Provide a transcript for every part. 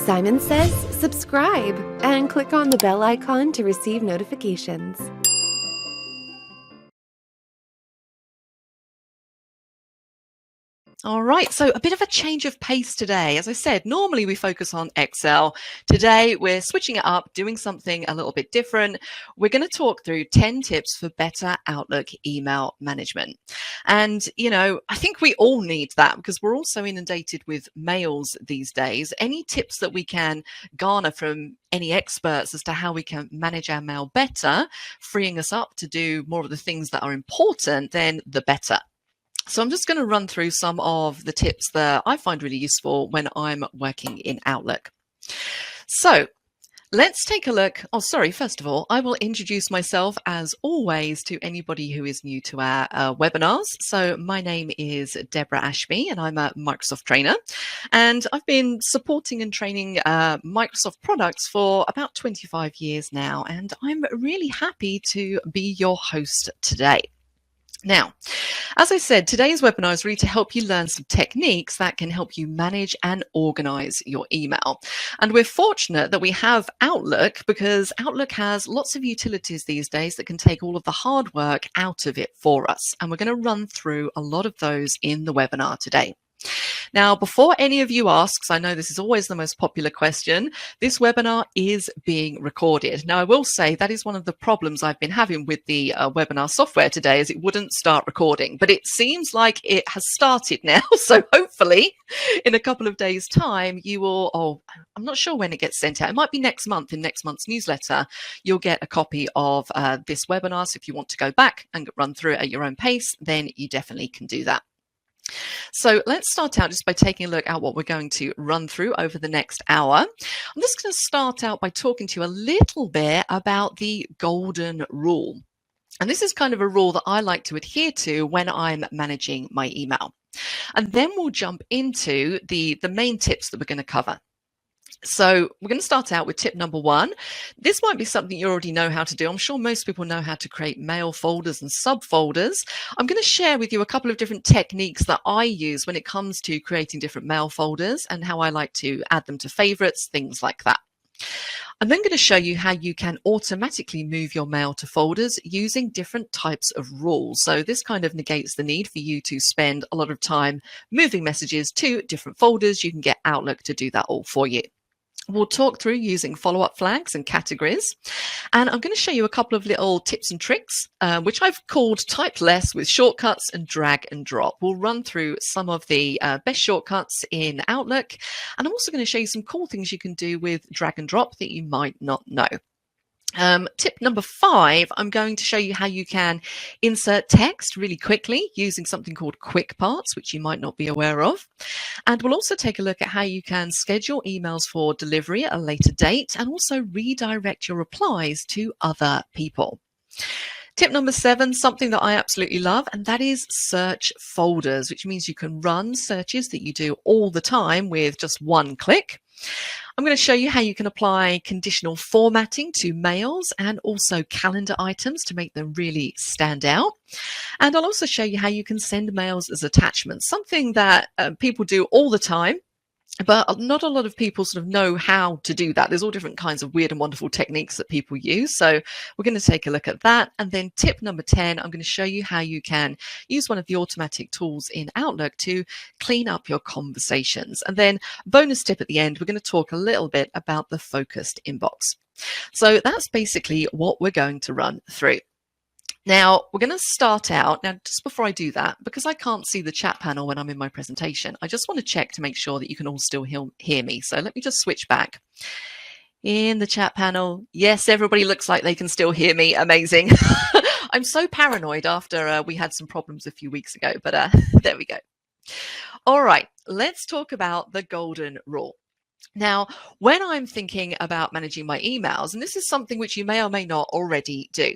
Simon Says subscribe and click on the bell icon to receive notifications. All right, so a bit of a change of pace today. As I said, normally we focus on Excel. Today, we're switching it up, doing something a little bit different. We're going to talk through 10 tips for better Outlook email management. And, I think we all need that because we're also inundated with mails these days. Any tips that we can garner from any experts as to how we can manage our mail better, freeing us up to do more of the things that are important, then the better. So I'm just going to run through some of the tips that I find really useful when I'm working in Outlook. So let's take a look. First of all, I will introduce myself as always to anybody who is new to our webinars. So my name is Deborah Ashby and I'm a Microsoft trainer. And I've been supporting and training Microsoft products for about 25 years now. And I'm really happy to be your host today. Now, as I said, today's webinar is really to help you learn some techniques that can help you manage and organize your email. And we're fortunate that we have Outlook because Outlook has lots of utilities these days that can take all of the hard work out of it for us. And we're going to run through a lot of those in the webinar today. Now, before any of you asks, I know this is always the most popular question, this webinar is being recorded. Now, I will say that is one of the problems I've been having with the webinar software today is it wouldn't start recording, but it seems like it has started now. So hopefully in a couple of days' time, you will, I'm not sure when it gets sent out. It might be next month in next month's newsletter. You'll get a copy of this webinar. So if you want to go back and run through it at your own pace, then you definitely can do that. So let's start out just by taking a look at what we're going to run through over the next hour. I'm just going to start out by talking to you a little bit about the golden rule. And this is kind of a rule that I like to adhere to when I'm managing my email. And then we'll jump into the main tips that we're going to cover. So we're going to start out with tip number 1. This might be something you already know how to do. I'm sure most people know how to create mail folders and subfolders. I'm going to share with you a couple of different techniques that I use when it comes to creating different mail folders and how I like to add them to favorites, things like that. I'm then going to show you how you can automatically move your mail to folders using different types of rules. So this kind of negates the need for you to spend a lot of time moving messages to different folders. You can get Outlook to do that all for you. We'll talk through using follow-up flags and categories. And I'm going to show you a couple of little tips and tricks, which I've called type less with shortcuts and drag and drop. We'll run through some of the best shortcuts in Outlook. And I'm also going to show you some cool things you can do with drag and drop that you might not know. Tip number 5, I'm going to show you how you can insert text really quickly using something called Quick Parts, which you might not be aware of. And we'll also take a look at how you can schedule emails for delivery at a later date and also redirect your replies to other people. Tip number 7, something that I absolutely love, and that is search folders, which means you can run searches that you do all the time with just one click. I'm going to show you how you can apply conditional formatting to mails and also calendar items to make them really stand out. And I'll also show you how you can send mails as attachments, something that people do all the time. But not a lot of people sort of know how to do that. There's all different kinds of weird and wonderful techniques that people use. So we're going to take a look at that. And then tip number 10, I'm going to show you how you can use one of the automatic tools in Outlook to clean up your conversations. And then bonus tip at the end, we're going to talk a little bit about the focused inbox. So that's basically what we're going to run through. Now, we're going to start out. Now, just before I do that, because I can't see the chat panel when I'm in my presentation, I just want to check to make sure that you can all still hear me. So let me just switch back. In the chat panel, yes, everybody looks like they can still hear me. Amazing. I'm so paranoid after we had some problems a few weeks ago, but there we go. All right, let's talk about the golden rule. Now, when I'm thinking about managing my emails, and this is something which you may or may not already do,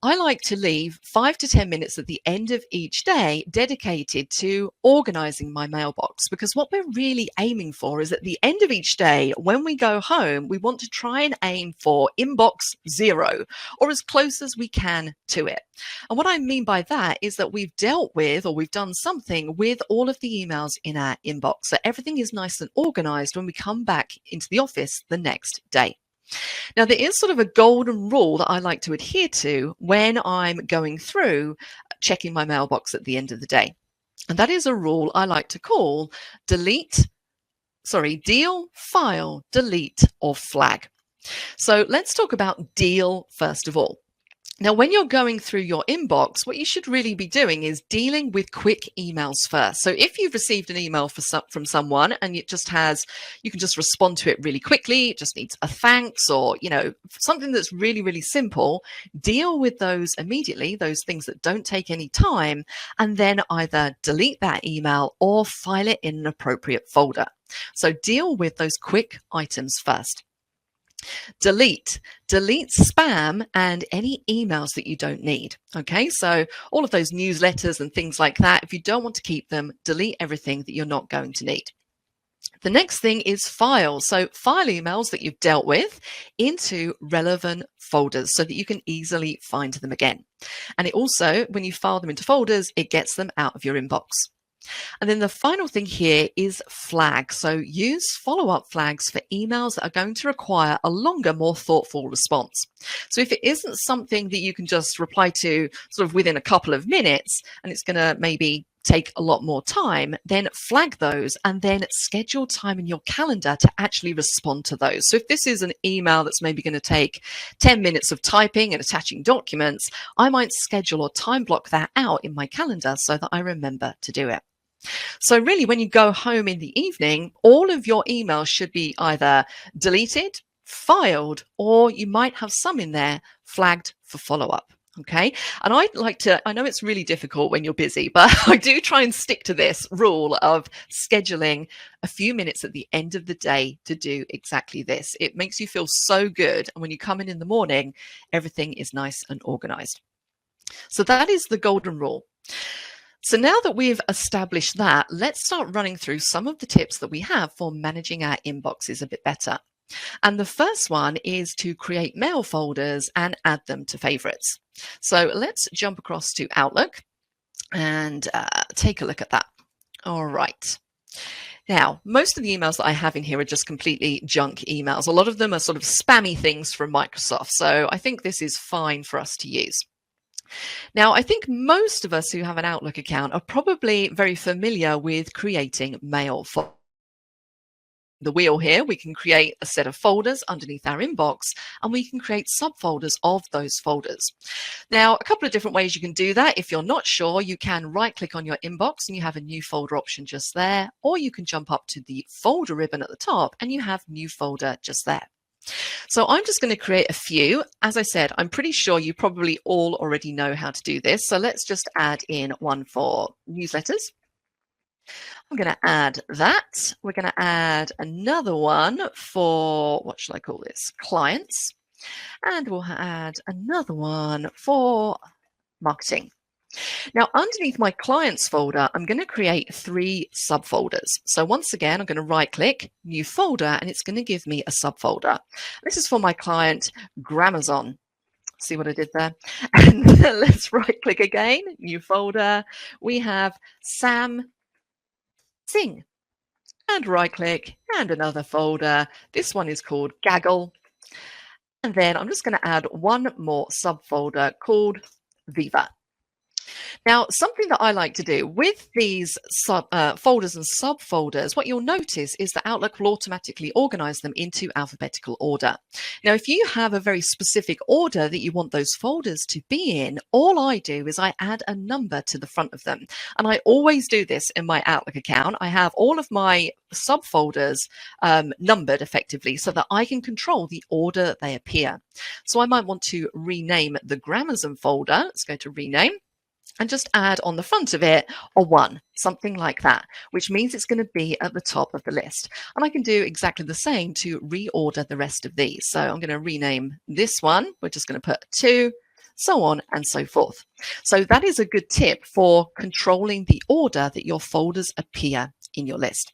I like to leave 5 to 10 minutes at the end of each day dedicated to organizing my mailbox, because what we're really aiming for is at the end of each day, when we go home, we want to try and aim for inbox zero, or as close as we can to it. And what I mean by that is that we've dealt with, or we've done something with all of the emails in our inbox, so everything is nice and organized when we come back into the office the next day. Now, there is sort of a golden rule that I like to adhere to when I'm going through checking my mailbox at the end of the day. And that is a rule I like to call deal, file, delete, or flag. So let's talk about deal first of all. Now, when you're going through your inbox, what you should really be doing is dealing with quick emails first. So if you've received an email from someone and it just has, you can just respond to it really quickly, it just needs a thanks or, something that's really, really simple, deal with those immediately, those things that don't take any time, and then either delete that email or file it in an appropriate folder. So deal with those quick items first. Delete spam and any emails that you don't need. Okay, so all of those newsletters and things like that, if you don't want to keep them, delete everything that you're not going to need. The next thing is file. So file emails that you've dealt with into relevant folders so that you can easily find them again. And it also, when you file them into folders, it gets them out of your inbox. And then the final thing here is flag. So use follow-up flags for emails that are going to require a longer, more thoughtful response. So if it isn't something that you can just reply to sort of within a couple of minutes, and it's going to maybe take a lot more time, then flag those and then schedule time in your calendar to actually respond to those. So if this is an email that's maybe going to take 10 minutes of typing and attaching documents, I might schedule or time block that out in my calendar so that I remember to do it. So really, when you go home in the evening, all of your emails should be either deleted, filed, or you might have some in there flagged for follow-up. Okay. And I know it's really difficult when you're busy, but I do try and stick to this rule of scheduling a few minutes at the end of the day to do exactly this. It makes you feel so good. And when you come in the morning, everything is nice and organized. So that is the golden rule. So now that we've established that, let's start running through some of the tips that we have for managing our inboxes a bit better. And the first one is to create mail folders and add them to favorites. So let's jump across to Outlook and take a look at that. All right. Now, most of the emails that I have in here are just completely junk emails. A lot of them are sort of spammy things from Microsoft. So I think this is fine for us to use. Now, I think most of us who have an Outlook account are probably very familiar with creating mail folders. The wheel here, we can create a set of folders underneath our inbox, and we can create subfolders of those folders. Now, a couple of different ways you can do that. If you're not sure, you can right click on your inbox and you have a new folder option just there, or you can jump up to the folder ribbon at the top and you have new folder just there. So I'm just going to create a few. As I said, I'm pretty sure you probably all already know how to do this. So let's just add in one for newsletters. I'm going to add that. We're going to add another one for, what should I call this? Clients. And we'll add another one for marketing. Now, underneath my clients folder, I'm going to create 3 subfolders. So once again, I'm going to right click, new folder, and it's going to give me a subfolder. This is for my client, Gramazon. See what I did there? And let's right click again, new folder. We have Sam Sing. And right click, and another folder. This one is called Gaggle. And then I'm just going to add one more subfolder called Viva. Now, something that I like to do with these folders and subfolders, what you'll notice is that Outlook will automatically organize them into alphabetical order. Now, if you have a very specific order that you want those folders to be in, all I do is I add a number to the front of them. And I always do this in my Outlook account. I have all of my subfolders numbered effectively so that I can control the order that they appear. So I might want to rename the Gramazon folder. Let's go to rename. And just add on the front of it a 1, something like that, which means it's going to be at the top of the list. And I can do exactly the same to reorder the rest of these. So I'm going to rename this one. We're just going to put 2, so on and so forth. So that is a good tip for controlling the order that your folders appear in your list.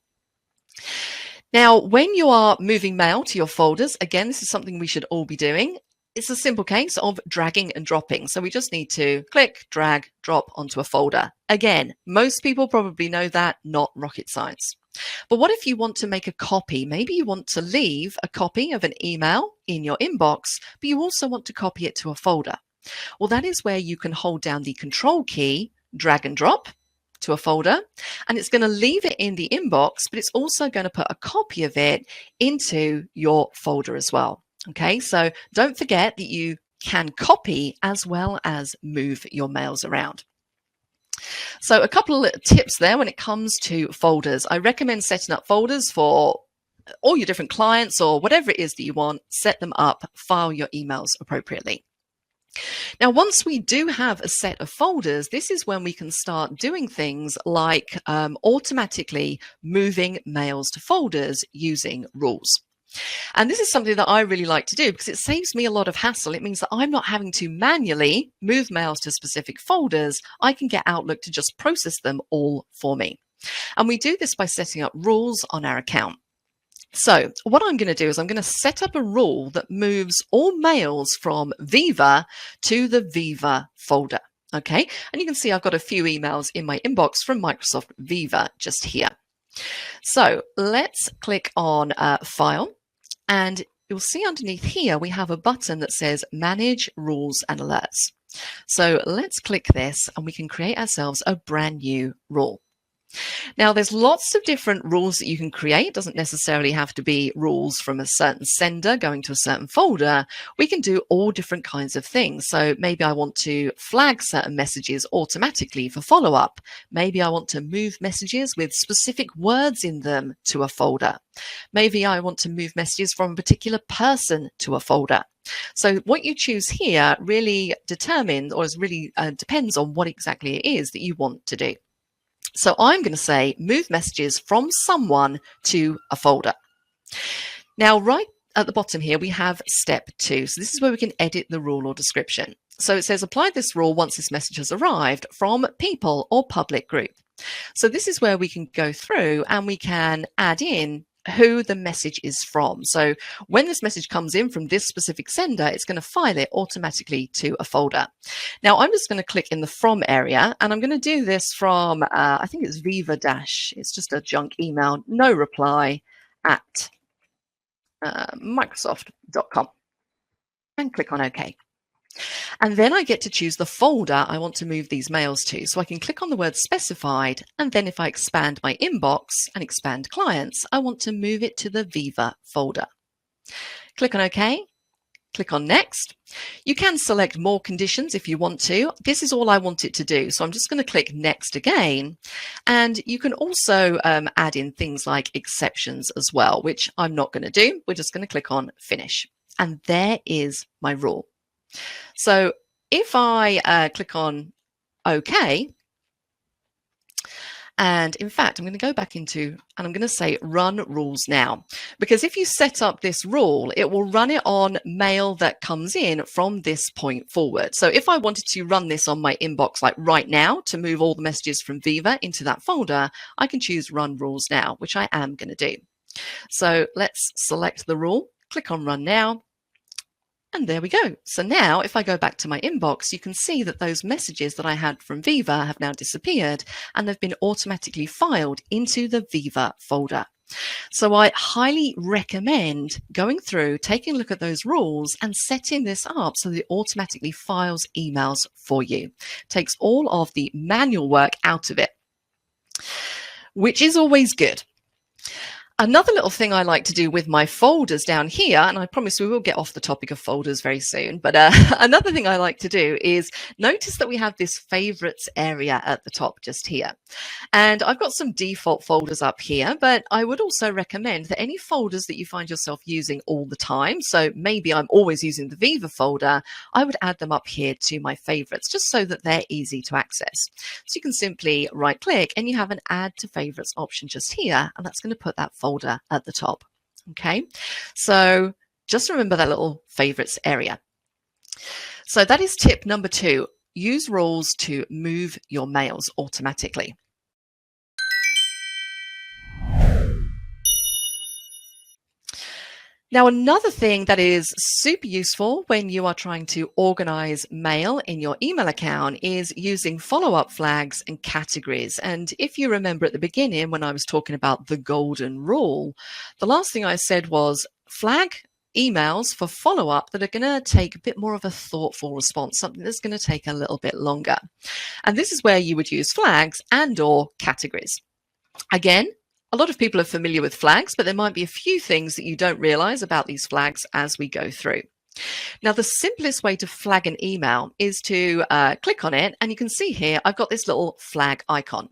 Now, when you are moving mail to your folders, again, this is something we should all be doing. It's a simple case of dragging and dropping. So we just need to click, drag, drop onto a folder. Again, most people probably know that, not rocket science. But what if you want to make a copy? Maybe you want to leave a copy of an email in your inbox, but you also want to copy it to a folder. Well, that is where you can hold down the control key, drag and drop to a folder, and it's going to leave it in the inbox, but it's also going to put a copy of it into your folder as well. Okay, so don't forget that you can copy as well as move your mails around. So a couple of tips there when it comes to folders. I recommend setting up folders for all your different clients or whatever it is that you want. Set them up, file your emails appropriately. Now, once we do have a set of folders, this is when we can start doing things like automatically moving mails to folders using rules. And this is something that I really like to do because it saves me a lot of hassle. It means that I'm not having to manually move mails to specific folders. I can get Outlook to just process them all for me. And we do this by setting up rules on our account. So what I'm going to do is I'm going to set up a rule that moves all mails from Viva to the Viva folder. Okay, and you can see I've got a few emails in my inbox from Microsoft Viva just here. So let's click on File, and you'll see underneath here we have a button that says Manage Rules and Alerts. So let's click this and we can create ourselves a brand new rule. Now, there's lots of different rules that you can create. It doesn't necessarily have to be rules from a certain sender going to a certain folder. We can do all different kinds of things. So maybe I want to flag certain messages automatically for follow-up. Maybe I want to move messages with specific words in them to a folder. Maybe I want to move messages from a particular person to a folder. So what you choose here really determines or depends on what exactly it is that you want to do. So I'm going to say move messages from someone to a folder. Now, right at the bottom here, we have step 2. So this is where we can edit the rule or description. So it says apply this rule once this message has arrived from people or public group. So this is where we can go through and we can add in who the message is from. So when this message comes in from this specific sender, it's going to file it automatically to a folder. Now I'm just going to click in the from area and I'm going to do this from, I think it's Viva dash, it's just a junk email, no reply at Microsoft.com and click on OK. And then I get to choose the folder I want to move these mails to. So I can click on the word specified, and then if I expand my inbox and expand clients, I want to move it to the Viva folder. Click on OK. Click on next. You can select more conditions if you want to. This is all I want it to do. So I'm just going to click next again. And you can also add in things like exceptions as well, which I'm not going to do. We're just going to click on finish. And there is my rule. So if I click on OK, and in fact, I'm going to go back into, and I'm going to say run rules now, because if you set up this rule, it will run it on mail that comes in from this point forward. So if I wanted to run this on my inbox, like right now, to move all the messages from Viva into that folder, I can choose run rules now, which I am going to do. So let's select the rule, click on run now. And there we go. So now if I go back to my inbox, you can see that those messages that I had from Viva have now disappeared and they've been automatically filed into the Viva folder. So I highly recommend going through, taking a look at those rules and setting this up so that it automatically files emails for you. Takes all of the manual work out of it, which is always good. Another little thing I like to do with my folders down here, and I promise we will get off the topic of folders very soon, but another thing I like to do is notice that we have this favorites area at the top just here. And I've got some default folders up here, but I would also recommend that any folders that you find yourself using all the time, so maybe I'm always using the Viva folder, I would add them up here to my favorites, just so that they're easy to access. So you can simply right click and you have an add to favorites option just here, and that's going to put that folder at the top. Okay, so just remember that little favorites area. So that is tip number 2. Use rules to move your mails automatically. Now, another thing that is super useful when you are trying to organize mail in your email account is using follow-up flags and categories. And if you remember at the beginning when I was talking about the golden rule, the last thing I said was flag emails for follow-up that are going to take a bit more of a thoughtful response, something that's going to take a little bit longer. And this is where you would use flags and or categories. Again, a lot of people are familiar with flags, but there might be a few things that you don't realize about these flags as we go through. Now, the simplest way to flag an email is to click on it, and you can see here, I've got this little flag icon.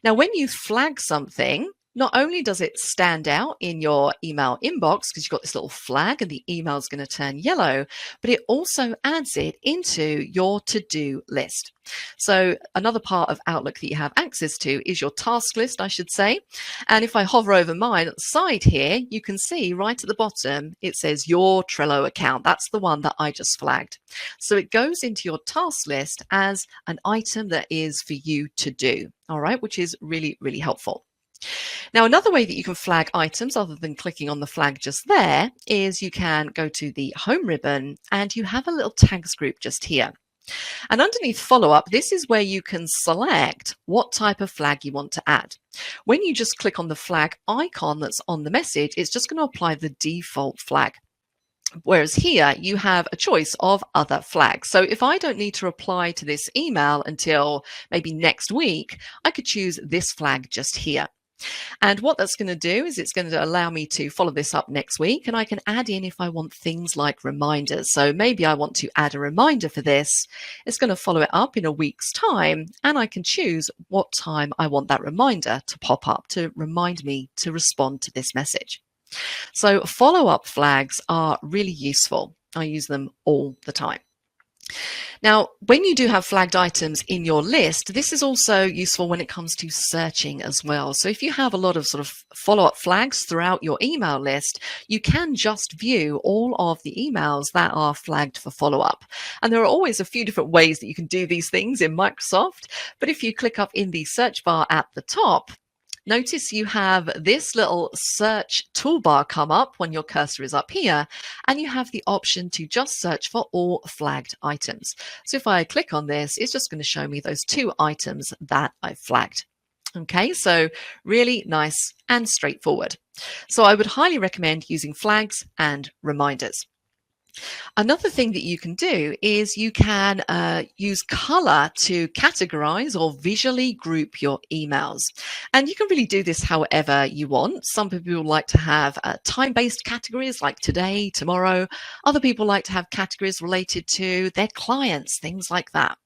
Now, when you flag something, not only does it stand out in your email inbox because you've got this little flag and the email is going to turn yellow, but it also adds it into your to-do list. So another part of Outlook that you have access to is your task list, I should say. And if I hover over mine at the side here, you can see right at the bottom, it says your Trello account. That's the one that I just flagged. So it goes into your task list as an item that is for you to do, all right, which is really, really helpful. Now, another way that you can flag items other than clicking on the flag just there is you can go to the home ribbon and you have a little tags group just here. And underneath follow-up, this is where you can select what type of flag you want to add. When you just click on the flag icon that's on the message, it's just going to apply the default flag. Whereas here you have a choice of other flags. So if I don't need to reply to this email until maybe next week, I could choose this flag just here. And what that's going to do is it's going to allow me to follow this up next week, and I can add in if I want things like reminders. So maybe I want to add a reminder for this. It's going to follow it up in a week's time, and I can choose what time I want that reminder to pop up to remind me to respond to this message. So follow-up flags are really useful. I use them all the time. Now, when you do have flagged items in your list, this is also useful when it comes to searching as well. So if you have a lot of sort of follow-up flags throughout your email list, you can just view all of the emails that are flagged for follow-up. And there are always a few different ways that you can do these things in Microsoft. But if you click up in the search bar at the top, notice you have this little search toolbar come up when your cursor is up here, and you have the option to just search for all flagged items. So if I click on this, it's just going to show me those 2 items that I've flagged. Okay, so really nice and straightforward. So I would highly recommend using flags and reminders. Another thing that you can do is you can use color to categorize or visually group your emails. And you can really do this however you want. Some people like to have time-based categories like today, tomorrow. Other people like to have categories related to their clients, things like that.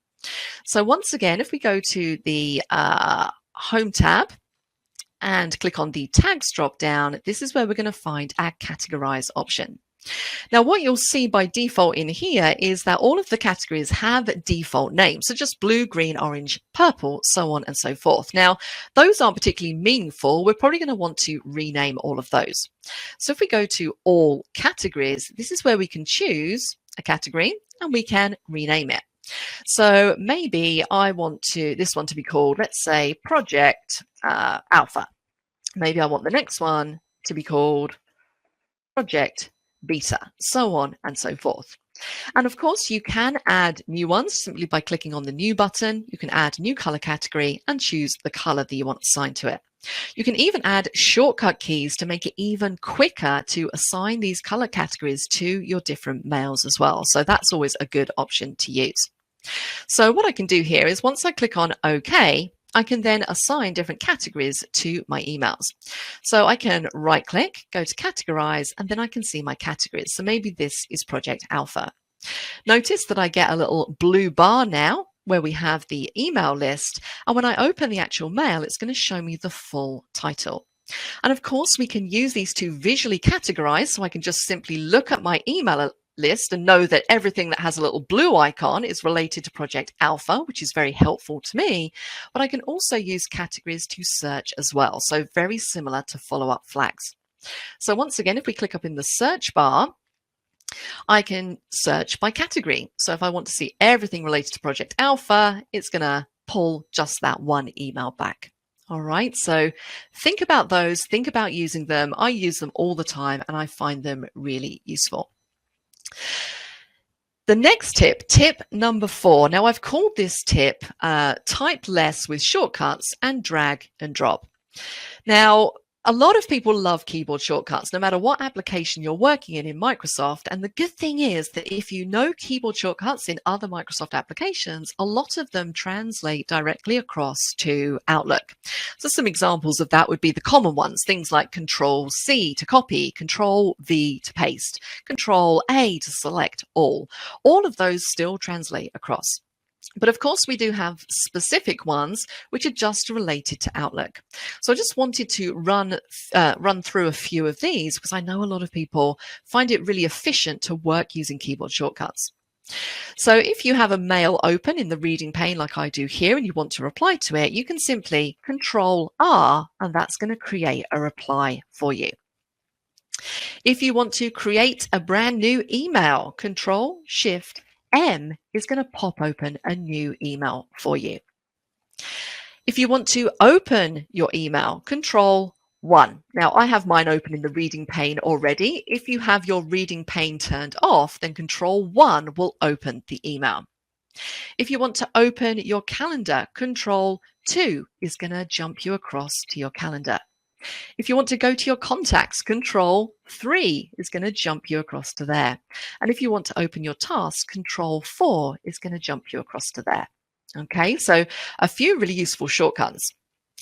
So once again, if we go to the Home tab and click on the tags drop down, this is where we're going to find our categorize option. Now, what you'll see by default in here is that all of the categories have default names. So just blue, green, orange, purple, so on and so forth. Now, those aren't particularly meaningful. We're probably going to want to rename all of those. So if we go to all categories, this is where we can choose a category and we can rename it. So maybe I want this one to be called, let's say, Project Alpha. Maybe I want the next one to be called Project Beta, so on and so forth. And of course, you can add new ones simply by clicking on the new button. You can add new color category and choose the color that you want assigned to it. You can even add shortcut keys to make it even quicker to assign these color categories to your different mails as well. So that's always a good option to use. So what I can do here is once I click on OK, I can then assign different categories to my emails. So I can right click, go to categorize, and then I can see my categories. So maybe this is Project Alpha. Notice that I get a little blue bar now where we have the email list. And when I open the actual mail, it's going to show me the full title. And of course, we can use these to visually categorize. So I can just simply look at my email list and know that everything that has a little blue icon is related to Project Alpha, which is very helpful to me. But I can also use categories to search as well. So very similar to follow-up flags. So once again, if we click up in the search bar I can search by category. So if I want to see everything related to Project Alpha, it's going to pull just that one email back. All right, so think about those, think about using them. I use them all the time and I find them really useful. The next tip, tip number 4. Now I've called this tip type less with shortcuts and drag and drop. Now, a lot of people love keyboard shortcuts, no matter what application you're working in Microsoft. And the good thing is that if you know keyboard shortcuts in other Microsoft applications, a lot of them translate directly across to Outlook. So some examples of that would be the common ones, things like Control-C to copy, Control-V to paste, Control-A to select all. All of those still translate across. But of course, we do have specific ones which are just related to Outlook. So I just wanted to run through a few of these because I know a lot of people find it really efficient to work using keyboard shortcuts. So if you have a mail open in the reading pane like I do here and you want to reply to it, you can simply Control-R and that's going to create a reply for you. If you want to create a brand new email, Control-Shift-M is going to pop open a new email for you. If you want to open your email, Control-1. Now I have mine open in the reading pane already. If you have your reading pane turned off, then Control-1 will open the email. If you want to open your calendar, Control-2 is going to jump you across to your calendar. If you want to go to your contacts, Control-3 is going to jump you across to there. And if you want to open your task, Control-4 is going to jump you across to there. Okay, so a few really useful shortcuts.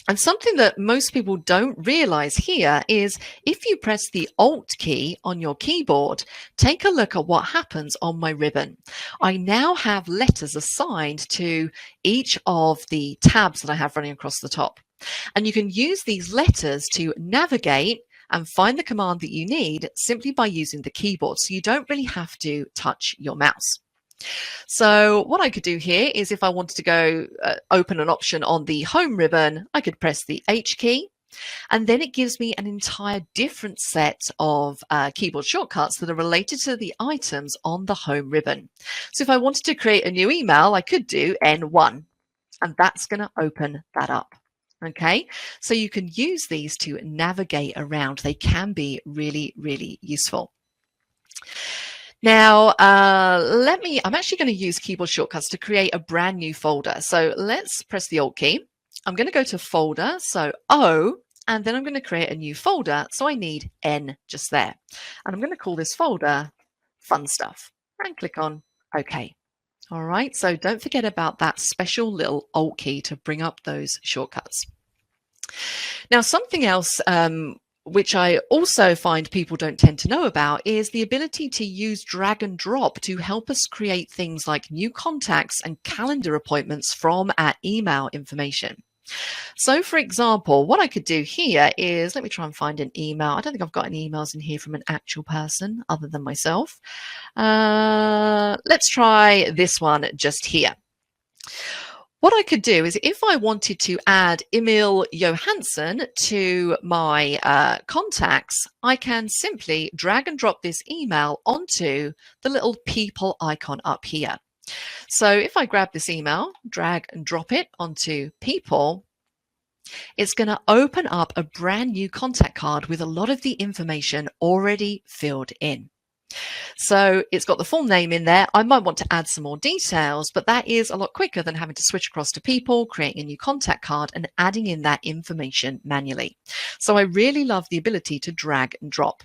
And something that most people don't realize here is if you press the Alt key on your keyboard, take a look at what happens on my ribbon. I now have letters assigned to each of the tabs that I have running across the top. And you can use these letters to navigate and find the command that you need simply by using the keyboard. So you don't really have to touch your mouse. So what I could do here is if I wanted to go open an option on the home ribbon, I could press the H key. And then it gives me an entire different set of keyboard shortcuts that are related to the items on the home ribbon. So if I wanted to create a new email, I could do N1, and that's going to open that up. Okay, so you can use these to navigate around. They can be really, really useful. Now, I'm actually going to use keyboard shortcuts to create a brand new folder. So let's press the Alt key. I'm going to go to folder, so O, and then I'm going to create a new folder. So I need N just there. And I'm going to call this folder Fun Stuff and click on OK. All right, so don't forget about that special little Alt key to bring up those shortcuts. Now, something else which I also find people don't tend to know about is the ability to use drag and drop to help us create things like new contacts and calendar appointments from our email information. So for example, what I could do here is, let me try and find an email. I don't think I've got any emails in here from an actual person other than myself. Let's try this one just here. What I could do is if I wanted to add Emil Johansson to my contacts, I can simply drag and drop this email onto the little people icon up here. So if I grab this email, drag and drop it onto people, it's going to open up a brand new contact card with a lot of the information already filled in. So it's got the full name in there. I might want to add some more details, but that is a lot quicker than having to switch across to people, creating a new contact card and adding in that information manually. So I really love the ability to drag and drop.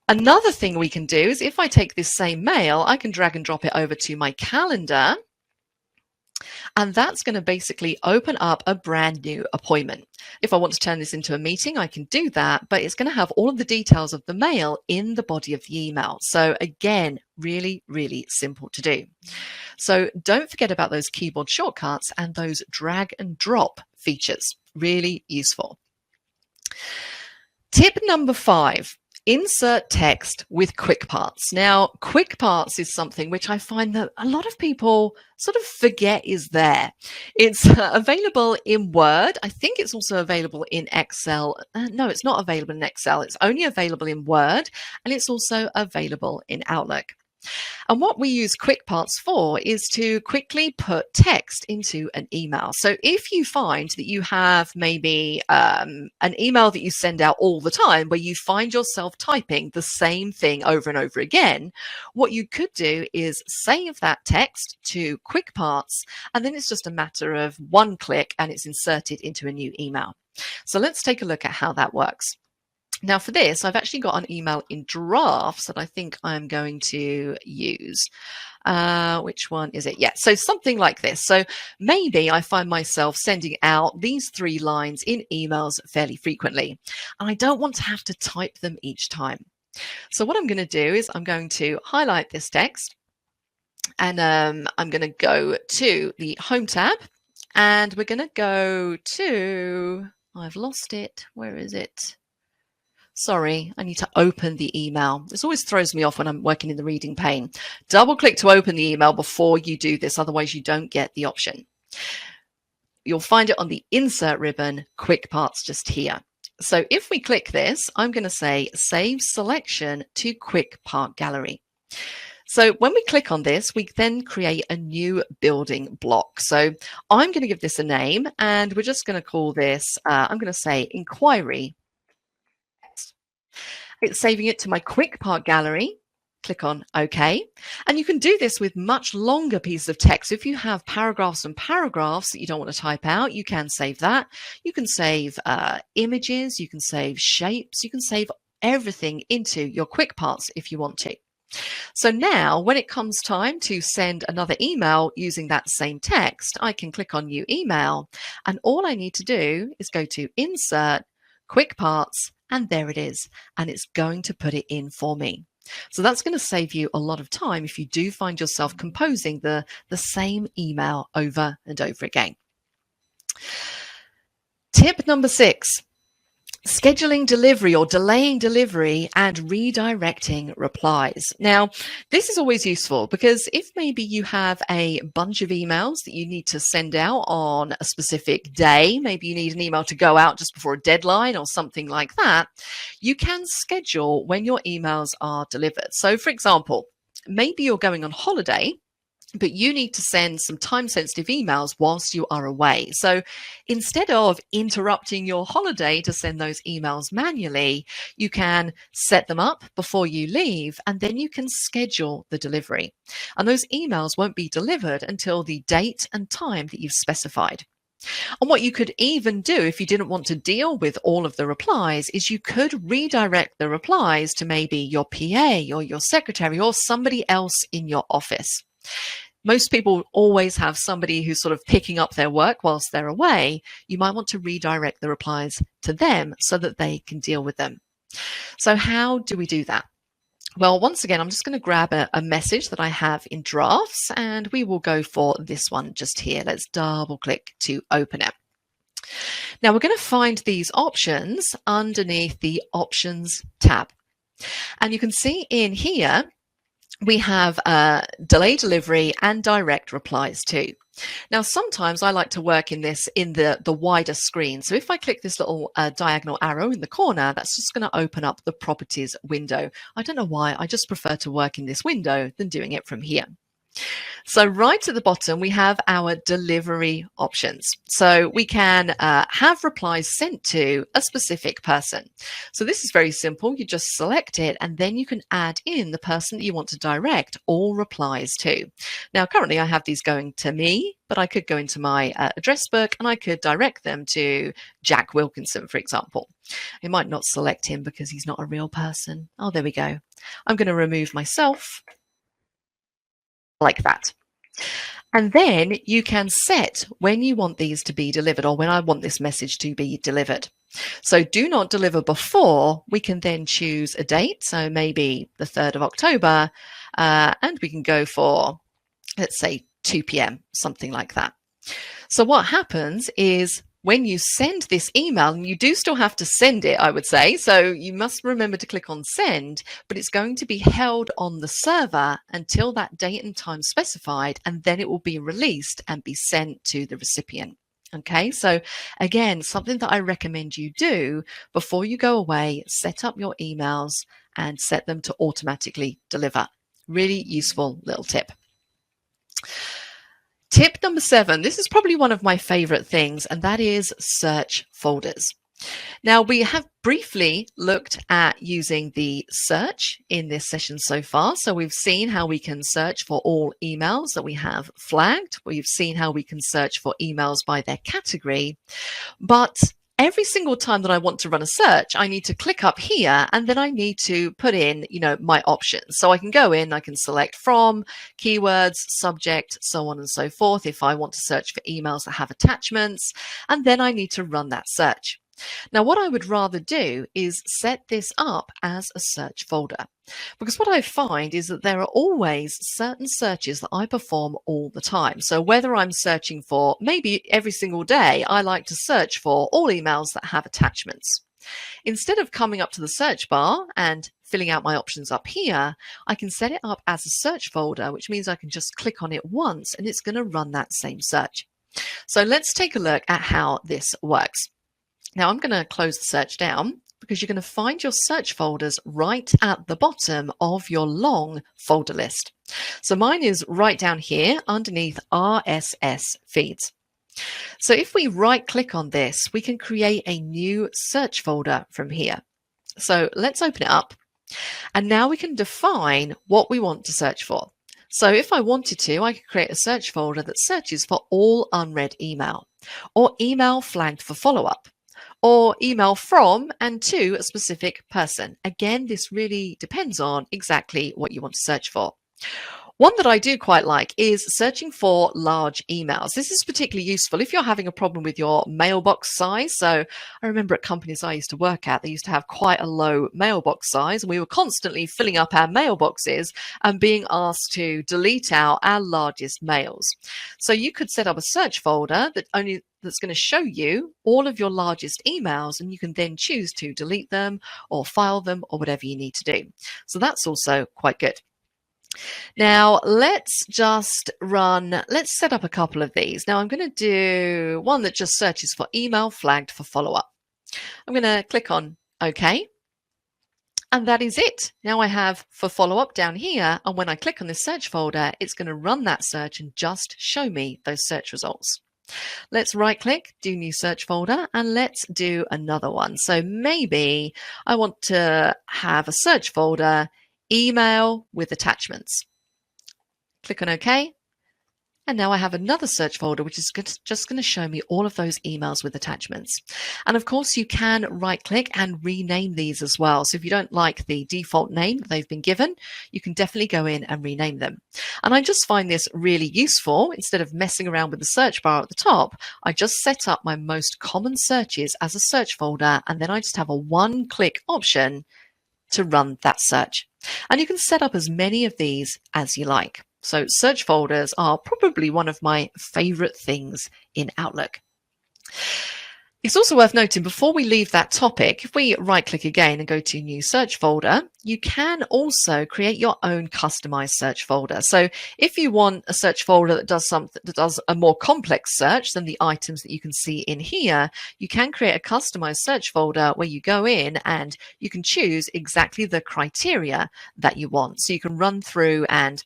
Another thing we can do is if I take this same mail, I can drag and drop it over to my calendar. And that's going to basically open up a brand new appointment. If I want to turn this into a meeting, I can do that, but it's going to have all of the details of the mail in the body of the email. So again, really, really simple to do. So don't forget about those keyboard shortcuts and those drag and drop features. Really useful. Tip number 5. Insert text with quick parts. Now, quick parts is something which I find that a lot of people sort of forget is there. It's available in Word. I think it's also available in Excel. No, it's not available in Excel. It's only available in Word, and it's also available in Outlook. And what we use quick parts for is to quickly put text into an email. So if you find that you have maybe an email that you send out all the time where you find yourself typing the same thing over and over again, what you could do is save that text to quick parts, and then it's just a matter of one click and it's inserted into a new email. So let's take a look at how that works. Now for this, I've actually got an email in drafts that I think I'm going to use. Which one is it? Yeah, so something like this. So maybe I find myself sending out these 3 lines in emails fairly frequently, and I don't want to have to type them each time. So what I'm going to do is I'm going to highlight this text, and I'm going to go to the Home tab, and we're going to go to, I've lost it. Where is it? Sorry, I need to open the email. This always throws me off when I'm working in the reading pane. Double click to open the email before you do this, otherwise you don't get the option. You'll find it on the insert ribbon, quick parts just here. So if we click this, I'm going to say save selection to quick part gallery. So when we click on this, we then create a new building block. So I'm going to give this a name, and we're just going to call this, I'm going to say inquiry. It's saving it to my quick part gallery. Click on OK. And you can do this with much longer pieces of text. If you have paragraphs and paragraphs that you don't want to type out, you can save that. You can save images, you can save shapes, you can save everything into your quick parts if you want to. So now when it comes time to send another email using that same text, I can click on New Email, and all I need to do is go to Insert, Quick Parts, and there it is, and it's going to put it in for me. So that's going to save you a lot of time if you do find yourself composing the same email over and over again. Tip number 6, scheduling delivery or delaying delivery and redirecting replies. Now, this is always useful because if maybe you have a bunch of emails that you need to send out on a specific day, maybe you need an email to go out just before a deadline or something like that, you can schedule when your emails are delivered. So for example, maybe you're going on holiday, but you need to send some time-sensitive emails whilst you are away. So instead of interrupting your holiday to send those emails manually, you can set them up before you leave, and then you can schedule the delivery. And those emails won't be delivered until the date and time that you've specified. And what you could even do if you didn't want to deal with all of the replies is you could redirect the replies to maybe your PA or your secretary or somebody else in your office. Most people always have somebody who's sort of picking up their work whilst they're away. You might want to redirect the replies to them so that they can deal with them. So how do we do that? Well, once again, I'm just going to grab a message that I have in drafts, and we will go for this one just here. Let's double click to open it. Now we're going to find these options underneath the Options tab. And you can see in here, we have delay delivery and direct replies too. Now, sometimes I like to work in this in the wider screen. So if I click this little diagonal arrow in the corner, that's just going to open up the properties window. I don't know why, I just prefer to work in this window than doing it from here. So right at the bottom, we have our delivery options. So we can have replies sent to a specific person. So this is very simple. You just select it, and then you can add in the person that you want to direct all replies to. Now, currently I have these going to me, but I could go into my address book and I could direct them to Jack Wilkinson, for example. I might not select him because he's not a real person. Oh, there we go. I'm going to remove myself. Like that. And then you can set when you want these to be delivered, or when I want this message to be delivered. So do not deliver before. We can then choose a date, so maybe the 3rd of October, and we can go for, let's say, 2 p.m, something like that. So what happens is when you send this email, and you do still have to send it, I would say, so you must remember to click on send, but it's going to be held on the server until that date and time specified, and then it will be released and be sent to the recipient. Okay, so again, something that I recommend you do before you go away, set up your emails and set them to automatically deliver. Really useful little tip. Tip number 7, this is probably one of my favorite things, and that is search folders. Now, we have briefly looked at using the search in this session so far. So we've seen how we can search for all emails that we have flagged. We've seen how we can search for emails by their category. But every single time that I want to run a search, I need to click up here, and then I need to put in, my options. So I can go in, I can select from, keywords, subject, so on and so forth, if I want to search for emails that have attachments, and then I need to run that search. Now, what I would rather do is set this up as a search folder, because what I find is that there are always certain searches that I perform all the time. So whether I'm searching for, maybe every single day, I like to search for all emails that have attachments. Instead of coming up to the search bar and filling out my options up here, I can set it up as a search folder, which means I can just click on it once and it's going to run that same search. So let's take a look at how this works. Now I'm going to close the search down, because you're going to find your search folders right at the bottom of your long folder list. So mine is right down here underneath RSS feeds. So if we right click on this, we can create a new search folder from here. So let's open it up, and now we can define what we want to search for. So if I wanted to, I could create a search folder that searches for all unread email, or email flagged for follow-up, or email from and to a specific person. Again, this really depends on exactly what you want to search for. One that I do quite like is searching for large emails. This is particularly useful if you're having a problem with your mailbox size. So I remember at companies I used to work at, they used to have quite a low mailbox size, and we were constantly filling up our mailboxes and being asked to delete out our largest mails. So you could set up a search folder that's going to show you all of your largest emails, and you can then choose to delete them or file them or whatever you need to do. So that's also quite good. Now let's set up a couple of these. Now I'm going to do one that just searches for email flagged for follow-up. I'm going to click on OK. And that is it. Now I have for follow-up down here, and when I click on this search folder, it's going to run that search and just show me those search results. Let's right click, do new search folder, and let's do another one. So maybe I want to have a search folder, email with attachments. Click on OK. And now I have another search folder, which is just going to show me all of those emails with attachments. And of course, you can right click and rename these as well. So if you don't like the default name that they've been given, you can definitely go in and rename them. And I just find this really useful. Instead of messing around with the search bar at the top, I just set up my most common searches as a search folder, and then I just have a one-click option to run that search. And you can set up as many of these as you like. So search folders are probably one of my favorite things in Outlook. It's also worth noting, before we leave that topic, if we right click again and go to new search folder, you can also create your own customized search folder. So if you want a search folder that does a more complex search than the items that you can see in here, you can create a customized search folder where you go in and you can choose exactly the criteria that you want. So you can run through and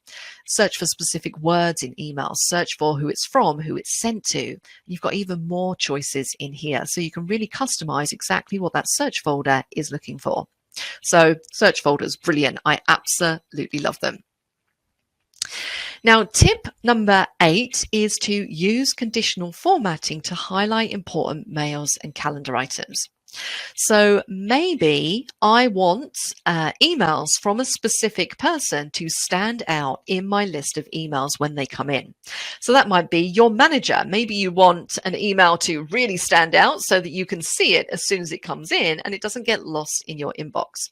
search for specific words in emails, search for who it's from, who it's sent to. You've got even more choices in here. So you can really customize exactly what that search folder is looking for. So search folders, brilliant. I absolutely love them. Now, tip number 8 is to use conditional formatting to highlight important mails and calendar items. So maybe I want emails from a specific person to stand out in my list of emails when they come in. So that might be your manager. Maybe you want an email to really stand out so that you can see it as soon as it comes in and it doesn't get lost in your inbox.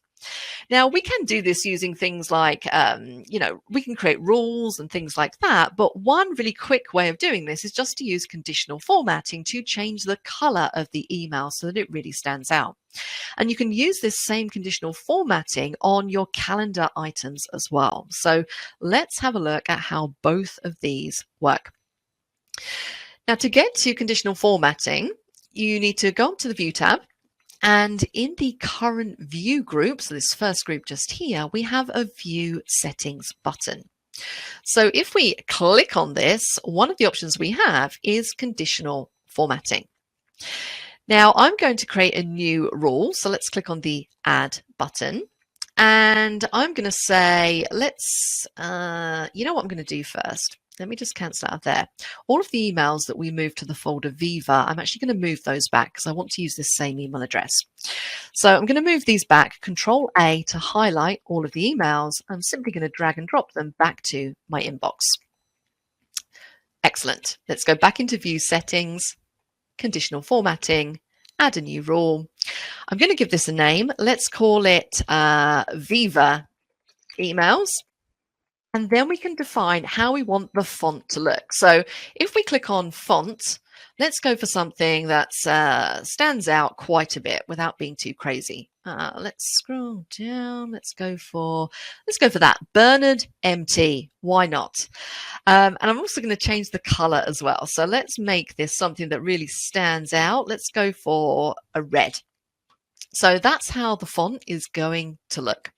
Now, we can do this using things like, we can create rules and things like that. But one really quick way of doing this is just to use conditional formatting to change the color of the email so that it really stands out. And you can use this same conditional formatting on your calendar items as well. So let's have a look at how both of these work. Now, to get to conditional formatting, you need to go up to the View tab. And in the current view group, so this first group just here, we have a View Settings button. So if we click on this, one of the options we have is conditional formatting. Now I'm going to create a new rule. So let's click on the Add button. And I'm going to say, let's, you know what I'm going to do first? Let me just cancel out of there. All of the emails that we moved to the folder Viva, I'm actually going to move those back because I want to use this same email address. So I'm going to move these back, Control A to highlight all of the emails. I'm simply going to drag and drop them back to my inbox. Excellent. Let's go back into View Settings, Conditional Formatting, add a new rule. I'm going to give this a name. Let's call it Viva Emails. And then we can define how we want the font to look. So if we click on font, let's go for something that stands out quite a bit without being too crazy. Let's scroll down. Let's go for that Bernard MT. Why not? And I'm also going to change the color as well. So let's make this something that really stands out. Let's go for a red. So that's how the font is going to look.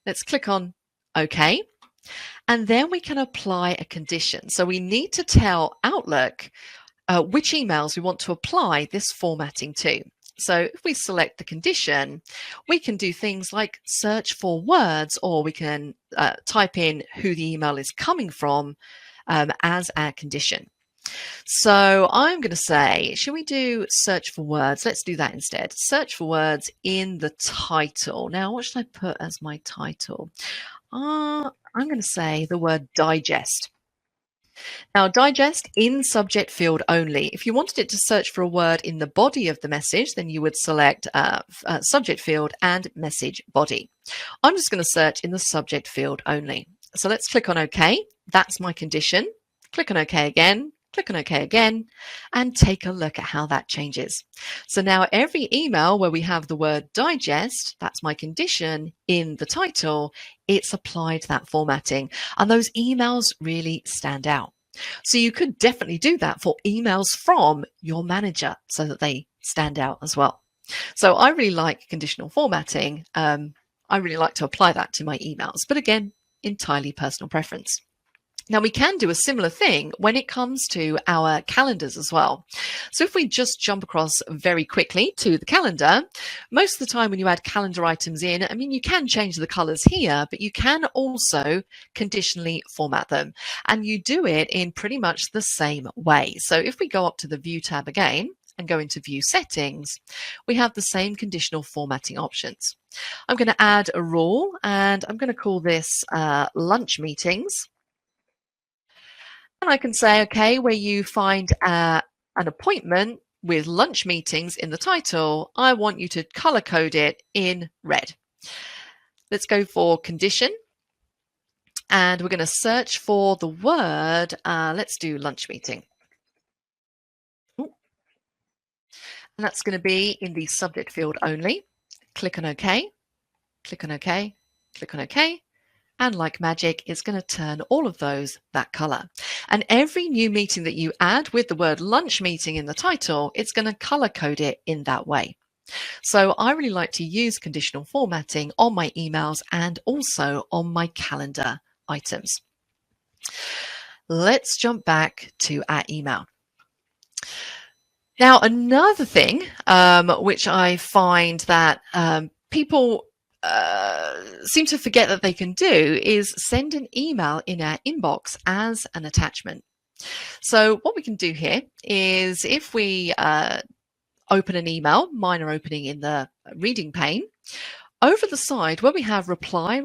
Let's click on OK. And then we can apply a condition. So we need to tell Outlook which emails we want to apply this formatting to. So if we select the condition, we can do things like search for words, or we can type in who the email is coming from as our condition. So I'm going to say, should we do search for words? Let's do that instead. Search for words in the title. Now, what should I put as my title? I'm going to say the word digest. Now, digest in subject field only. If you wanted it to search for a word in the body of the message, then you would select subject field and message body. I'm just going to search in the subject field only. So let's click on OK. That's my condition. Click on OK again. Click on OK again, and take a look at how that changes. So now every email where we have the word digest, that's my condition, in the title, it's applied that formatting. And those emails really stand out. So you could definitely do that for emails from your manager so that they stand out as well. So I really like conditional formatting. I really like to apply that to my emails, but again, entirely personal preference. Now, we can do a similar thing when it comes to our calendars as well. So if we just jump across very quickly to the calendar, most of the time when you add calendar items in, I mean, you can change the colors here, but you can also conditionally format them. And you do it in pretty much the same way. So if we go up to the View tab again and go into View Settings, we have the same conditional formatting options. I'm going to add a rule, and I'm going to call this lunch meetings. And I can say, okay, where you find an appointment with lunch meetings in the title, I want you to color code it in red. Let's go for condition. And we're going to search for the word, let's do lunch meeting. And that's going to be in the subject field only. Click on OK, click on OK, click on OK. And like magic, it's going to turn all of those that color. And every new meeting that you add with the word lunch meeting in the title, it's going to color code it in that way. So I really like to use conditional formatting on my emails and also on my calendar items. Let's jump back to our email. Now, another thing which I find that people seem to forget that they can do is send an email in our inbox as an attachment. So what we can do here is if we open an email, mine are opening in the reading pane, over the side where we have reply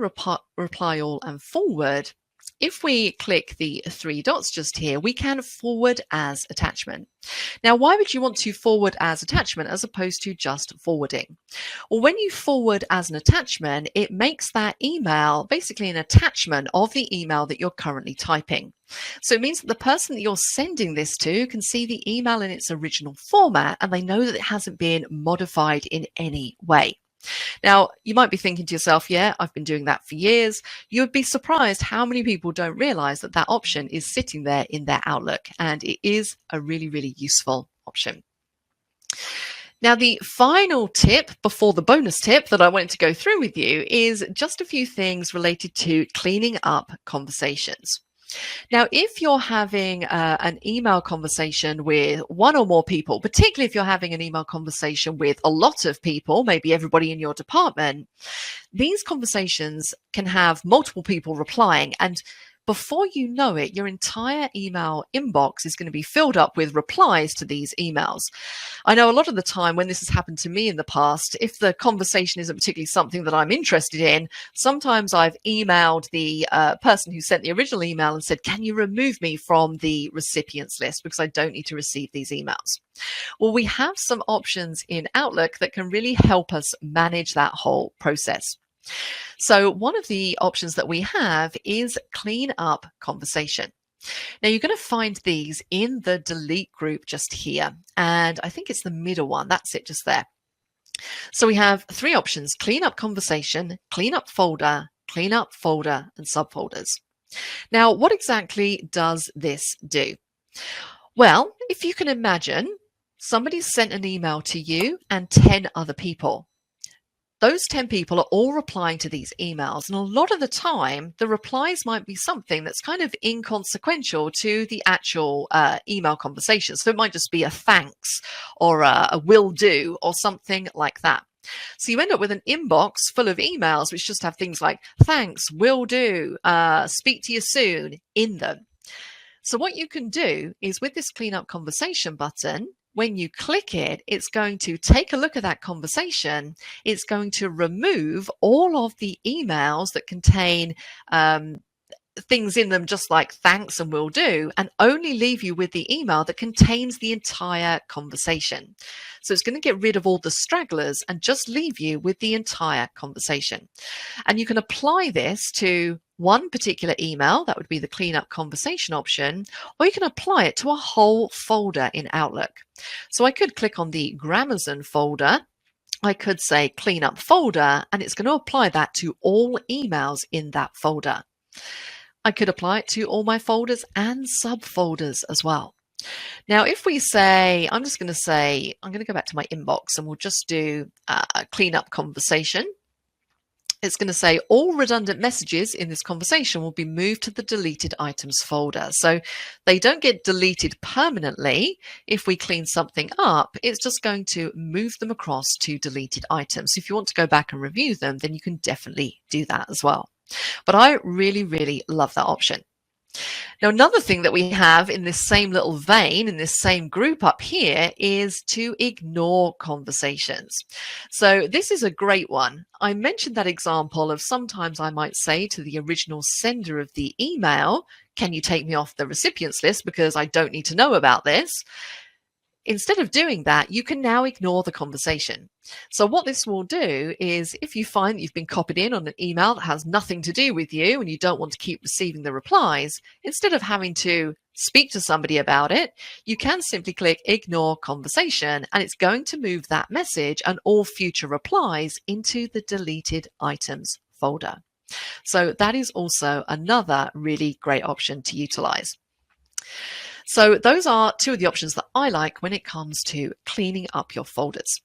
all and forward, If we click the three dots just here, we can forward as attachment. Now, why would you want to forward as attachment as opposed to just forwarding? Well, when you forward as an attachment, it makes that email basically an attachment of the email that you're currently typing. So it means that the person that you're sending this to can see the email in its original format, and they know that it hasn't been modified in any way. Now, you might be thinking to yourself, yeah, I've been doing that for years. You would be surprised how many people don't realize that that option is sitting there in their Outlook, and it is a really, really useful option. Now, the final tip before the bonus tip that I wanted to go through with you is just a few things related to cleaning up conversations. Now, if you're having an email conversation with one or more people, particularly if you're having an email conversation with a lot of people, maybe everybody in your department, these conversations can have multiple people replying, and before you know it, your entire email inbox is going to be filled up with replies to these emails. I know a lot of the time when this has happened to me in the past, if the conversation isn't particularly something that I'm interested in, sometimes I've emailed the person who sent the original email and said, can you remove me from the recipients list because I don't need to receive these emails? Well, we have some options in Outlook that can really help us manage that whole process. So one of the options that we have is clean up conversation. Now you're going to find these in the delete group just here. And I think it's the middle one. That's it just there. So we have three options: clean up conversation, clean up folder, and subfolders. Now, what exactly does this do? Well, if you can imagine, somebody sent an email to you and 10 other people. Those 10 people are all replying to these emails, and a lot of the time the replies might be something that's kind of inconsequential to the actual email conversation. So it might just be a thanks or a will do or something like that. So you end up with an inbox full of emails which just have things like thanks, will do, speak to you soon in them. So what you can do is with this clean up conversation button, when you click it, it's going to take a look at that conversation. It's going to remove all of the emails that contain things in them just like thanks and will do, and only leave you with the email that contains the entire conversation. So it's going to get rid of all the stragglers and just leave you with the entire conversation. And you can apply this to one particular email, that would be the clean up conversation option, or you can apply it to a whole folder in Outlook. So I could click on the Grammarzon folder. I could say clean up folder, and it's going to apply that to all emails in that folder. I could apply it to all my folders and subfolders as well. Now, if we say, I'm going to go back to my inbox and we'll just do a clean up conversation. It's going to say all redundant messages in this conversation will be moved to the deleted items folder. So they don't get deleted permanently. If we clean something up, it's just going to move them across to deleted items. If you want to go back and review them, then you can definitely do that as well. But I really, really love that option. Now, another thing that we have in this same little vein, in this same group up here, is to ignore conversations. So this is a great one. I mentioned that example of sometimes I might say to the original sender of the email, can you take me off the recipients list because I don't need to know about this? Instead of doing that, you can now ignore the conversation. So what this will do is if you find that you've been copied in on an email that has nothing to do with you and you don't want to keep receiving the replies, instead of having to speak to somebody about it, you can simply click ignore conversation, and it's going to move that message and all future replies into the deleted items folder. So that is also another really great option to utilize. So those are two of the options that I like when it comes to cleaning up your folders.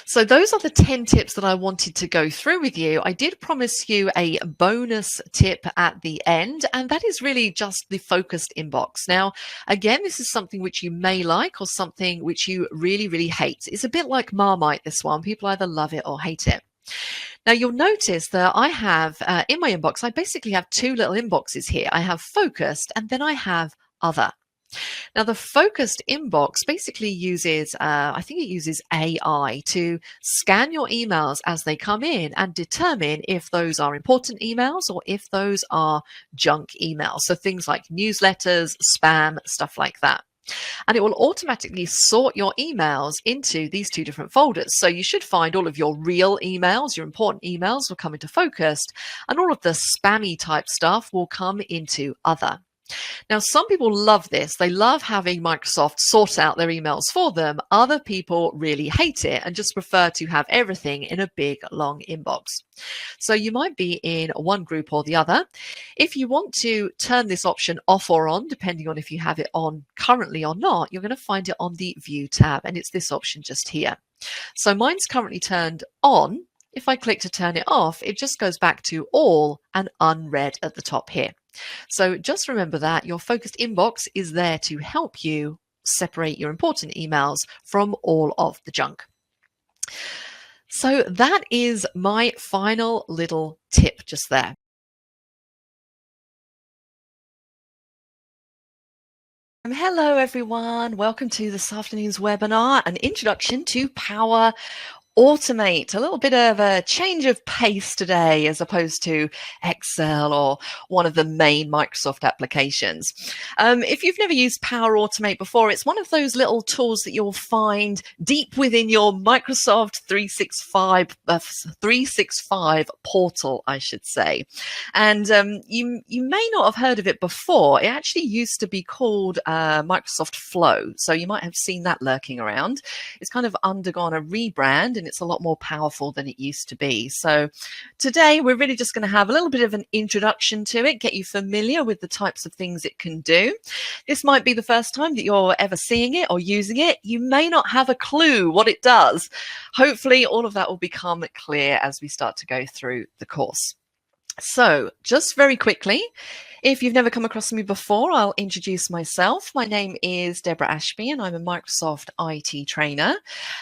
So those are the 10 tips that I wanted to go through with you. I did promise you a bonus tip at the end, and that is really just the focused inbox. Now, again, this is something which you may like or something which you really, really hate. It's a bit like Marmite, this one. People either love it or hate it. Now, you'll notice that I have in my inbox, I basically have two little inboxes here. I have focused and then I have other. Now, the focused inbox basically uses, I think it uses AI to scan your emails as they come in and determine if those are important emails or if those are junk emails. So things like newsletters, spam, stuff like that. And it will automatically sort your emails into these two different folders. So you should find all of your real emails, your important emails will come into focused, and all of the spammy type stuff will come into other. Now, some people love this. They love having Microsoft sort out their emails for them. Other people really hate it and just prefer to have everything in a big, long inbox. So you might be in one group or the other. If you want to turn this option off or on, depending on if you have it on currently or not, you're going to find it on the View tab, and it's this option just here. So mine's currently turned on. If I click to turn it off, it just goes back to all and unread at the top here. So just remember that your focused inbox is there to help you separate your important emails from all of the junk. So that is my final little tip just there. Hello everyone, welcome to this afternoon's webinar, an introduction to Power Automate. A little bit of a change of pace today as opposed to Excel or one of the main Microsoft applications. If you've never used Power Automate before, it's one of those little tools that you'll find deep within your Microsoft 365 portal, I should say. And you may not have heard of it before. It actually used to be called Microsoft Flow. So you might have seen that lurking around. It's kind of undergone a rebrand, and it's a lot more powerful than it used to be. So today we're really just going to have a little bit of an introduction to it, get you familiar with the types of things it can do. This might be the first time that you're ever seeing it or using it. You may not have a clue what it does. Hopefully all of that will become clear as we start to go through the course. So just very quickly, if you've never come across me before, I'll introduce myself. My name is Deborah Ashby, and I'm a Microsoft IT trainer.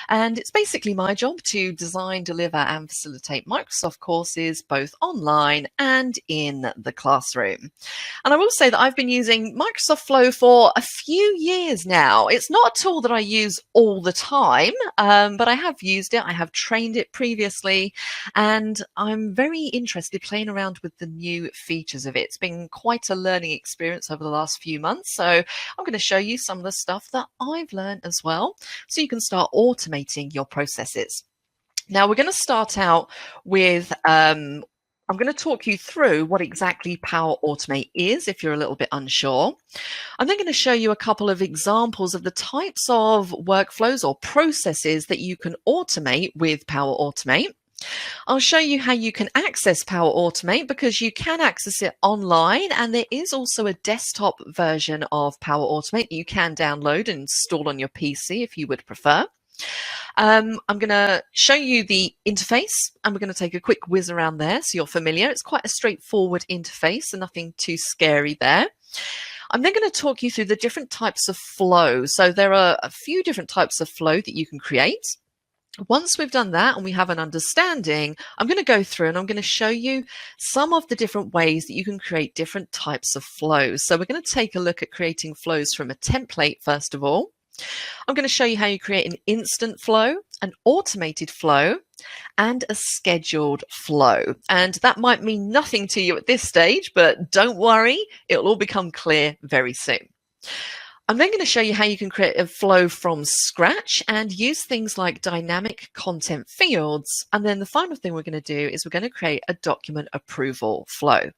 And it's basically my job to design, deliver, and facilitate Microsoft courses, both online and in the classroom. And I will say that I've been using Microsoft Flow for a few years now. It's not a tool that I use all the time, but I have used it. I have trained it previously, and I'm very interested playing around with the new features of it. It's been quite a learning experience over the last few months. So I'm going to show you some of the stuff that I've learned as well, so you can start automating your processes. Now we're going to start out with, I'm going to talk you through what exactly Power Automate is if you're a little bit unsure. I'm then going to show you a couple of examples of the types of workflows or processes that you can automate with Power Automate. I'll show you how you can access Power Automate, because you can access it online, and there is also a desktop version of Power Automate that you can download and install on your PC if you would prefer. I'm going to show you the interface, and we're going to take a quick whiz around there so you're familiar. It's quite a straightforward interface and nothing too scary there. I'm then going to talk you through the different types of flow. So there are a few different types of flow that you can create. Once we've done that and we have an understanding, I'm going to go through and I'm going to show you some of the different ways that you can create different types of flows. So we're going to take a look at creating flows from a template first of all. I'm going to show you how you create an instant flow, an automated flow, and a scheduled flow. And that might mean nothing to you at this stage, but don't worry, it'll all become clear very soon. I'm then going to show you how you can create a flow from scratch and use things like dynamic content fields. And then the final thing we're going to do is we're going to create a document approval flow.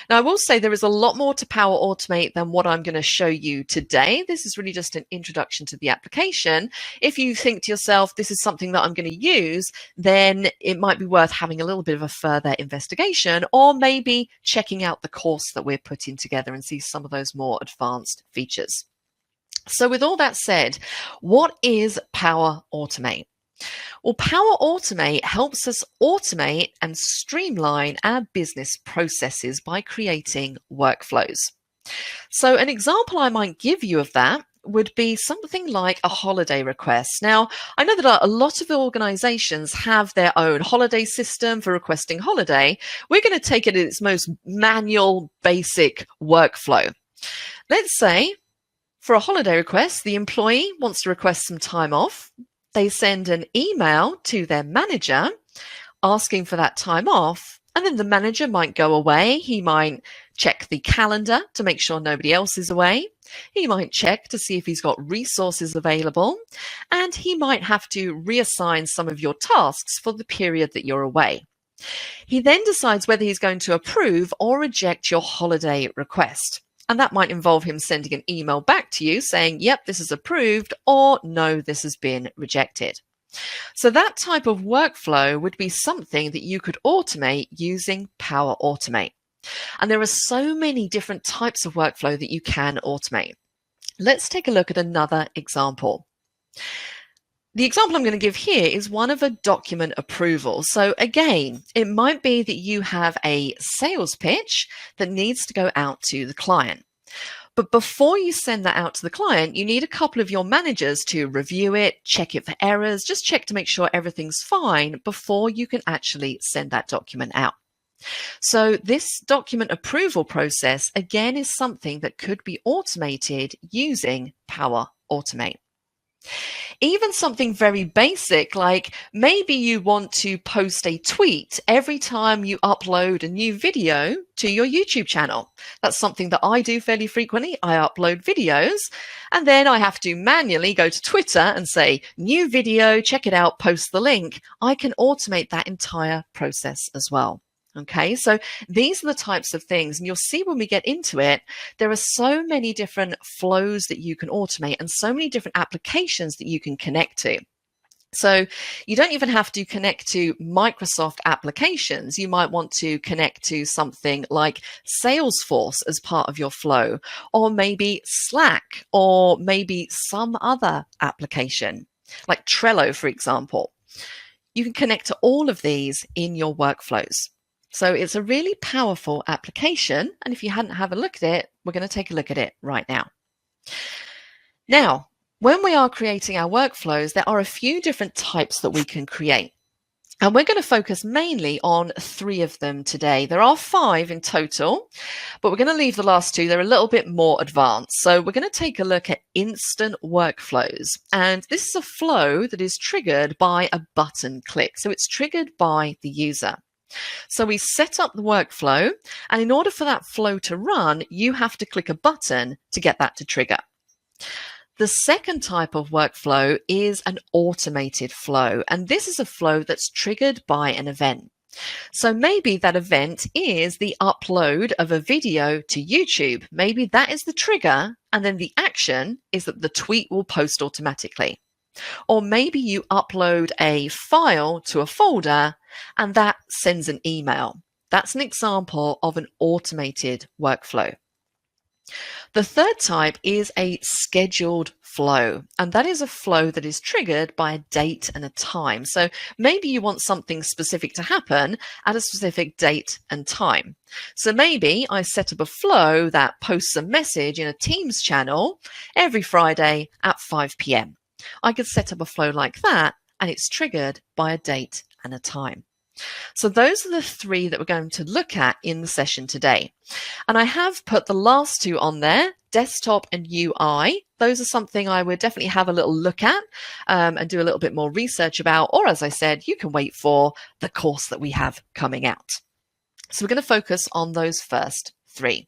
Now, I will say there is a lot more to Power Automate than what I'm going to show you today. This is really just an introduction to the application. If you think to yourself, this is something that I'm going to use, then it might be worth having a little bit of a further investigation, or maybe checking out the course that we're putting together and see some of those more advanced features. So with all that said, what is Power Automate? Well, Power Automate helps us automate and streamline our business processes by creating workflows. So an example I might give you of that would be something like a holiday request. Now, I know that a lot of organizations have their own holiday system for requesting holiday. We're going to take it in its most manual, basic workflow. Let's say For a holiday request, the employee wants to request some time off. They send an email to their manager asking for that time off, and then the manager might go away. He might check the calendar to make sure nobody else is away. He might check to see if he's got resources available, and he might have to reassign some of your tasks for the period that you're away. He then decides whether he's going to approve or reject your holiday request. And that might involve him sending an email back to you saying, yep, this is approved, or no, this has been rejected. So that type of workflow would be something that you could automate using Power Automate. And there are so many different types of workflow that you can automate. Let's take a look at another example. The example I'm going to give here is one of a document approval. So again, it might be that you have a sales pitch that needs to go out to the client. But before you send that out to the client, you need a couple of your managers to review it, check it for errors, just check to make sure everything's fine before you can actually send that document out. So this document approval process, again, is something that could be automated using Power Automate. Even something very basic, like maybe you want to post a tweet every time you upload a new video to your YouTube channel. That's something that I do fairly frequently. I upload videos and then I have to manually go to Twitter and say, new video, check it out, post the link. I can automate that entire process as well. Okay, so these are the types of things, and you'll see when we get into it, there are so many different flows that you can automate and so many different applications that you can connect to. So you don't even have to connect to Microsoft applications. You might want to connect to something like Salesforce as part of your flow, or maybe Slack, or maybe some other application like Trello, for example. You can connect to all of these in your workflows. So it's a really powerful application. And if you hadn't had a look at it, we're going to take a look at it right now. Now, when we are creating our workflows, there are a few different types that we can create. And we're going to focus mainly on 3 of them today. There are 5 in total, but we're going to leave the last 2. They're a little bit more advanced. So we're going to take a look at instant workflows. And this is a flow that is triggered by a button click. So it's triggered by the user. So we set up the workflow, and in order for that flow to run, you have to click a button to get that to trigger. The second type of workflow is an automated flow, and this is a flow that's triggered by an event. So maybe that event is the upload of a video to YouTube. Maybe that is the trigger, and then the action is that the tweet will post automatically. Or maybe you upload a file to a folder and that sends an email. That's an example of an automated workflow. The third type is a scheduled flow, and that is a flow that is triggered by a date and a time. So maybe you want something specific to happen at a specific date and time. So maybe I set up a flow that posts a message in a Teams channel every Friday at 5 p.m. I could set up a flow like that, and it's triggered by a date and a time. So those are the 3 that we're going to look at in the session today. And I have put the last 2 on there, desktop and UI. Those are something I would definitely have a little look at and do a little bit more research about. Or as I said, you can wait for the course that we have coming out. So we're going to focus on those first 3.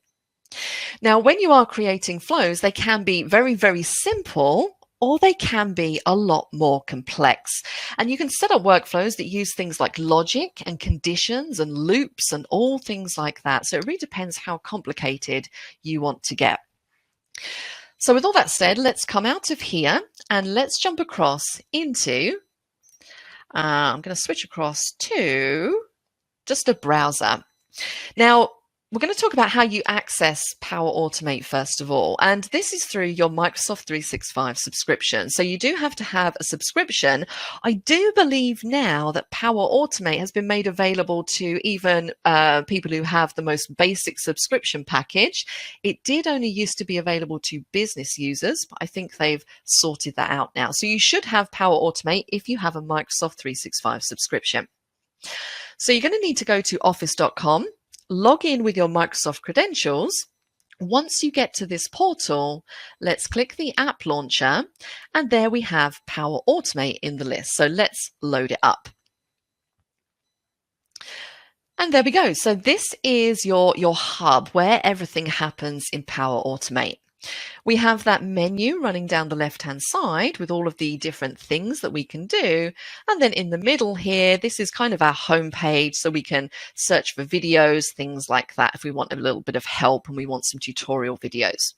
Now, when you are creating flows, they can be very, very simple, or they can be a lot more complex. And you can set up workflows that use things like logic and conditions and loops and all things like that. So it really depends how complicated you want to get. So with all that said, let's come out of here and let's jump across into, I'm going to switch across to just a browser. Now, we're going to talk about how you access Power Automate first of all, and this is through your Microsoft 365 subscription. So you do have to have a subscription. I do believe now that Power Automate has been made available to even people who have the most basic subscription package. It did only used to be available to business users, but I think they've sorted that out now. So you should have Power Automate if you have a Microsoft 365 subscription. So you're going to need to go to office.com, log in with your Microsoft credentials. Once you get to this portal, let's click the app launcher, and there we have Power Automate in the list. So let's load it up. And there we go. So this is your hub where everything happens in Power Automate. We have that menu running down the left-hand side with all of the different things that we can do. And then in the middle here, this is kind of our home page, so we can search for videos, things like that, if we want a little bit of help and we want some tutorial videos.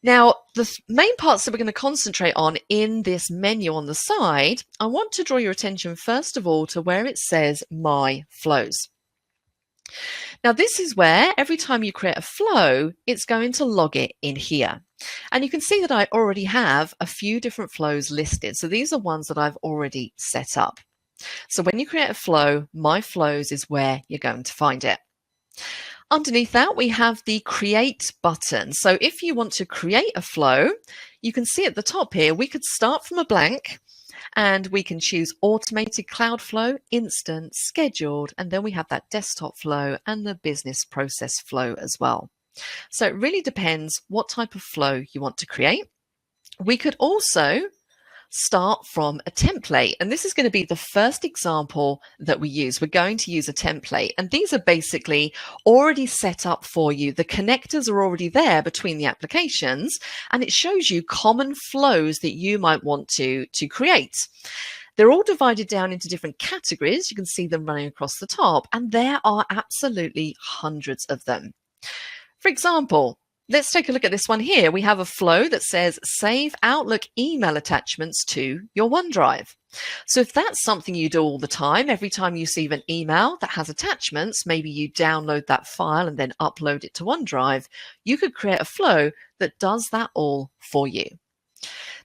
Now, the main parts that we're going to concentrate on in this menu on the side, I want to draw your attention first of all to where it says My Flows. Now, this is where every time you create a flow, it's going to log it in here. And you can see that I already have a few different flows listed. So these are ones that I've already set up. So when you create a flow, My Flows is where you're going to find it. Underneath that, we have the Create button. So if you want to create a flow, you can see at the top here, we could start from a blank and we can choose Automated Cloud Flow, Instant, Scheduled, and then we have that Desktop Flow and the Business Process Flow as well. So it really depends what type of flow you want to create. We could also start from a template, and this is going to be the first example that we use. We're going to use a template, and these are basically already set up for you. The connectors are already there between the applications, and it shows you common flows that you might want to create. They're all divided down into different categories. You can see them running across the top, and there are absolutely hundreds of them. For example, let's take a look at this one here. We have a flow that says save Outlook email attachments to your OneDrive. So if that's something you do all the time, every time you receive an email that has attachments, maybe you download that file and then upload it to OneDrive, you could create a flow that does that all for you.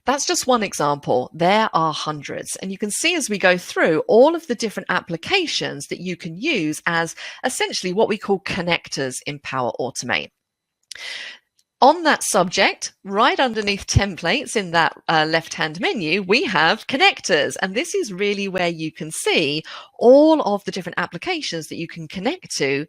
That's just one example. There are hundreds. And you can see as we go through all of the different applications that you can use as essentially what we call connectors in Power Automate. On that subject, right underneath templates in that left-hand menu, we have connectors. And this is really where you can see all of the different applications that you can connect to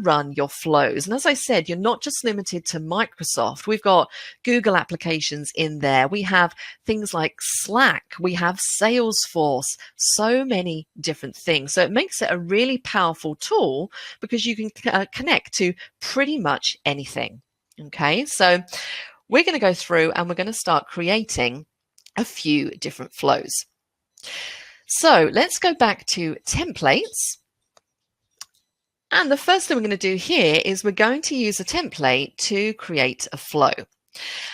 run your flows. And as I said, you're not just limited to Microsoft. We've got Google applications in there. We have things like Slack. We have Salesforce, so many different things. So it makes it a really powerful tool because you can connect to pretty much anything. Okay, so we're going to go through and we're going to start creating a few different flows. So let's go back to templates. And the first thing we're going to do here is we're going to use a template to create a flow.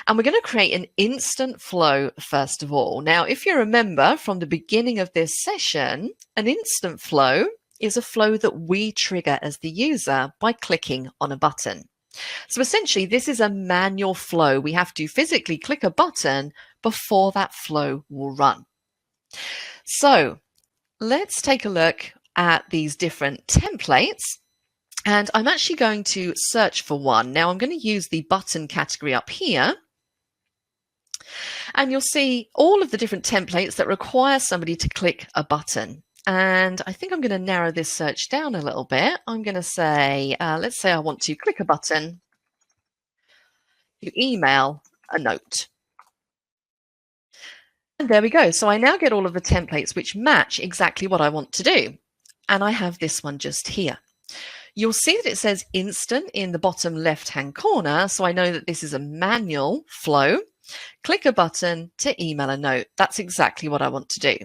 And we're going to create an instant flow first of all. Now, if you remember from the beginning of this session, an instant flow is a flow that we trigger as the user by clicking on a button. So essentially, this is a manual flow. We have to physically click a button before that flow will run. So let's take a look at these different templates. And I'm actually going to search for one. Now I'm going to use the button category up here. And you'll see all of the different templates that require somebody to click a button. And I think I'm going to narrow this search down a little bit. I'm going to say, let's say I want to click a button to email a note. And there we go. So I now get all of the templates which match exactly what I want to do. And I have this one just here. You'll see that it says instant in the bottom left-hand corner. So I know that this is a manual flow. Click a button to email a note. That's exactly what I want to do.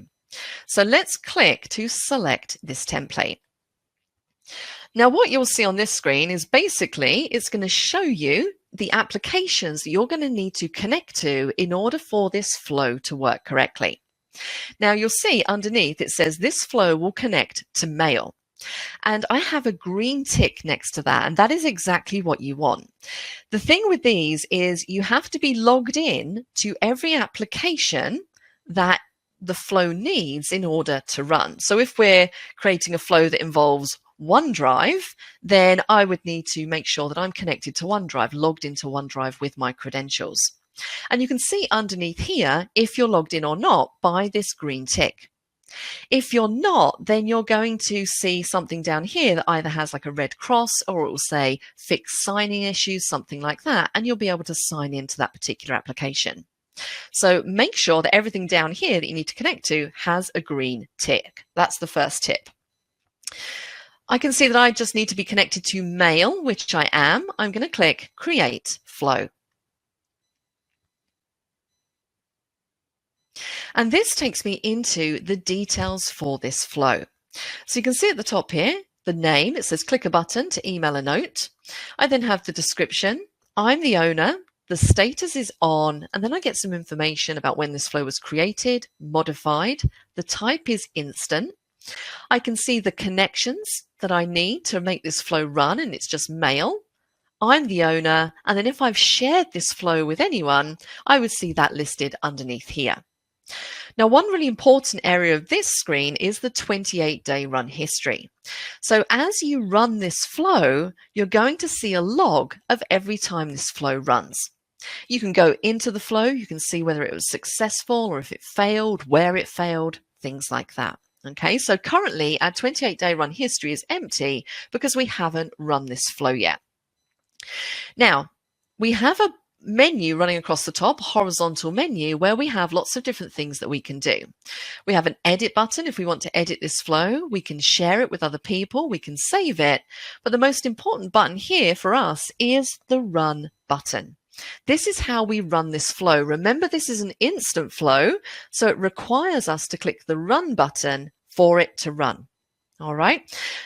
So let's click to select this template. Now what you'll see on this screen is basically it's going to show you the applications that you're going to need to connect to in order for this flow to work correctly. Now you'll see underneath it says this flow will connect to mail. And I have a green tick next to that, and that is exactly what you want. The thing with these is you have to be logged in to every application that the flow needs in order to run. So if we're creating a flow that involves OneDrive, then I would need to make sure that I'm connected to OneDrive, logged into OneDrive with my credentials. And you can see underneath here if you're logged in or not by this green tick. If you're not, then you're going to see something down here that either has like a red cross or it will say fix signing issues, something like that, and you'll be able to sign into that particular application. So make sure that everything down here that you need to connect to has a green tick. That's the first tip. I can see that I just need to be connected to mail, which I am. I'm going to click Create Flow. And this takes me into the details for this flow. So you can see at the top here, the name, it says click a button to email a note. I then have the description. I'm the owner. The status is on, and then I get some information about when this flow was created, modified. The type is instant. I can see the connections that I need to make this flow run, and it's just mail. I'm the owner, and then if I've shared this flow with anyone, I would see that listed underneath here. Now, one really important area of this screen is the 28-day run history. So as you run this flow, you're going to see a log of every time this flow runs. You can go into the flow, you can see whether it was successful or if it failed, where it failed, things like that. Okay, so currently our 28-day run history is empty because we haven't run this flow yet. Now, we have a menu running across the top, horizontal menu, where we have lots of different things that we can do. We have an edit button if we want to edit this flow. We can share it with other people. We can save it. But the most important button here for us is the run button. This is how we run this flow. Remember, this is an instant flow, so it requires us to click the run button for it to run. All right.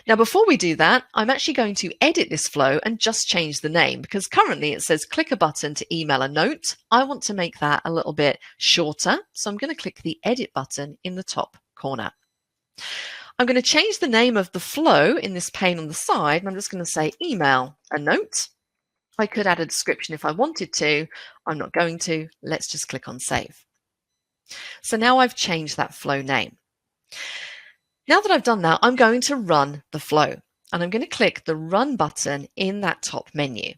Now, before we do that, I'm actually going to edit this flow and just change the name because currently it says click a button to email a note. I want to make that a little bit shorter. So I'm going to click the edit button in the top corner. I'm going to change the name of the flow in this pane on the side, and I'm just going to say email a note. I could add a description if I wanted to. I'm not going to. Let's just click on save. So now I've changed that flow name. Now that I've done that, I'm going to run the flow, and I'm going to click the run button in that top menu.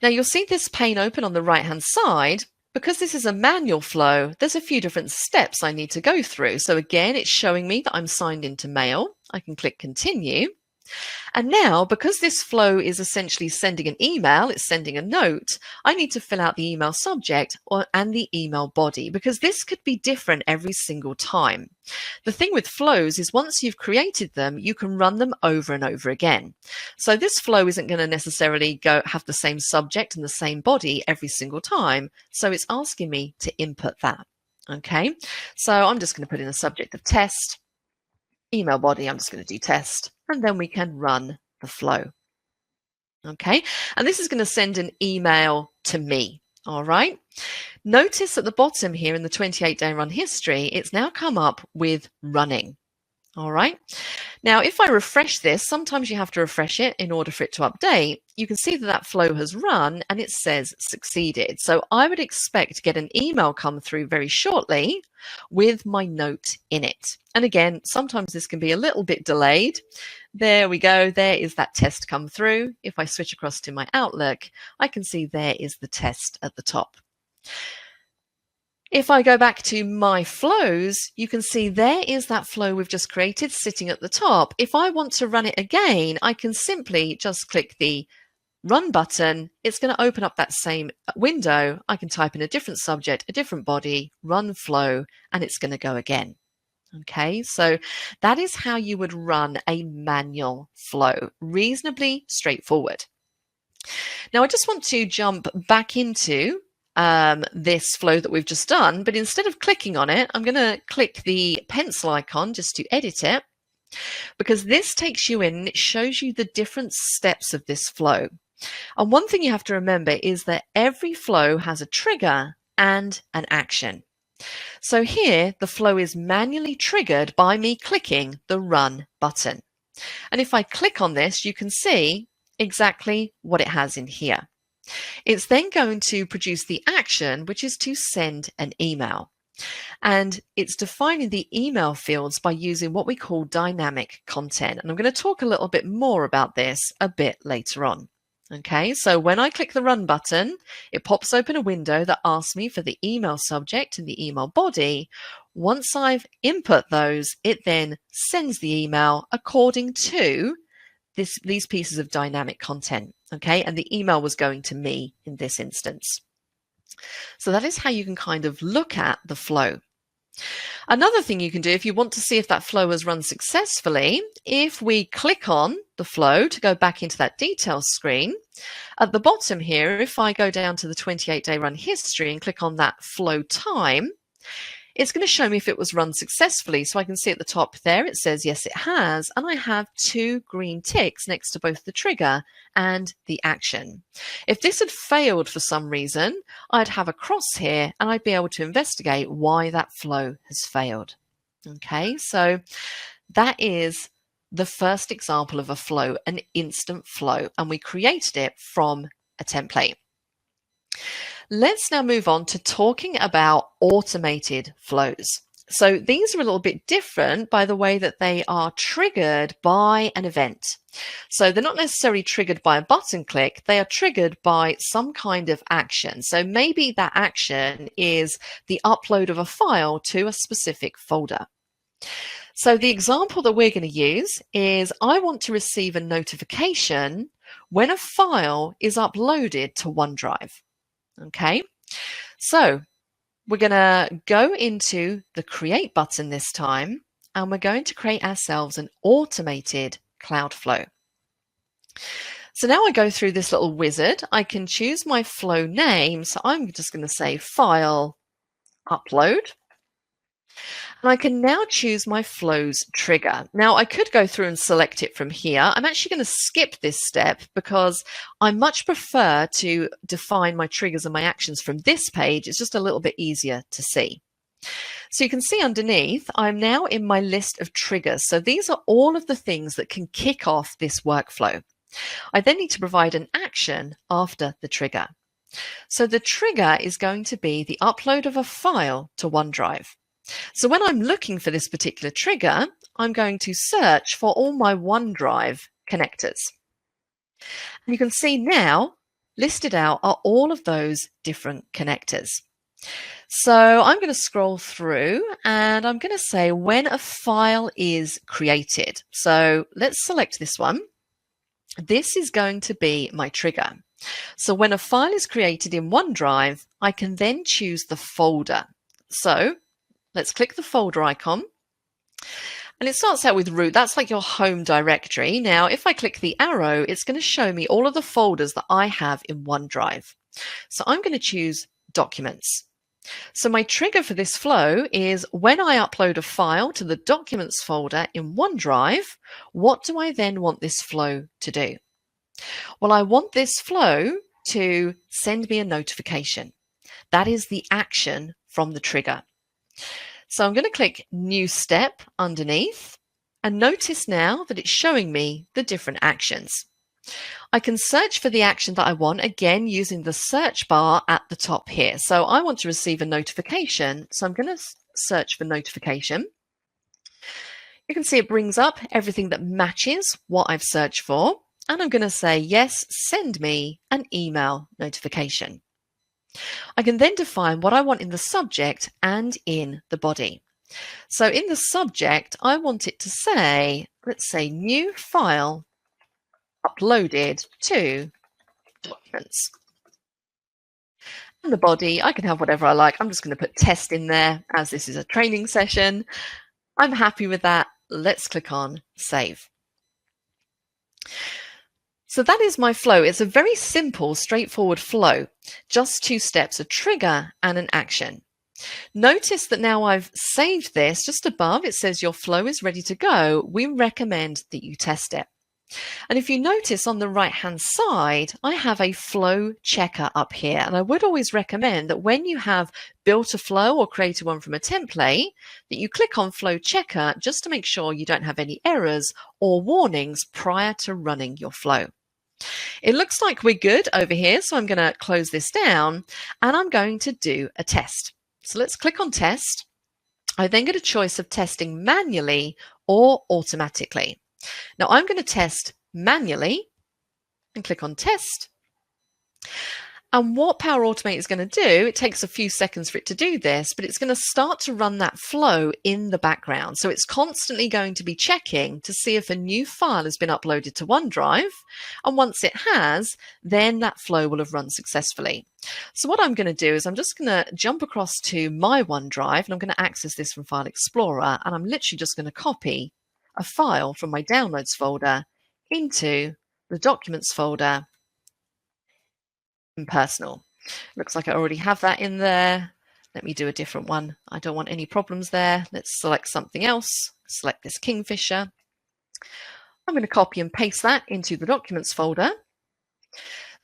Now you'll see this pane open on the right hand side. Because this is a manual flow, there's a few different steps I need to go through. So again, it's showing me that I'm signed into mail. I can click continue. And now, because this flow is essentially sending an email, it's sending a note, I need to fill out the email subject and the email body, because this could be different every single time. The thing with flows is once you've created them, you can run them over and over again. So this flow isn't going to necessarily have the same subject and the same body every single time. So it's asking me to input that. Okay, so I'm just going to put in a subject of test. Email body, I'm just going to do test, and then we can run the flow. Okay, and this is going to send an email to me. All right, notice at the bottom here in the 28-day run history, it's now come up with running. All right, now if I refresh this, sometimes you have to refresh it in order for it to update. You can see that that flow has run and it says succeeded. So I would expect to get an email come through very shortly with my note in it. And again, sometimes this can be a little bit delayed. There we go. There is that test come through. If I switch across to my Outlook, I can see there is the test at the top. If I go back to my flows, you can see there is that flow we've just created sitting at the top. If I want to run it again, I can simply just click the run button. It's going to open up that same window. I can type in a different subject, a different body, run flow, and it's going to go again. Okay, so that is how you would run a manual flow. Reasonably straightforward. Now, I just want to jump back into this flow that we've just done, but instead of clicking on it, I'm going to click the pencil icon just to edit it, because this takes you in and it shows you the different steps of this flow. And one thing you have to remember is that every flow has a trigger and an action. So here, the flow is manually triggered by me clicking the run button. And if I click on this, you can see exactly what it has in here. It's then going to produce the action, which is to send an email. And it's defining the email fields by using what we call dynamic content. And I'm going to talk a little bit more about this a bit later on. Okay, so when I click the run button, it pops open a window that asks me for the email subject and the email body. Once I've input those, it then sends the email according to these pieces of dynamic content. Okay, and the email was going to me in this instance. So that is how you can kind of look at the flow. Another thing you can do if you want to see if that flow has run successfully, if we click on the flow to go back into that details screen, at the bottom here, if I go down to the 28-day run history and click on that flow time, it's going to show me if it was run successfully. So I can see at the top there, it says, yes, it has. And I have 2 green ticks next to both the trigger and the action. If this had failed for some reason, I'd have a cross here and I'd be able to investigate why that flow has failed. Okay, so that is the first example of a flow, an instant flow, and we created it from a template. Let's now move on to talking about automated flows. So these are a little bit different by the way that they are triggered by an event. So they're not necessarily triggered by a button click, they are triggered by some kind of action. So maybe that action is the upload of a file to a specific folder. So the example that we're going to use is I want to receive a notification when a file is uploaded to OneDrive. Okay, so we're going to go into the Create button this time, and we're going to create ourselves an automated Cloudflow. So now I go through this little wizard. I can choose my flow name. So I'm just going to say File Upload. And I can now choose my flows trigger. Now I could go through and select it from here. I'm actually going to skip this step because I much prefer to define my triggers and my actions from this page. It's just a little bit easier to see. So you can see underneath, I'm now in my list of triggers. So these are all of the things that can kick off this workflow. I then need to provide an action after the trigger. So the trigger is going to be the upload of a file to OneDrive. So when I'm looking for this particular trigger, I'm going to search for all my OneDrive connectors. And you can see now listed out are all of those different connectors. So I'm going to scroll through and I'm going to say when a file is created. So let's select this one. This is going to be my trigger. So when a file is created in OneDrive, I can then choose the folder. So let's click the folder icon. And it starts out with root. That's like your home directory. Now, if I click the arrow, it's going to show me all of the folders that I have in OneDrive. So I'm going to choose Documents. So my trigger for this flow is when I upload a file to the Documents folder in OneDrive, what do I then want this flow to do? Well, I want this flow to send me a notification. That is the action from the trigger. So I'm going to click New Step underneath and notice now that it's showing me the different actions. I can search for the action that I want, again, using the search bar at the top here. So I want to receive a notification. So I'm going to search for notification. You can see it brings up everything that matches what I've searched for. And I'm going to say, yes, send me an email notification. I can then define what I want in the subject and in the body. So in the subject, I want it to say, let's say, new file uploaded to Documents. And the body, I can have whatever I like. I'm just going to put test in there as this is a training session. I'm happy with that. Let's click on Save. So that is my flow. It's a very simple, straightforward flow. Just 2 steps, a trigger and an action. Notice that now I've saved this. Just above, it says your flow is ready to go. We recommend that you test it. And if you notice on the right-hand side, I have a flow checker up here. And I would always recommend that when you have built a flow or created one from a template, that you click on flow checker just to make sure you don't have any errors or warnings prior to running your flow. It looks like we're good over here, so I'm going to close this down and I'm going to do a test. So let's click on test. I then get a choice of testing manually or automatically. Now I'm going to test manually and click on test. And what Power Automate is going to do, it takes a few seconds for it to do this, but it's going to start to run that flow in the background. So it's constantly going to be checking to see if a new file has been uploaded to OneDrive. And once it has, then that flow will have run successfully. So what I'm going to do is I'm just going to jump across to my OneDrive, and I'm going to access this from File Explorer. And I'm literally just going to copy a file from my Downloads folder into the Documents folder in Personal. Looks like I already have that in there. Let me do a different one. I don't want any problems there. Let's select something else. Select this Kingfisher. I'm going to copy and paste that into the Documents folder.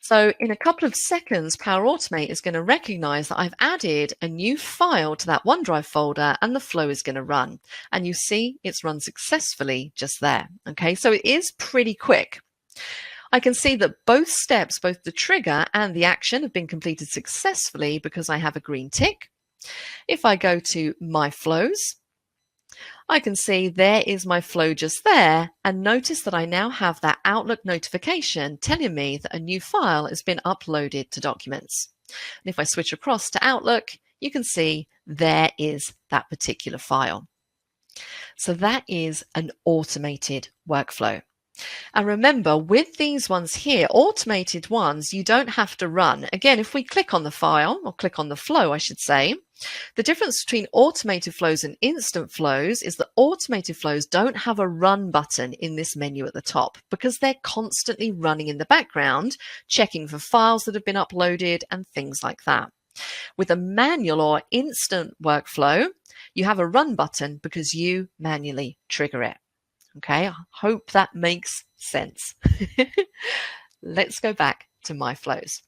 So in a couple of seconds, Power Automate is going to recognize that I've added a new file to that OneDrive folder, and the flow is going to run. And you see it's run successfully just there. Okay, so it is pretty quick. I can see that both steps, both the trigger and the action, have been completed successfully because I have a green tick. If I go to My Flows, I can see there is my flow just there, and notice that I now have that Outlook notification telling me that a new file has been uploaded to Documents. And if I switch across to Outlook, you can see there is that particular file. So that is an automated workflow. And remember, with these ones here, automated ones, you don't have to run. Again, if we click on the file, or click on the flow, I should say, the difference between automated flows and instant flows is that automated flows don't have a run button in this menu at the top because they're constantly running in the background, checking for files that have been uploaded and things like that. With a manual or instant workflow, you have a run button because you manually trigger it. Okay, I hope that makes sense. Let's go back to My Flows.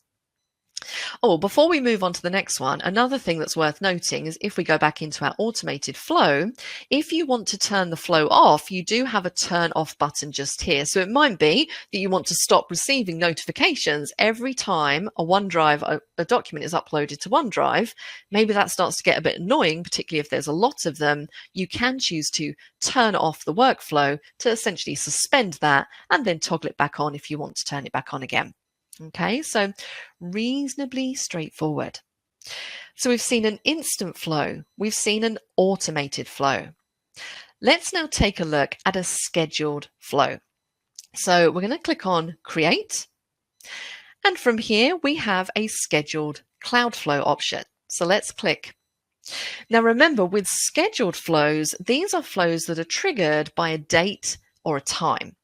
Oh, before we move on to the next one, another thing that's worth noting is if we go back into our automated flow, if you want to turn the flow off, you do have a turn off button just here. So it might be that you want to stop receiving notifications every time a document is uploaded to OneDrive. Maybe that starts to get a bit annoying, particularly if there's a lot of them. You can choose to turn off the workflow to essentially suspend that and then toggle it back on if you want to turn it back on again. Okay, so reasonably straightforward. So we've seen an instant flow, we've seen an automated flow. Let's now take a look at a scheduled flow. So we're going to click on Create, and from here we have a scheduled Cloudflow option. So let's click. Now remember, with scheduled flows, these are flows that are triggered by a date or a time.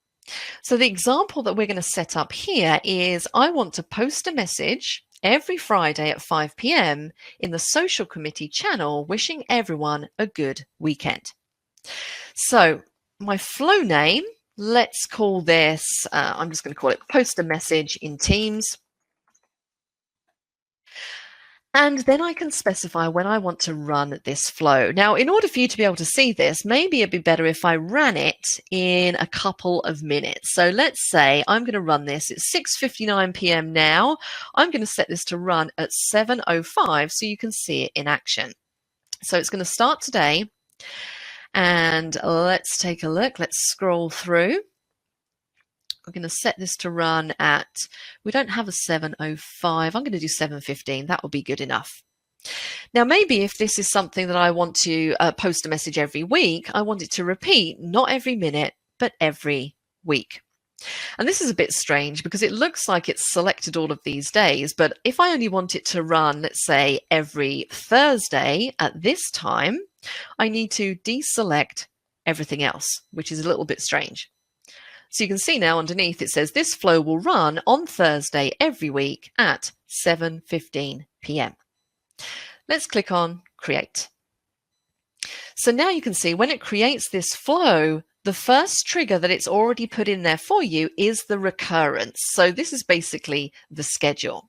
So the example that we're going to set up here is I want to post a message every Friday at 5 p.m. in the social committee channel wishing everyone a good weekend. So my flow name, let's call this, I'm just going to call it Post a Message in Teams. And then I can specify when I want to run this flow. Now, in order for you to be able to see this, maybe it'd be better if I ran it in a couple of minutes. So let's say I'm going to run this. It's 6:59 p.m. now. I'm going to set this to run at 7:05 so you can see it in action. So it's going to start today. And let's take a look. Let's scroll through. We're going to set this to run at, we don't have a 7:05. I'm going to do 7:15. That will be good enough. Now, maybe if this is something that I want to post a message every week, I want it to repeat, not every minute, but every week. And this is a bit strange because it looks like it's selected all of these days. But if I only want it to run, let's say, every Thursday at this time, I need to deselect everything else, which is a little bit strange. So you can see now underneath it says this flow will run on Thursday every week at 7:15 p.m. Let's click on Create. So now you can see when it creates this flow, the first trigger that it's already put in there for you is the recurrence. So this is basically the schedule.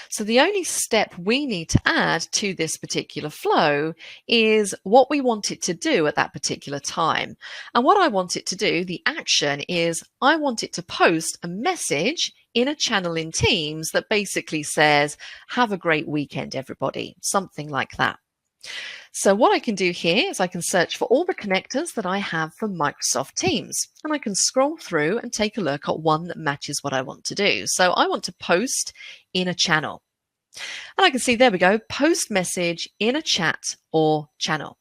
So the only step we need to add to this particular flow is what we want it to do at that particular time. And what I want it to do, the action, is I want it to post a message in a channel in Teams that basically says, "Have a great weekend, everybody," something like that. So what I can do here is I can search for all the connectors that I have from Microsoft Teams, and I can scroll through and take a look at one that matches what I want to do. So I want to post in a channel. And I can see, there we go, post message in a chat or channel.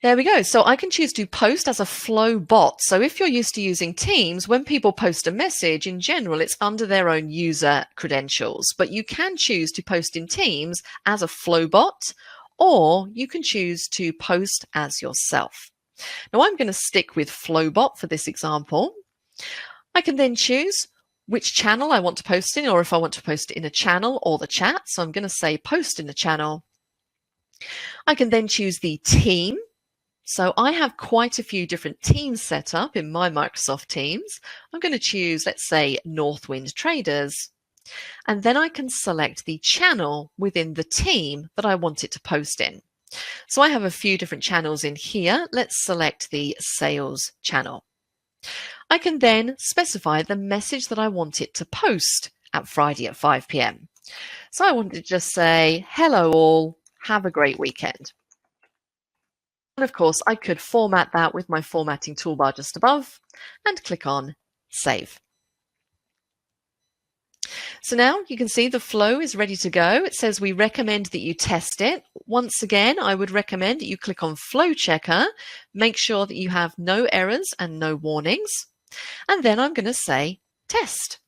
There we go. So I can choose to post as a flow bot. So if you're used to using Teams, when people post a message, in general, it's under their own user credentials. But you can choose to post in Teams as a flow bot, or you can choose to post as yourself. Now I'm going to stick with Flowbot for this example. I can then choose which channel I want to post in, or if I want to post it in a channel or the chat. So I'm going to say post in the channel. I can then choose the team. So I have quite a few different teams set up in my Microsoft Teams. I'm going to choose, let's say, Northwind Traders. And then I can select the channel within the team that I want it to post in. So I have a few different channels in here. Let's select the sales channel. I can then specify the message that I want it to post at Friday at 5 p.m. So I want to just say, hello all, have a great weekend. And of course, I could format that with my formatting toolbar just above and click on Save. So now you can see the flow is ready to go. It says we recommend that you test it. Once again, I would recommend that you click on Flow Checker, make sure that you have no errors and no warnings. And then I'm going to say test.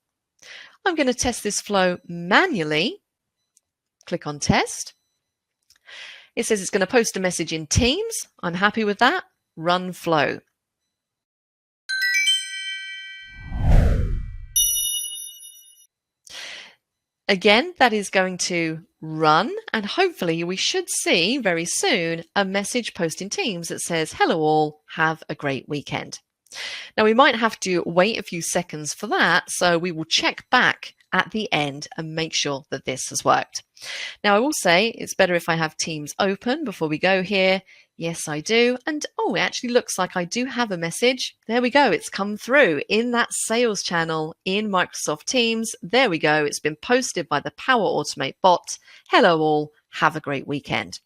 I'm going to test this flow manually. Click on Test. It says it's going to post a message in Teams. I'm happy with that. Run flow. Again, that is going to run, and hopefully we should see very soon a message post in Teams that says, hello all, have a great weekend. Now we might have to wait a few seconds for that, so we will check back at the end and make sure that this has worked. Now I will say it's better if I have Teams open before we go here. Yes, I do. And oh, it actually looks like I do have a message. There we go. It's come through in that sales channel in Microsoft Teams. There we go. It's been posted by the Power Automate bot. Hello all, have a great weekend.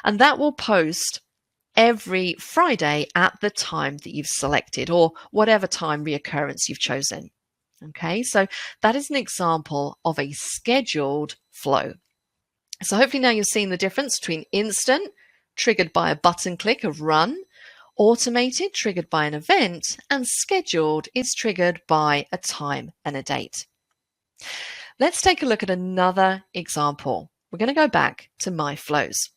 And that will post every Friday at the time that you've selected, or whatever time reoccurrence you've chosen. Okay, so that is an example of a scheduled flow. So hopefully now you've seen the difference between instant, triggered by a button click of run, automated, triggered by an event, and scheduled is triggered by a time and a date. Let's take a look at another example. We're going to go back to My Flows.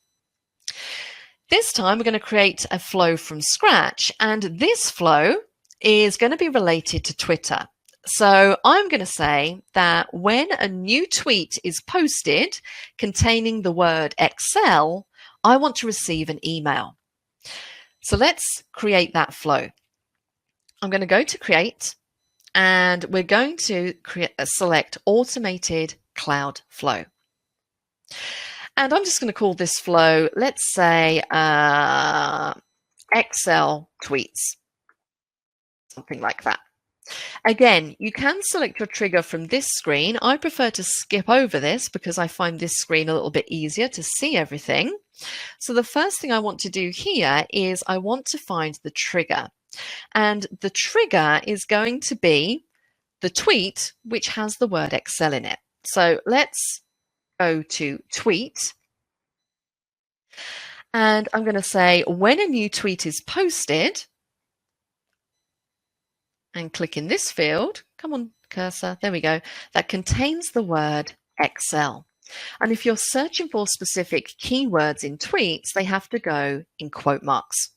This time we're going to create a flow from scratch, and this flow is going to be related to Twitter. So I'm going to say that when a new tweet is posted containing the word Excel, I want to receive an email. So let's create that flow. I'm going to go to Create, and we're going to select Automated Cloud Flow. And I'm just going to call this flow, let's say, Excel tweets, something like that. Again, you can select your trigger from this screen. I prefer to skip over this because I find this screen a little bit easier to see everything. So the first thing I want to do here is I want to find the trigger. And the trigger is going to be the tweet which has the word Excel in it. So let's go to Tweet. And I'm going to say when a new tweet is posted, and click in this field, come on cursor, there we go, that contains the word Excel. And if you're searching for specific keywords in tweets, they have to go in quote marks.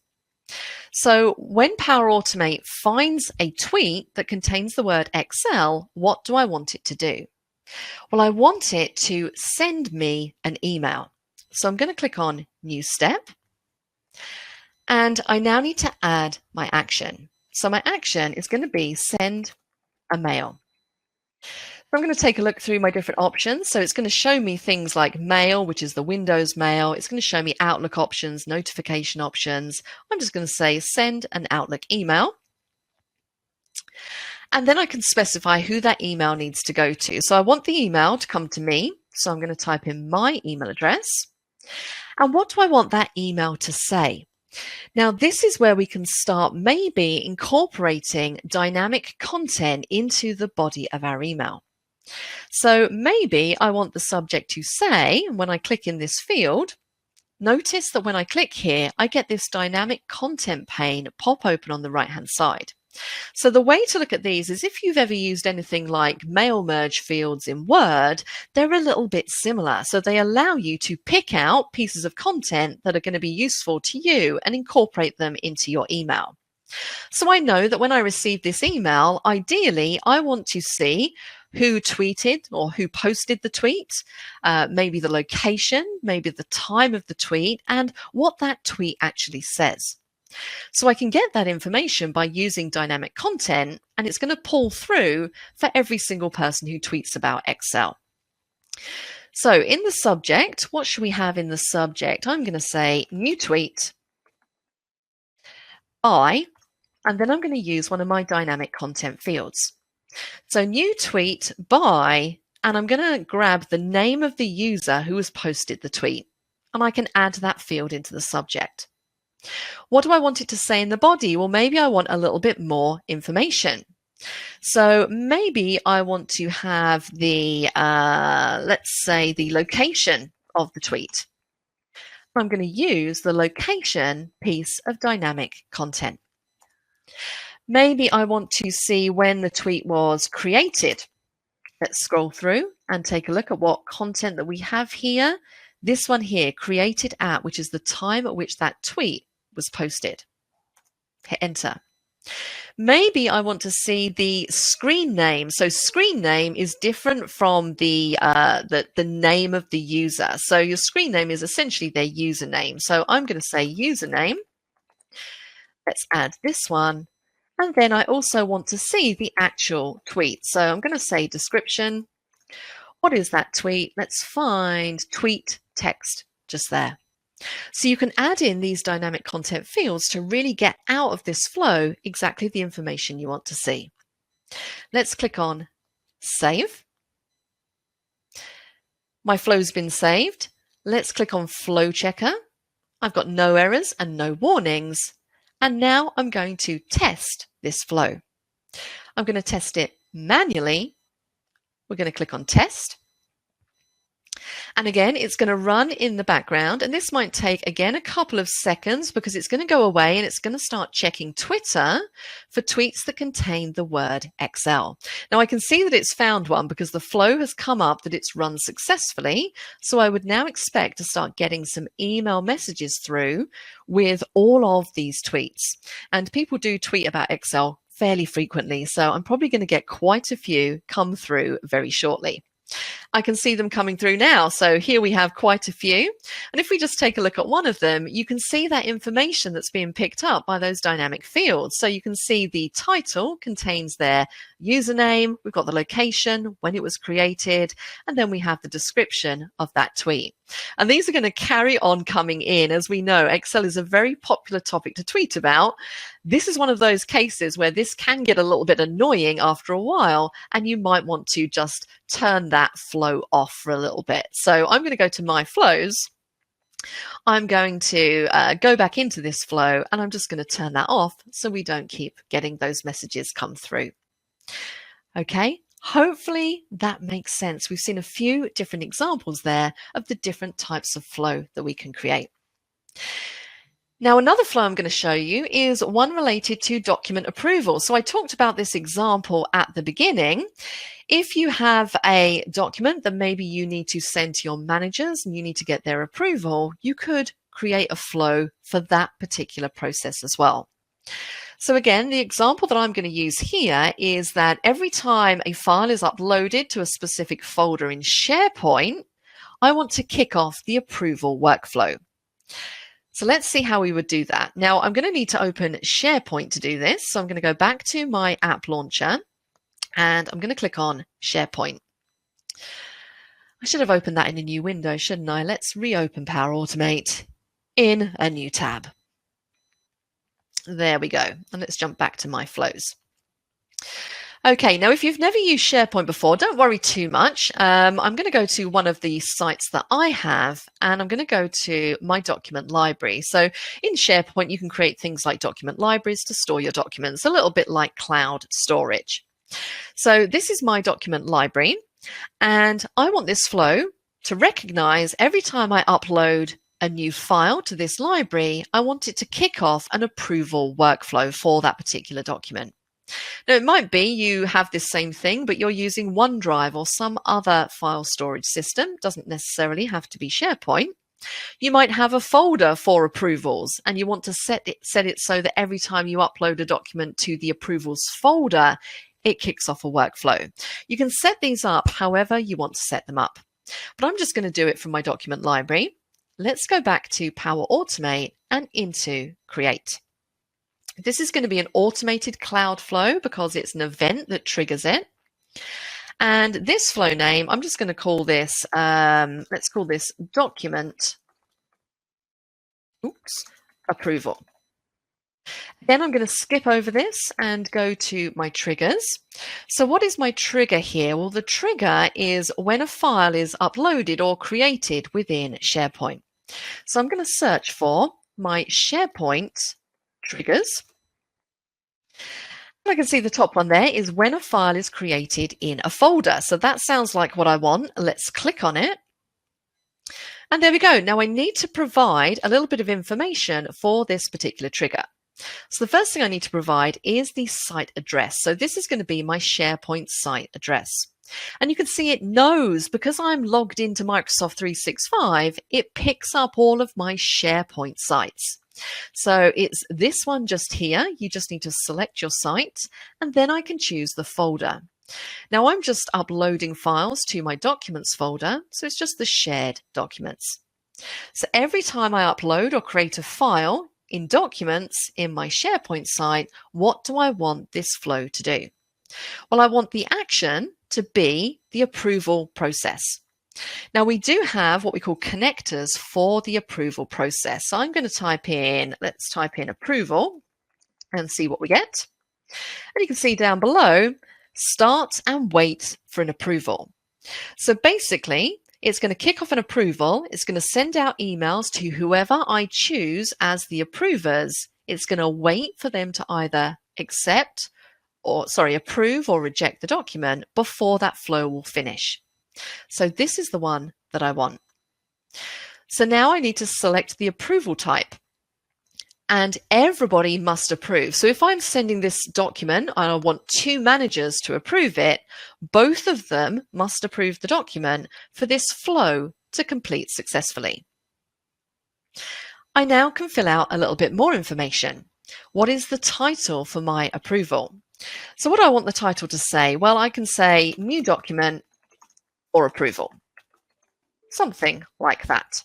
So when Power Automate finds a tweet that contains the word Excel, what do I want it to do? Well, I want it to send me an email. So I'm going to click on New Step, and I now need to add my action. So my action is going to be send a mail. So I'm going to take a look through my different options. So it's going to show me things like mail, which is the Windows mail. It's going to show me Outlook options, notification options. I'm just going to say send an Outlook email. And then I can specify who that email needs to go to. So I want the email to come to me. So I'm going to type in my email address. And what do I want that email to say? Now, this is where we can start maybe incorporating dynamic content into the body of our email. So maybe I want the subject to say, when I click in this field, notice that when I click here, I get this dynamic content pane pop open on the right-hand side. So the way to look at these is if you've ever used anything like mail merge fields in Word, they're a little bit similar. So they allow you to pick out pieces of content that are going to be useful to you and incorporate them into your email. So I know that when I receive this email, ideally, I want to see who tweeted or who posted the tweet, maybe the location, maybe the time of the tweet, and what that tweet actually says. So I can get that information by using dynamic content, and it's going to pull through for every single person who tweets about Excel. So in the subject, what should we have in the subject? I'm going to say new tweet by, and then I'm going to use one of my dynamic content fields. So new tweet by, and I'm going to grab the name of the user who has posted the tweet, and I can add that field into the subject. What do I want it to say in the body? Well, maybe I want a little bit more information. So maybe I want to have the, let's say, the location of the tweet. I'm going to use the location piece of dynamic content. Maybe I want to see when the tweet was created. Let's scroll through and take a look at what content that we have here. This one here, created at, which is the time at which that tweet was posted. Hit enter. Maybe I want to see the screen name. So screen name is different from the name of the user. So your screen name is essentially their username. So I'm going to say username. Let's add this one. And then I also want to see the actual tweet. So I'm going to say description. What is that tweet? Let's find tweet text just there. So you can add in these dynamic content fields to really get out of this flow exactly the information you want to see. Let's click on Save. My flow's been saved. Let's click on Flow Checker. I've got no errors and no warnings. And now I'm going to test this flow. I'm going to test it manually. We're going to click on Test. And again, it's going to run in the background. And this might take, again, a couple of seconds because it's going to go away and it's going to start checking Twitter for tweets that contain the word Excel. Now, I can see that it's found one because the flow has come up that it's run successfully. So I would now expect to start getting some email messages through with all of these tweets. And people do tweet about Excel fairly frequently. So I'm probably going to get quite a few come through very shortly. I can see them coming through now. So here we have quite a few. And if we just take a look at one of them, you can see that information that's being picked up by those dynamic fields. So you can see the title contains their username. We've got the location, when it was created, and then we have the description of that tweet. And these are going to carry on coming in. As we know, Excel is a very popular topic to tweet about. This is one of those cases where this can get a little bit annoying after a while, and you might want to just turn that flow off for a little bit. So I'm going to go to My Flows. I'm going to go back into this flow, and I'm just going to turn that off so we don't keep getting those messages come through. Okay. Hopefully that makes sense. We've seen a few different examples there of the different types of flow that we can create. Now, another flow I'm going to show you is one related to document approval. So I talked about this example at the beginning. If you have a document that maybe you need to send to your managers and you need to get their approval, you could create a flow for that particular process as well. So again, the example that I'm going to use here is that every time a file is uploaded to a specific folder in SharePoint, I want to kick off the approval workflow. So let's see how we would do that. Now, I'm going to need to open SharePoint to do this. So I'm going to go back to my app launcher and I'm going to click on SharePoint. I should have opened that in a new window, shouldn't I? Let's reopen Power Automate in a new tab. There we go. And let's jump back to My Flows. Okay, now if you've never used SharePoint before, don't worry too much. I'm going to go to one of the sites that I have, and I'm going to go to my document library. So in SharePoint, you can create things like document libraries to store your documents, a little bit like cloud storage. So this is my document library. And I want this flow to recognize every time I upload a new file to this library, I want it to kick off an approval workflow for that particular document. Now, it might be you have this same thing, but you're using OneDrive or some other file storage system. Doesn't necessarily have to be SharePoint. You might have a folder for approvals, and you want to set it so that every time you upload a document to the approvals folder, it kicks off a workflow. You can set these up however you want to set them up, but I'm just going to do it from my document library. Let's go back to Power Automate and into Create. This is going to be an automated cloud flow because it's an event that triggers it. And this flow name, I'm just going to call this, let's call this document approval. Then I'm going to skip over this and go to my triggers. So what is my trigger here? Well, the trigger is when a file is uploaded or created within SharePoint. So I'm going to search for my SharePoint triggers. I can see the top one there is when a file is created in a folder. So that sounds like what I want. Let's click on it. And there we go. Now I need to provide a little bit of information for this particular trigger. So the first thing I need to provide is the site address. So this is going to be my SharePoint site address. And you can see it knows, because I'm logged into Microsoft 365, it picks up all of my SharePoint sites. So it's this one just here. You just need to select your site, and then I can choose the folder. Now I'm just uploading files to my documents folder, so it's just the shared documents. So every time I upload or create a file in documents in my SharePoint site, what do I want this flow to do? Well, I want the action to be the approval process. Now we do have what we call connectors for the approval process. So I'm going to type in, let's type in approval and see what we get. And you can see down below, start and wait for an approval. So basically, it's going to kick off an approval. It's going to send out emails to whoever I choose as the approvers. It's going to wait for them to either approve or reject the document before that flow will finish. So this is the one that I want. So now I need to select the approval type, and everybody must approve. So if I'm sending this document and I want 2 managers to approve it, both of them must approve the document for this flow to complete successfully. I now can fill out a little bit more information. What is the title for my approval? So what do I want the title to say? Well, I can say new document or approval, something like that.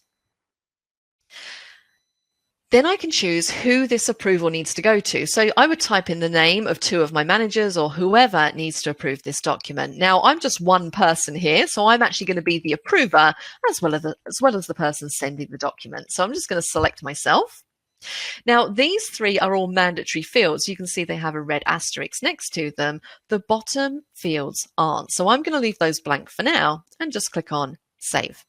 Then I can choose who this approval needs to go to. So I would type in the name of 2 of my managers or whoever needs to approve this document. Now I'm just one person here, so I'm actually going to be the approver as well as the person sending the document. So I'm just going to select myself. Now these 3 are all mandatory fields. You can see they have a red asterisk next to them. The bottom fields aren't. So I'm going to leave those blank for now and just click on Save.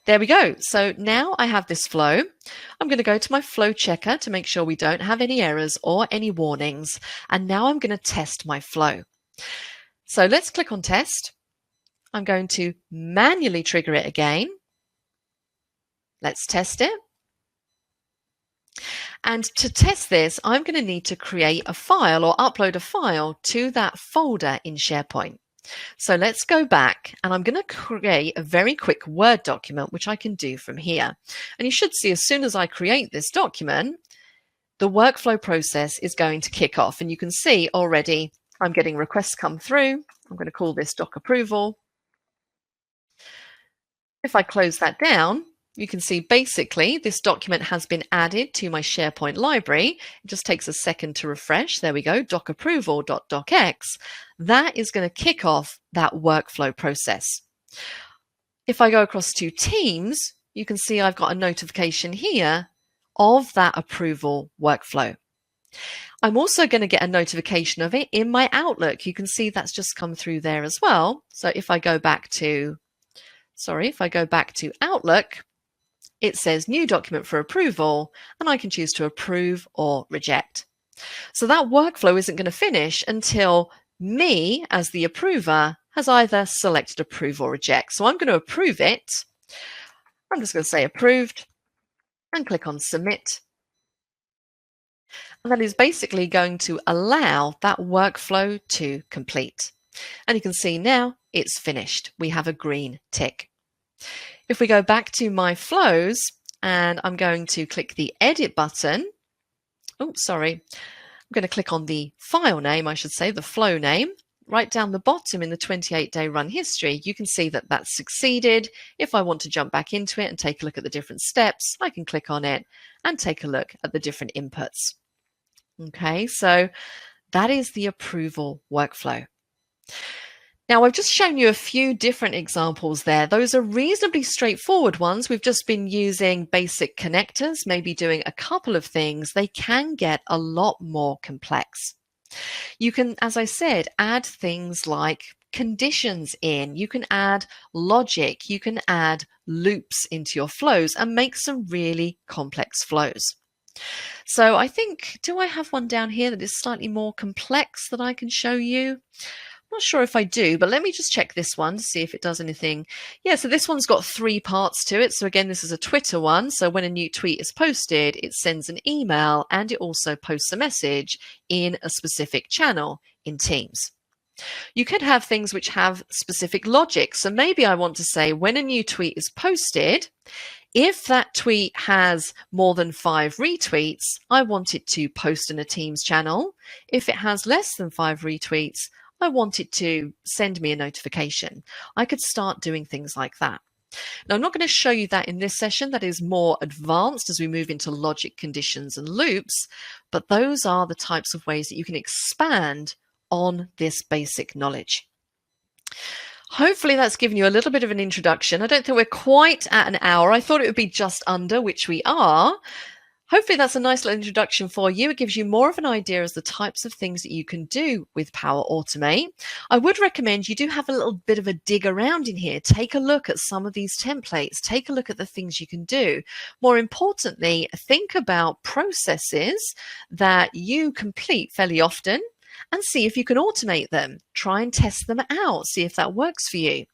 There we go. So now I have this flow. I'm going to go to my flow checker to make sure we don't have any errors or any warnings. And now I'm going to test my flow. So let's click on Test. I'm going to manually trigger it again. Let's test it. And to test this, I'm going to need to create a file or upload a file to that folder in SharePoint. So let's go back, and I'm going to create a very quick Word document, which I can do from here. And you should see as soon as I create this document, the workflow process is going to kick off. And you can see already I'm getting requests come through. I'm going to call this doc approval. If I close that down, you can see basically this document has been added to my SharePoint library. It just takes a second to refresh. There we go, docapproval.docx. That is going to kick off that workflow process. If I go across to Teams, you can see I've got a notification here of that approval workflow. I'm also going to get a notification of it in my Outlook. You can see that's just come through there as well. So if I go back to Outlook, it says new document for approval, and I can choose to approve or reject. So that workflow isn't going to finish until me as the approver has either selected approve or reject. So I'm going to approve it. I'm just going to say approved and click on submit. And that is basically going to allow that workflow to complete. And you can see now it's finished. We have a green tick. If we go back to my flows and I'm going to click the edit button. Oh, sorry. I'm going to click on the file name, I should say, the flow name. Right down the bottom in the 28-day run history, you can see that that's succeeded. If I want to jump back into it and take a look at the different steps, I can click on it and take a look at the different inputs. Okay, so that is the approval workflow. Now, I've just shown you a few different examples there. Those are reasonably straightforward ones. We've just been using basic connectors, maybe doing a couple of things. They can get a lot more complex. You can, as I said, add things like conditions in. You can add logic. You can add loops into your flows and make some really complex flows. So I think, do I have one down here that is slightly more complex that I can show you? Not sure if I do, but let me just check this one to see if it does anything. Yeah, so this one's got 3 parts to it. So again, this is a Twitter one. So when a new tweet is posted, it sends an email and it also posts a message in a specific channel in Teams. You could have things which have specific logic. So maybe I want to say when a new tweet is posted, if that tweet has more than 5 retweets, I want it to post in a Teams channel. If it has less than 5 retweets, I want it to send me a notification. I could start doing things like that. Now, I'm not going to show you that in this session. That is more advanced as we move into logic, conditions, and loops. But those are the types of ways that you can expand on this basic knowledge. Hopefully that's given you a little bit of an introduction. I don't think we're quite at an hour. I thought it would be just under, which we are. Hopefully that's a nice little introduction for you. It gives you more of an idea as the types of things that you can do with Power Automate. I would recommend you do have a little bit of a dig around in here. Take a look at some of these templates. Take a look at the things you can do. More importantly, think about processes that you complete fairly often and see if you can automate them. Try and test them out, see if that works for you.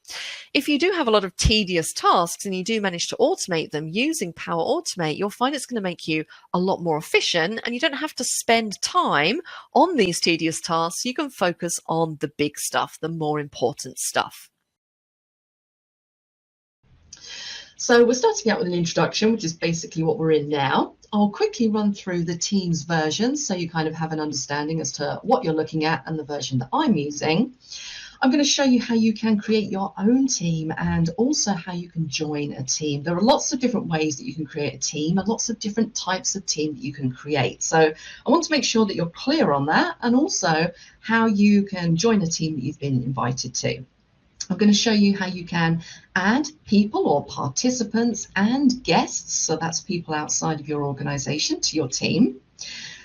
If you do have a lot of tedious tasks and you do manage to automate them using Power Automate, you'll find it's going to make you a lot more efficient and you don't have to spend time on these tedious tasks. You can focus on the big stuff, the more important stuff. So we're starting out with an introduction, which is basically what we're in now. I'll quickly run through the Teams version so you kind of have an understanding as to what you're looking at and the version that I'm using. I'm going to show you how you can create your own team and also how you can join a team. There are lots of different ways that you can create a team and lots of different types of team that you can create. So I want to make sure that you're clear on that and also how you can join a team that you've been invited to. I'm going to show you how you can add people or participants and guests, so that's people outside of your organization, to your team.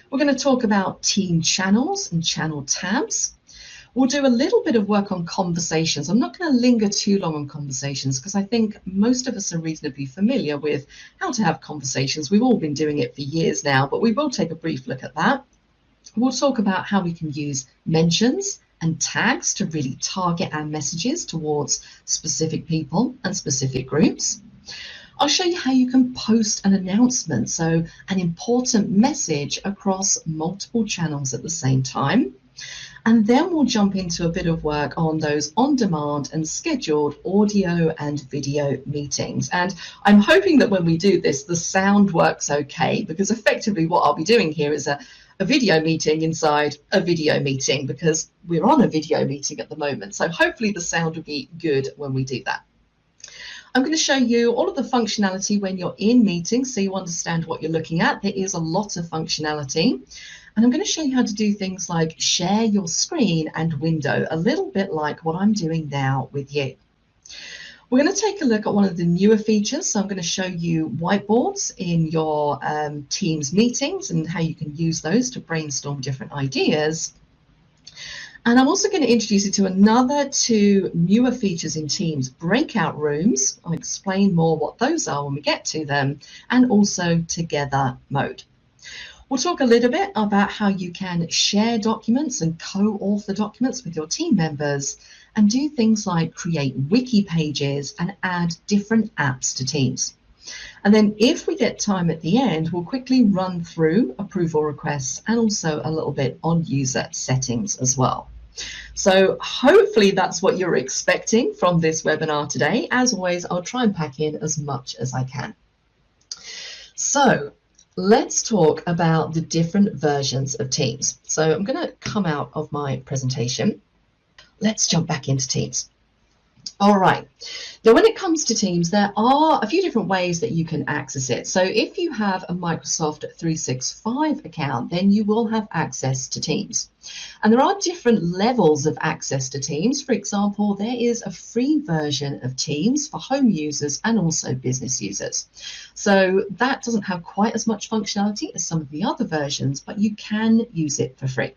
We're going to talk about team channels and channel tabs. We'll do a little bit of work on conversations. I'm not going to linger too long on conversations because I think most of us are reasonably familiar with how to have conversations. We've all been doing it for years now, but we will take a brief look at that. We'll talk about how we can use mentions and tags to really target our messages towards specific people and specific groups. I'll show you how you can post an announcement, so an important message across multiple channels at the same time. And then we'll jump into a bit of work on those on-demand and scheduled audio and video meetings. And I'm hoping that when we do this, the sound works okay, because effectively what I'll be doing here is a video meeting inside a video meeting, because we're on a video meeting at the moment. So hopefully the sound will be good when we do that. I'm going to show you all of the functionality when you're in meetings so you understand what you're looking at. There is a lot of functionality. And I'm going to show you how to do things like share your screen and window, a little bit like what I'm doing now with you. We're going to take a look at one of the newer features. So I'm going to show you whiteboards in your Teams meetings and how you can use those to brainstorm different ideas. And I'm also going to introduce you to another 2 newer features in Teams, breakout rooms. I'll explain more what those are when we get to them, and also together mode. We'll talk a little bit about how you can share documents and co-author documents with your team members and do things like create wiki pages and add different apps to Teams. And then if we get time at the end, we'll quickly run through approval requests and also a little bit on user settings as well. So hopefully that's what you're expecting from this webinar today. As always, I'll try and pack in as much as I can. So let's talk about the different versions of Teams. So I'm going to come out of my presentation. Let's jump back into Teams. All right. Now, when it comes to Teams, there are a few different ways that you can access it. So if you have a Microsoft 365 account, then you will have access to Teams. And there are different levels of access to Teams. For example, there is a free version of Teams for home users and also business users. So that doesn't have quite as much functionality as some of the other versions, but you can use it for free.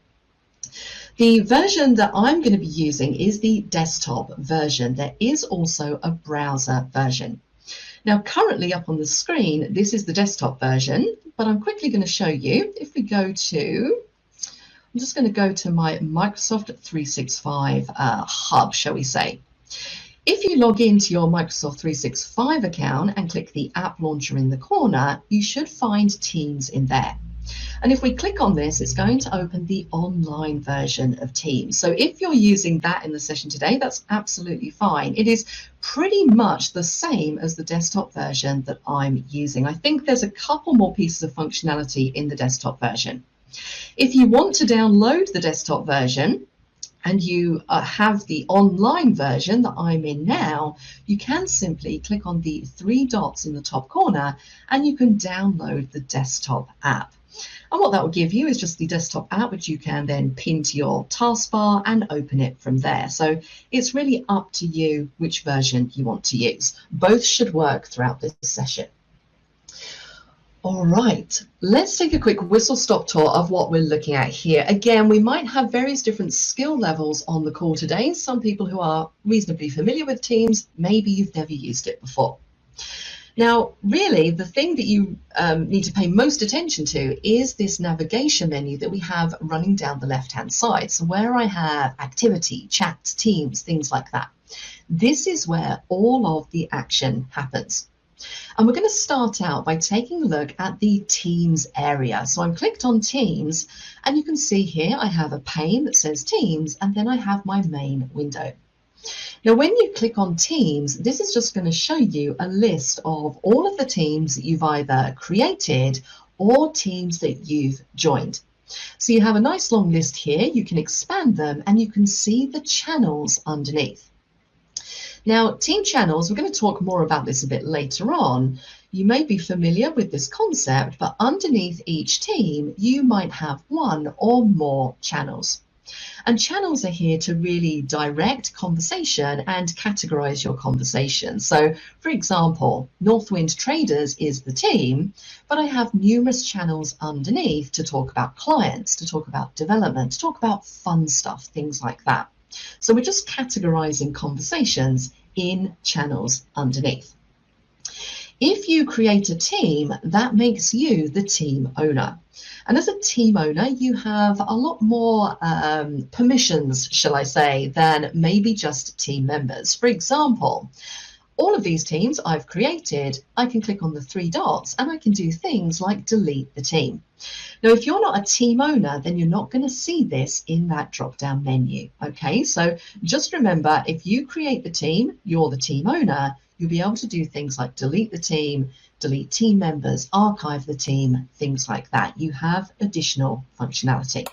The version that I'm going to be using is the desktop version. There is also a browser version. Now, currently up on the screen, this is the desktop version, but I'm quickly going to show you. If we go to, I'm just going to go to my Microsoft 365 hub, shall we say. If you log into your Microsoft 365 account and click the app launcher in the corner, you should find Teams in there. And if we click on this, it's going to open the online version of Teams. So if you're using that in the session today, that's absolutely fine. It is pretty much the same as the desktop version that I'm using. I think there's a couple more pieces of functionality in the desktop version. If you want to download the desktop version, and you have the online version that I'm in now, you can simply click on the three dots in the top corner and you can download the desktop app. And what that will give you is just the desktop app, which you can then pin to your taskbar and open it from there. So it's really up to you which version you want to use. Both should work throughout this session. All right, let's take a quick whistle-stop tour of what we're looking at here. Again, we might have various different skill levels on the call today. Some people who are reasonably familiar with Teams, maybe you've never used it before. Now, really, the thing that you need to pay most attention to is this navigation menu that we have running down the left-hand side. So where I have activity, chat, Teams, things like that. This is where all of the action happens. And we're going to start out by taking a look at the Teams area. So I'm clicked on Teams, and you can see here I have a pane that says Teams, and then I have my main window. Now, when you click on Teams, this is just going to show you a list of all of the teams that you've either created or teams that you've joined. So you have a nice long list here. You can expand them, and you can see the channels underneath. Now, team channels, we're going to talk more about this a bit later on. You may be familiar with this concept, but underneath each team, you might have one or more channels. And channels are here to really direct conversation and categorize your conversation. So, for example, Northwind Traders is the team, but I have numerous channels underneath to talk about clients, to talk about development, to talk about fun stuff, things like that. So we're just categorizing conversations in channels underneath. If you create a team, that makes you the team owner. And as a team owner, you have a lot more permissions, shall I say, than maybe just team members. For example, all of these teams I've created, I can click on the three dots and I can do things like delete the team. Now, if you're not a team owner, then you're not going to see this in that drop-down menu. Okay, so just remember, if you create the team, you're the team owner, you'll be able to do things like delete the team, delete team members, archive the team, things like that. You have additional functionality.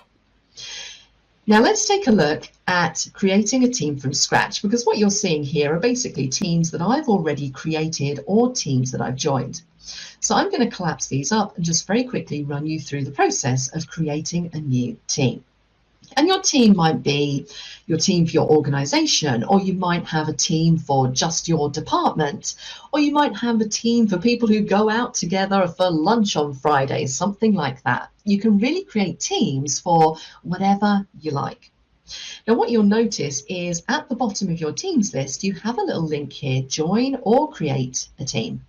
Now let's take a look at creating a team from scratch, because what you're seeing here are basically teams that I've already created or teams that I've joined. So I'm going to collapse these up and just very quickly run you through the process of creating a new team. And your team might be your team for your organization, or you might have a team for just your department, or you might have a team for people who go out together for lunch on Fridays, something like that. You can really create teams for whatever you like. Now, what you'll notice is at the bottom of your teams list, you have a little link here, join or create a team.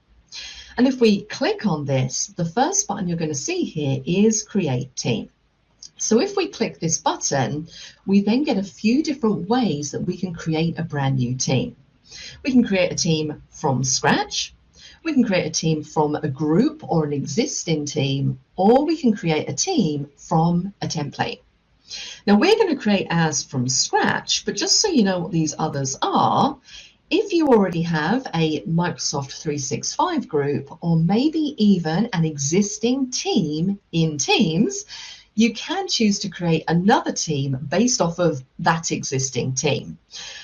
And if we click on this, the first button you're going to see here is Create Team. So if we click this button, we then get a few different ways that we can create a brand new team. We can create a team from scratch, we can create a team from a group or an existing team, or we can create a team from a template. Now we're going to create ours from scratch, but just so you know what these others are, if you already have a Microsoft 365 group, or maybe even an existing team in Teams, you can choose to create another team based off of that existing team.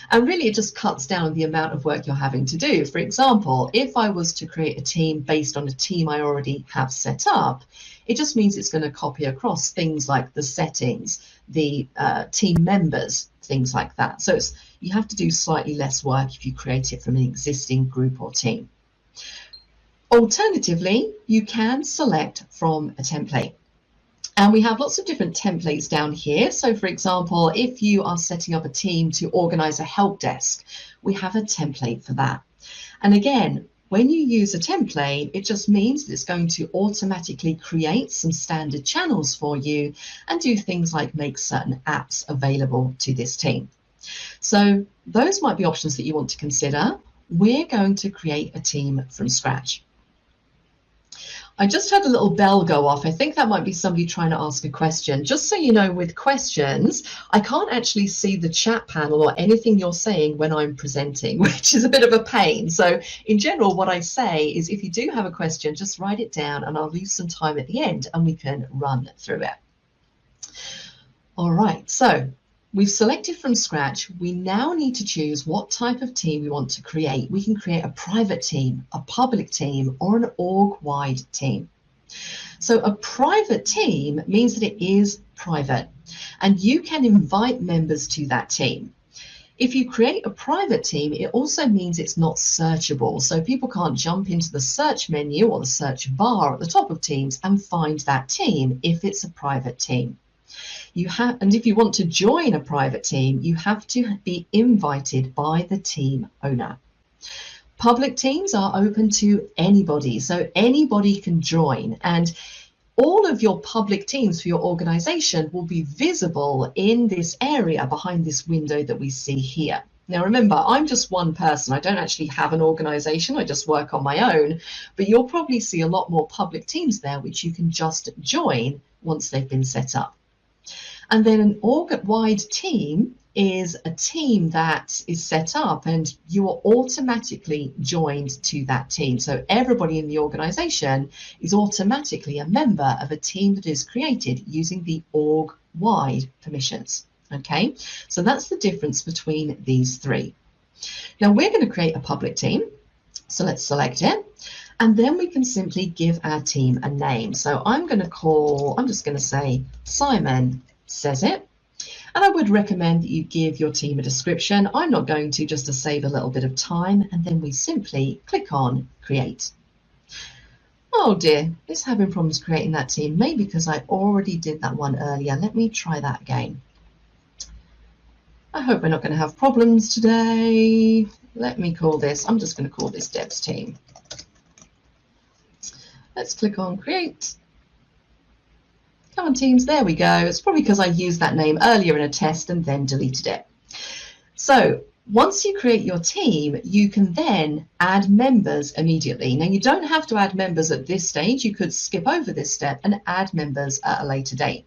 And really it just cuts down the amount of work you're having to do. For example, if I was to create a team based on a team I already have set up, it just means it's going to copy across things like the settings, the team members, things like that. So you have to do slightly less work if you create it from an existing group or team. Alternatively, you can select from a template. And we have lots of different templates down here. So for example, if you are setting up a team to organize a help desk, we have a template for that. And again, when you use a template, it just means that it's going to automatically create some standard channels for you and do things like make certain apps available to this team. So those might be options that you want to consider. We're going to create a team from scratch. I just had a little bell go off. I think that might be somebody trying to ask a question. Just so you know, with questions, I can't actually see the chat panel or anything you're saying when I'm presenting, which is a bit of a pain. So in general, what I say is if you do have a question, just write it down and I'll leave some time at the end and we can run through it. All right, so we've selected from scratch. We now need to choose what type of team we want to create. We can create a private team, a public team, or an org-wide team. So a private team means that it is private, and you can invite members to that team. If you create a private team, it also means it's not searchable. So people can't jump into the search menu or the search bar at the top of Teams and find that team if it's a private team. And if you want to join a private team, you have to be invited by the team owner. Public teams are open to anybody, so anybody can join, and all of your public teams for your organization will be visible in this area behind this window that we see here. Now remember, I'm just one person. I don't actually have an organization. I just work on my own, but you'll probably see a lot more public teams there which you can just join once they've been set up. And then an org-wide team is a team that is set up and you are automatically joined to that team. So everybody in the organization is automatically a member of a team that is created using the org-wide permissions. Okay, so that's the difference between these three. Now we're going to create a public team. So let's select it. And then we can simply give our team a name. So I'm just going to say Simon Says It. And I would recommend that you give your team a description. I'm not going to, just to save a little bit of time. And then we simply click on Create. Oh dear, it's having problems creating that team. Maybe because I already did that one earlier. Let me try that again. I hope we're not going to have problems today. Let me call this, I'm just going to call this Deb's team. Let's click on Create. Come on, teams, there we go. It's probably because I used that name earlier in a test and then deleted it. So once you create your team, you can then add members immediately. Now, you don't have to add members at this stage. You could skip over this step and add members at a later date.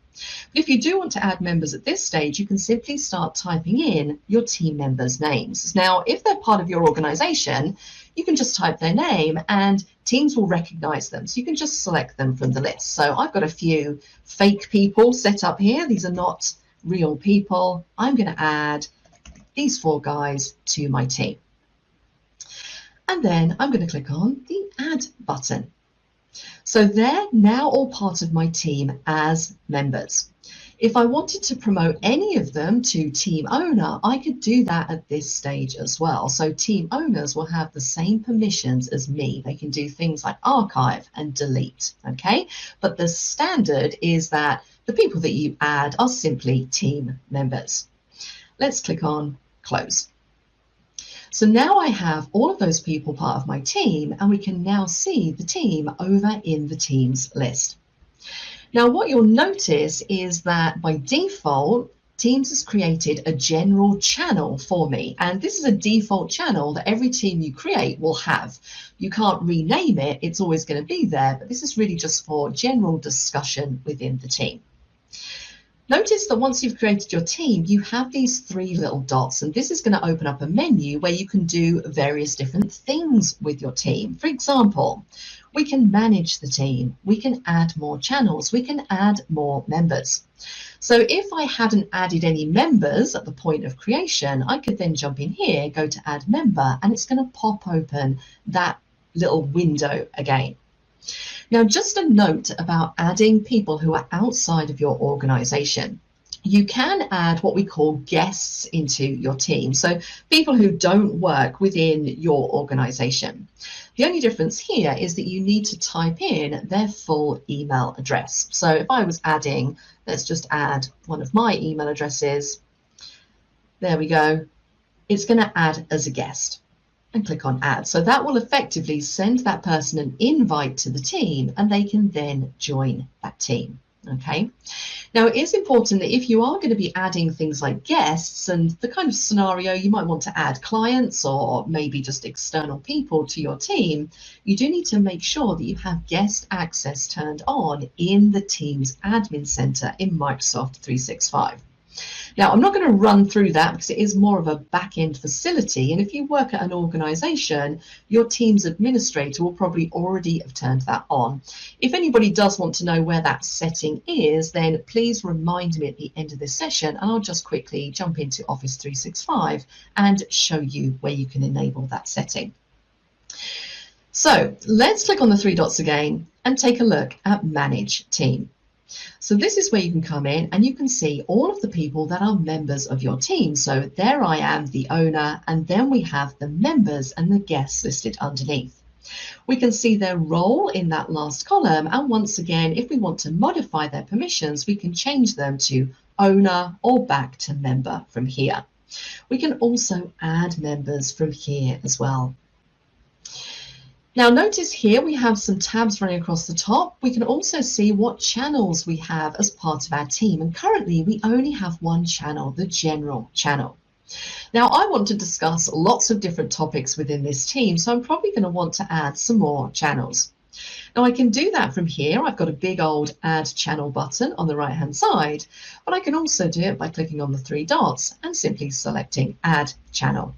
But if you do want to add members at this stage, you can simply start typing in your team members' names. Now, if they're part of your organization, you can just type their name and Teams will recognize them. So you can just select them from the list. So I've got a few fake people set up here. These are not real people. I'm going to add these 4 guys to my team. And then I'm going to click on the Add button. So they're now all part of my team as members. If I wanted to promote any of them to team owner, I could do that at this stage as well. So team owners will have the same permissions as me. They can do things like archive and delete, okay? But the standard is that the people that you add are simply team members. Let's click on Close. So now I have all of those people part of my team, and we can now see the team over in the Teams list. Now, what you'll notice is that by default, Teams has created a general channel for me, and this is a default channel that every team you create will have. You can't rename it, it's always going to be there, but this is really just for general discussion within the team. Notice that once you've created your team, you have these three little dots, and this is going to open up a menu where you can do various different things with your team. For example, we can manage the team, we can add more channels, we can add more members. So if I hadn't added any members at the point of creation, I could then jump in here, go to add member, and it's going to pop open that little window again. Now, just a note about adding people who are outside of your organization. You can add what we call guests into your team, so people who don't work within your organization. The only difference here is that you need to type in their full email address. So if I was adding, let's just add one of my email addresses. There we go. It's going to add as a guest. And click on add. So that will effectively send that person an invite to the team, and they can then join that team. Okay. Now, it is important that if you are going to be adding things like guests and the kind of scenario you might want to add clients or maybe just external people to your team, you do need to make sure that you have guest access turned on in the Teams Admin Center in Microsoft 365. Now, I'm not going to run through that because it is more of a back-end facility, and if you work at an organization, your Teams administrator will probably already have turned that on. If anybody does want to know where that setting is, then please remind me at the end of this session, and I'll just quickly jump into Office 365 and show you where you can enable that setting. So let's click on the three dots again and take a look at Manage Team. So this is where you can come in and you can see all of the people that are members of your team. So there I am, the owner, and then we have the members and the guests listed underneath. We can see their role in that last column, and once again, if we want to modify their permissions, we can change them to owner or back to member from here. We can also add members from here as well. Now notice here we have some tabs running across the top. We can also see what channels we have as part of our team, and currently we only have one channel, the general channel. Now I want to discuss lots of different topics within this team, so I'm probably going to want to add some more channels. Now I can do that from here. I've got a big old add channel button on the right hand side, but I can also do it by clicking on the three dots and simply selecting add channel.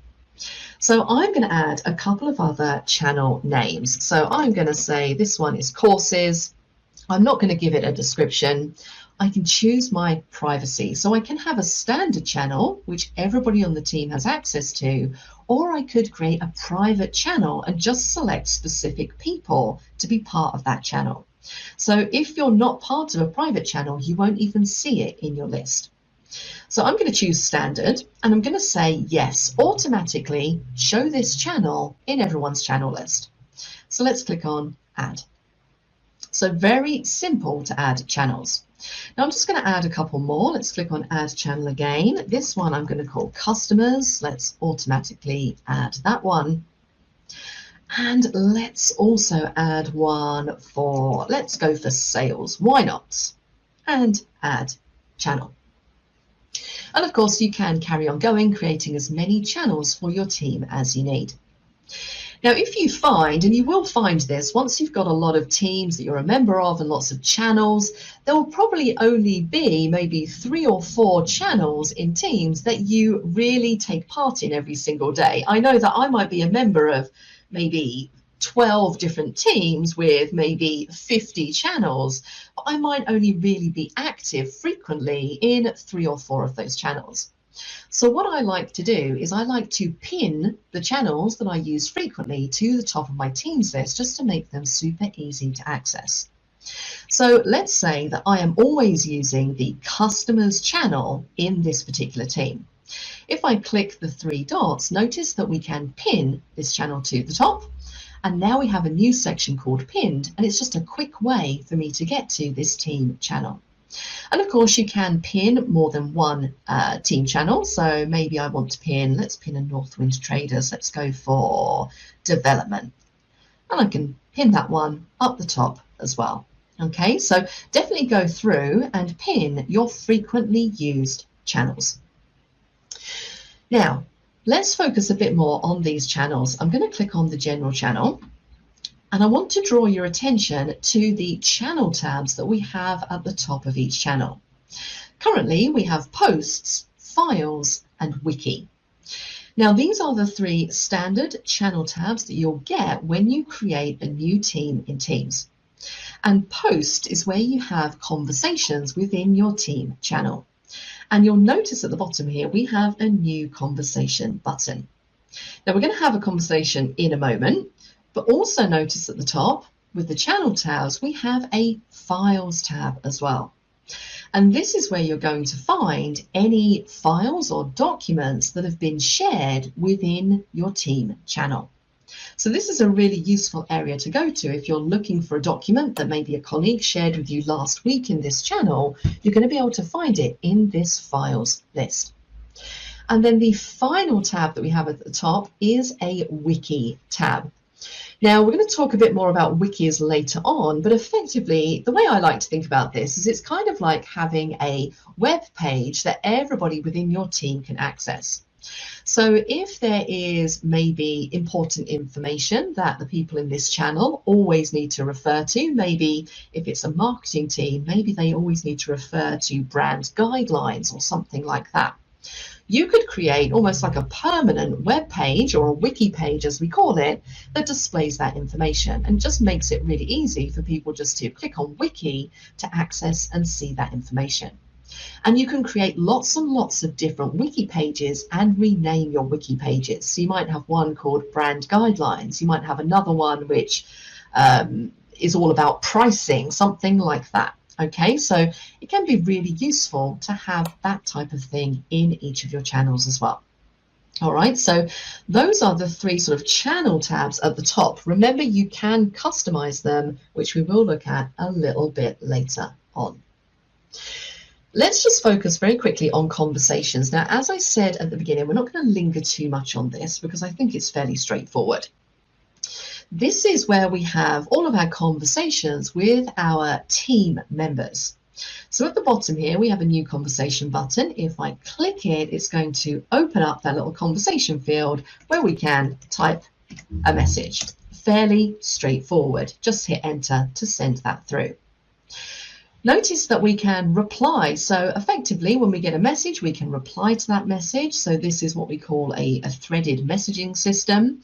So I'm going to add a couple of other channel names. So I'm going to say this one is courses. I'm not going to give it a description. I can choose my privacy. So I can have a standard channel, which everybody on the team has access to, or I could create a private channel and just select specific people to be part of that channel. So if you're not part of a private channel, you won't even see it in your list. So I'm going to choose standard, and I'm going to say yes, automatically show this channel in everyone's channel list. So let's click on add. So very simple to add channels. Now I'm just going to add a couple more. Let's click on add channel again. This one I'm going to call customers. Let's automatically add that one. And let's also add one for, let's go for sales. Why not? And add channel. And of course, you can carry on going, creating as many channels for your team as you need. Now, if you find, and you will find this, once you've got a lot of teams that you're a member of and lots of channels, there will probably only be maybe 3 or 4 channels in teams that you really take part in every single day. I know that I might be a member of maybe 12 different teams with maybe 50 channels, but I might only really be active frequently in 3 or 4 of those channels. So what I like to do is I like to pin the channels that I use frequently to the top of my teams list just to make them super easy to access. So let's say that I am always using the customers channel in this particular team. If I click the 3 dots, notice that we can pin this channel to the top. And now we have a new section called pinned, and it's just a quick way for me to get to this team channel. And of course, you can pin more than one team channel. So maybe I want to pin, let's pin a Northwind Traders. Let's go for development. And I can pin that one up the top as well. Okay, so definitely go through and pin your frequently used channels. Now, let's focus a bit more on these channels. I'm going to click on the general channel. And I want to draw your attention to the channel tabs that we have at the top of each channel. Currently, we have posts, files, and wiki. Now, these are the three standard channel tabs that you'll get when you create a new team in Teams. And post is where you have conversations within your team channel. And you'll notice at the bottom here, we have a new conversation button. Now, we're going to have a conversation in a moment. But also notice at the top, with the channel tabs, we have a files tab as well. And this is where you're going to find any files or documents that have been shared within your team channel. So this is a really useful area to go to if you're looking for a document that maybe a colleague shared with you last week in this channel. You're going to be able to find it in this files list. And then the final tab that we have at the top is a wiki tab. Now, we're going to talk a bit more about wikis later on, but effectively, the way I like to think about this is it's kind of like having a web page that everybody within your team can access. So if there is maybe important information that the people in this channel always need to refer to, maybe if it's a marketing team, maybe they always need to refer to brand guidelines or something like that. You could create almost like a permanent web page or a wiki page, as we call it, that displays that information and just makes it really easy for people just to click on wiki to access and see that information. And you can create lots and lots of different wiki pages and rename your wiki pages. So you might have one called brand guidelines. You might have another one which is all about pricing, something like that. Okay, so it can be really useful to have that type of thing in each of your channels as well. All right, so those are the three sort of channel tabs at the top. Remember, you can customize them, which we will look at a little bit later on. Let's just focus very quickly on conversations. Now, as I said at the beginning, we're not going to linger too much on this because I think it's fairly straightforward. This is where we have all of our conversations with our team members. So at the bottom here, we have a new conversation button. If I click it, it's going to open up that little conversation field where we can type a message. Fairly straightforward. Just hit enter to send that through. Notice that we can reply. So effectively, when we get a message, we can reply to that message. So this is what we call a threaded messaging system.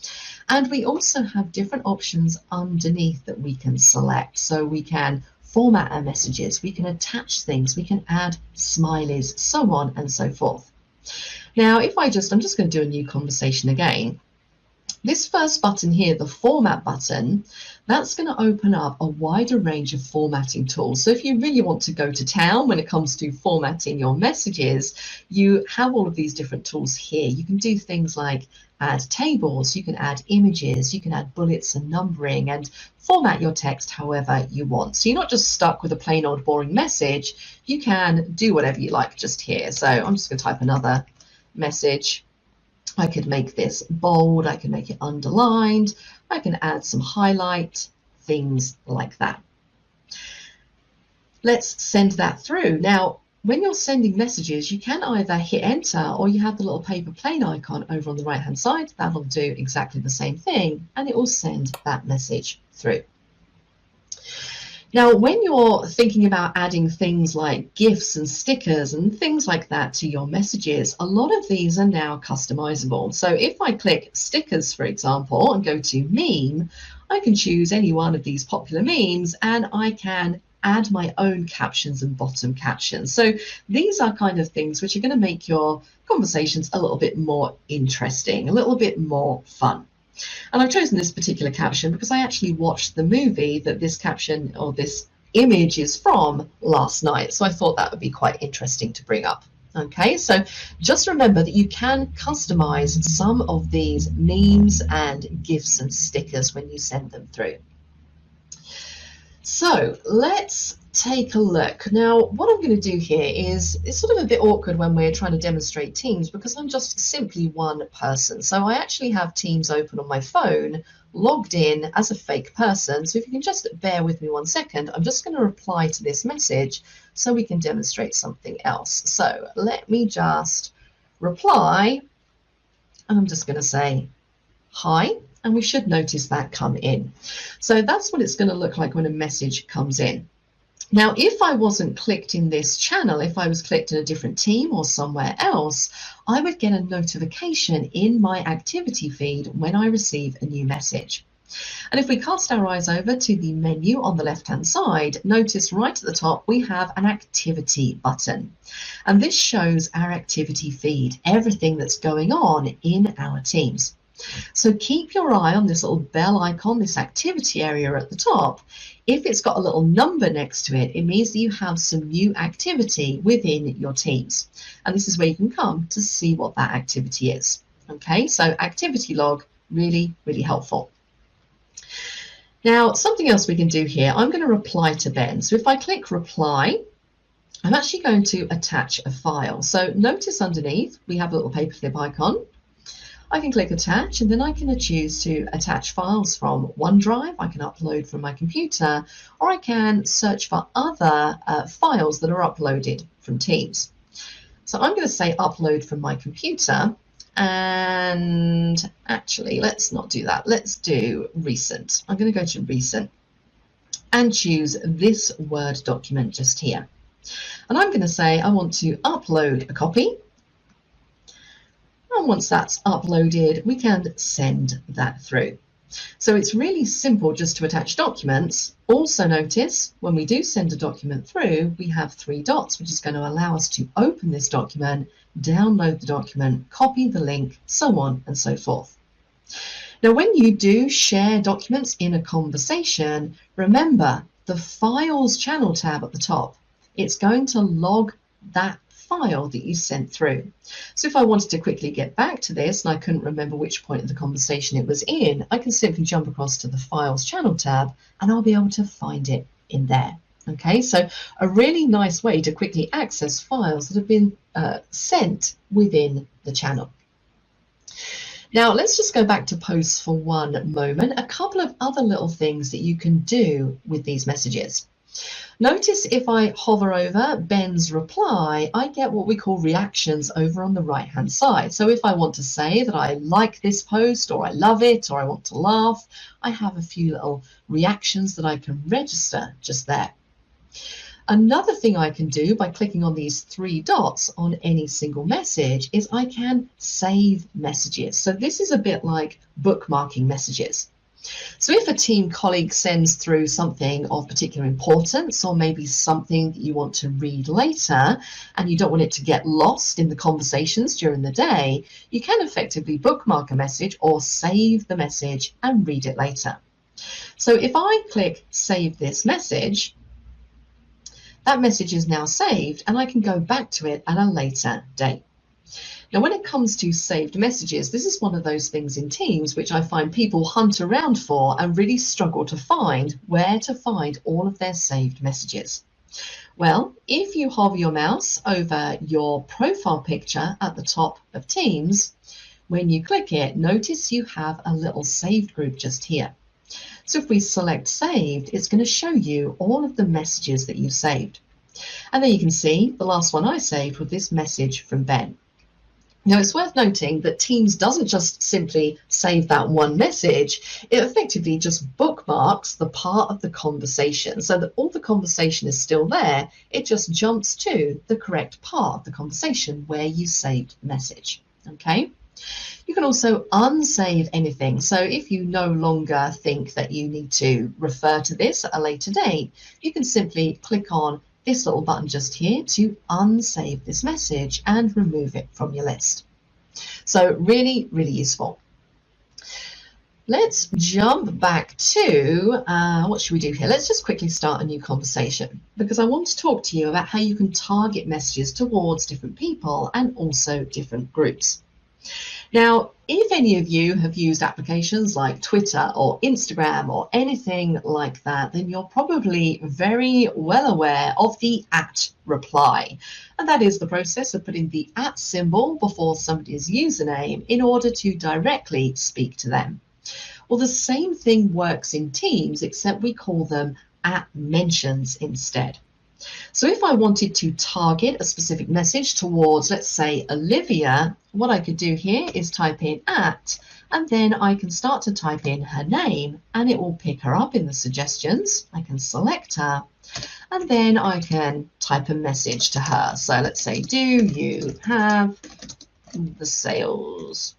And we also have different options underneath that we can select. So we can format our messages, we can attach things, we can add smileys, so on and so forth. Now, if I'm just going to do a new conversation again. This first button here, the format button, that's going to open up a wider range of formatting tools. So if you really want to go to town when it comes to formatting your messages, you have all of these different tools here. You can do things like add tables, you can add images, you can add bullets and numbering and format your text however you want. So you're not just stuck with a plain old boring message, you can do whatever you like just here. So I'm just going to type another message. I could make this bold, I can make it underlined, I can add some highlight, things like that. Let's send that through. Now, when you're sending messages, you can either hit enter or you have the little paper plane icon over on the right hand side. That'll do exactly the same thing and it will send that message through. Now, when you're thinking about adding things like GIFs and stickers and things like that to your messages, a lot of these are now customizable. So if I click stickers, for example, and go to meme, I can choose any one of these popular memes and I can add my own captions and bottom captions. So these are kind of things which are going to make your conversations a little bit more interesting, a little bit more fun. And I've chosen this particular caption because I actually watched the movie that this caption or this image is from last night. So I thought that would be quite interesting to bring up. Okay, so just remember that you can customize some of these memes and GIFs and stickers when you send them through. So let's take a look. Now, what I'm going to do here is, it's sort of a bit awkward when we're trying to demonstrate Teams because I'm just simply one person. So I actually have Teams open on my phone, logged in as a fake person. So if you can just bear with me 1 second, I'm just going to reply to this message so we can demonstrate something else. So let me just reply, and I'm just going to say hi, and we should notice that come in. So that's what it's going to look like when a message comes in. Now, if I wasn't clicked in this channel, if I was clicked in a different team or somewhere else, I would get a notification in my activity feed when I receive a new message. And if we cast our eyes over to the menu on the left-hand side, notice right at the top we have an activity button. And this shows our activity feed, everything that's going on in our teams. So keep your eye on this little bell icon, this activity area at the top. If it's got a little number next to it, it means that you have some new activity within your teams. And this is where you can come to see what that activity is. Okay, so activity log, really, really helpful. Now, something else we can do here, I'm going to reply to Ben. So if I click reply, I'm actually going to attach a file. So notice underneath, we have a little paperclip icon. I can click attach, and then I can choose to attach files from OneDrive. I can upload from my computer, or I can search for other files that are uploaded from Teams. So I'm going to say upload from my computer, and actually let's not do that. Let's do recent. I'm going to go to recent and choose this Word document just here. And I'm going to say I want to upload a copy. And once that's uploaded, we can send that through. So it's really simple just to attach documents. Also notice when we do send a document through, we have 3 dots, which is going to allow us to open this document, download the document, copy the link, so on and so forth. Now, when you do share documents in a conversation, remember the Files channel tab at the top. It's going to log that file that you sent through. So if I wanted to quickly get back to this and I couldn't remember which point of the conversation it was in, I can simply jump across to the Files channel tab and I'll be able to find it in there. Okay, so a really nice way to quickly access files that have been sent within the channel. Now let's just go back to posts for one moment. A couple of other little things that you can do with these messages. Notice if I hover over Ben's reply, I get what we call reactions over on the right hand side. So if I want to say that I like this post, or I love it, or I want to laugh, I have a few little reactions that I can register just there. Another thing I can do by clicking on these 3 dots on any single message is I can save messages. So this is a bit like bookmarking messages. So if a team colleague sends through something of particular importance, or maybe something that you want to read later and you don't want it to get lost in the conversations during the day, you can effectively bookmark a message or save the message and read it later. So if I click save this message, that message is now saved and I can go back to it at a later date. Now, when it comes to saved messages, this is one of those things in Teams which I find people hunt around for and really struggle to find where to find all of their saved messages. Well, if you hover your mouse over your profile picture at the top of Teams, when you click it, notice you have a little saved group just here. So if we select saved, it's going to show you all of the messages that you've saved. And there you can see the last one I saved was this message from Ben. Now, it's worth noting that Teams doesn't just simply save that one message, it effectively just bookmarks the part of the conversation so that all the conversation is still there, it just jumps to the correct part of the conversation where you saved the message. Okay? You can also unsave anything. So if you no longer think that you need to refer to this at a later date, you can simply click on this little button just here to unsave this message and remove it from your list. So really, really useful. Let's jump back to, what should we do here? Let's just quickly start a new conversation because I want to talk to you about how you can target messages towards different people and also different groups. Now, if any of you have used applications like Twitter or Instagram or anything like that, then you're probably very well aware of the @reply. And that is the process of putting the @ symbol before somebody's username in order to directly speak to them. Well, the same thing works in Teams, except we call them @mentions instead. So if I wanted to target a specific message towards, let's say, Olivia, what I could do here is type in @ and then I can start to type in her name and it will pick her up in the suggestions. I can select her and then I can type a message to her. So let's say, do you have the sales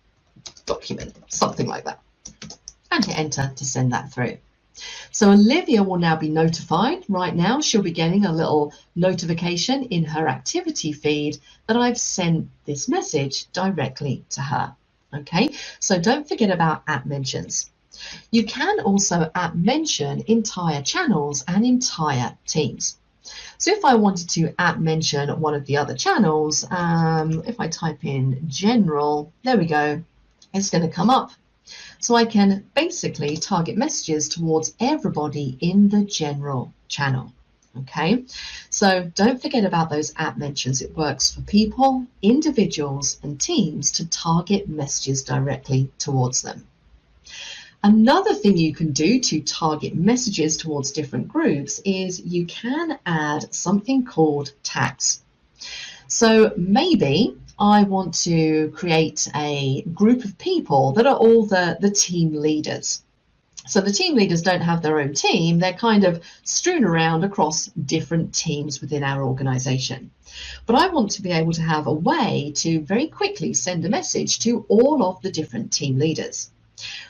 document? Something like that. And hit enter to send that through. So Olivia will now be notified. Right now, she'll be getting a little notification in her activity feed that I've sent this message directly to her. Okay, so don't forget about @mentions. You can also @mention entire channels and entire teams. So if I wanted to @mention one of the other channels, if I type in general, there we go, it's going to come up. So I can basically target messages towards everybody in the general channel. Okay, so don't forget about those @mentions. It works for people, individuals, and teams to target messages directly towards them. Another thing you can do to target messages towards different groups is you can add something called tags. So maybe I want to create a group of people that are all the team leaders. So the team leaders don't have their own team, they're kind of strewn around across different teams within our organization. But I want to be able to have a way to very quickly send a message to all of the different team leaders.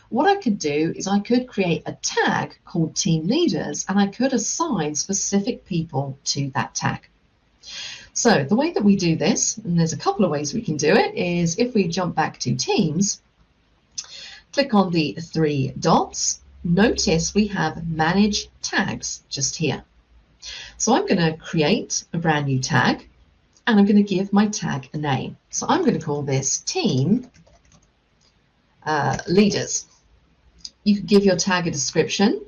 What I could do is I could create a tag called team leaders and I could assign specific people to that tag. So the way that we do this, and there's a couple of ways we can do it, is if we jump back to Teams, click on the 3 dots, notice we have Manage Tags just here. So I'm going to create a brand new tag, and I'm going to give my tag a name. So I'm going to call this Team Leaders. You can give your tag a description,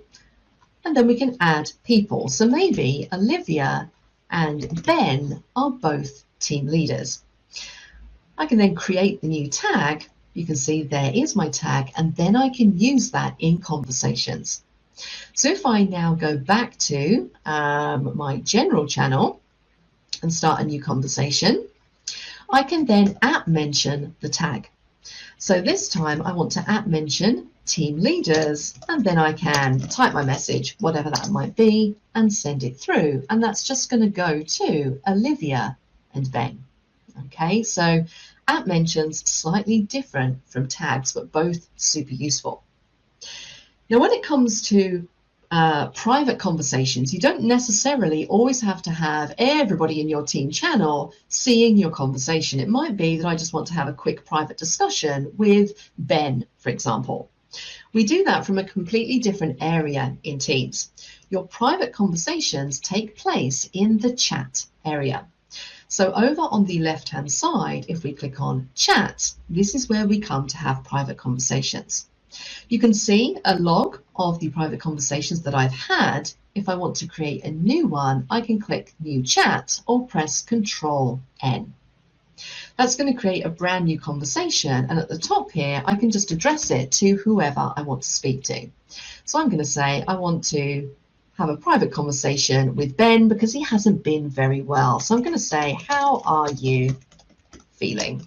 and then we can add people. So maybe Olivia and Ben are both team leaders. I can then create the new tag. You can see there is my tag, and then I can use that in conversations. So if I now go back to my general channel and start a new conversation, I can then @mention the tag. So this time I want to @mention team leaders, and then I can type my message, whatever that might be, and send it through. And that's just going to go to Olivia and Ben. Okay, so @mentions slightly different from tags, but both super useful. Now, when it comes to private conversations, you don't necessarily always have to have everybody in your team channel seeing your conversation. It might be that I just want to have a quick private discussion with Ben, for example. We do that from a completely different area in Teams. Your private conversations take place in the chat area. So over on the left-hand side, if we click on chat, this is where we come to have private conversations. You can see a log of the private conversations that I've had. If I want to create a new one, I can click New Chat or press Control-N. That's going to create a brand new conversation, and at the top here I can just address it to whoever I want to speak to. So I'm going to say I want to have a private conversation with Ben because he hasn't been very well. So I'm going to say, how are you feeling?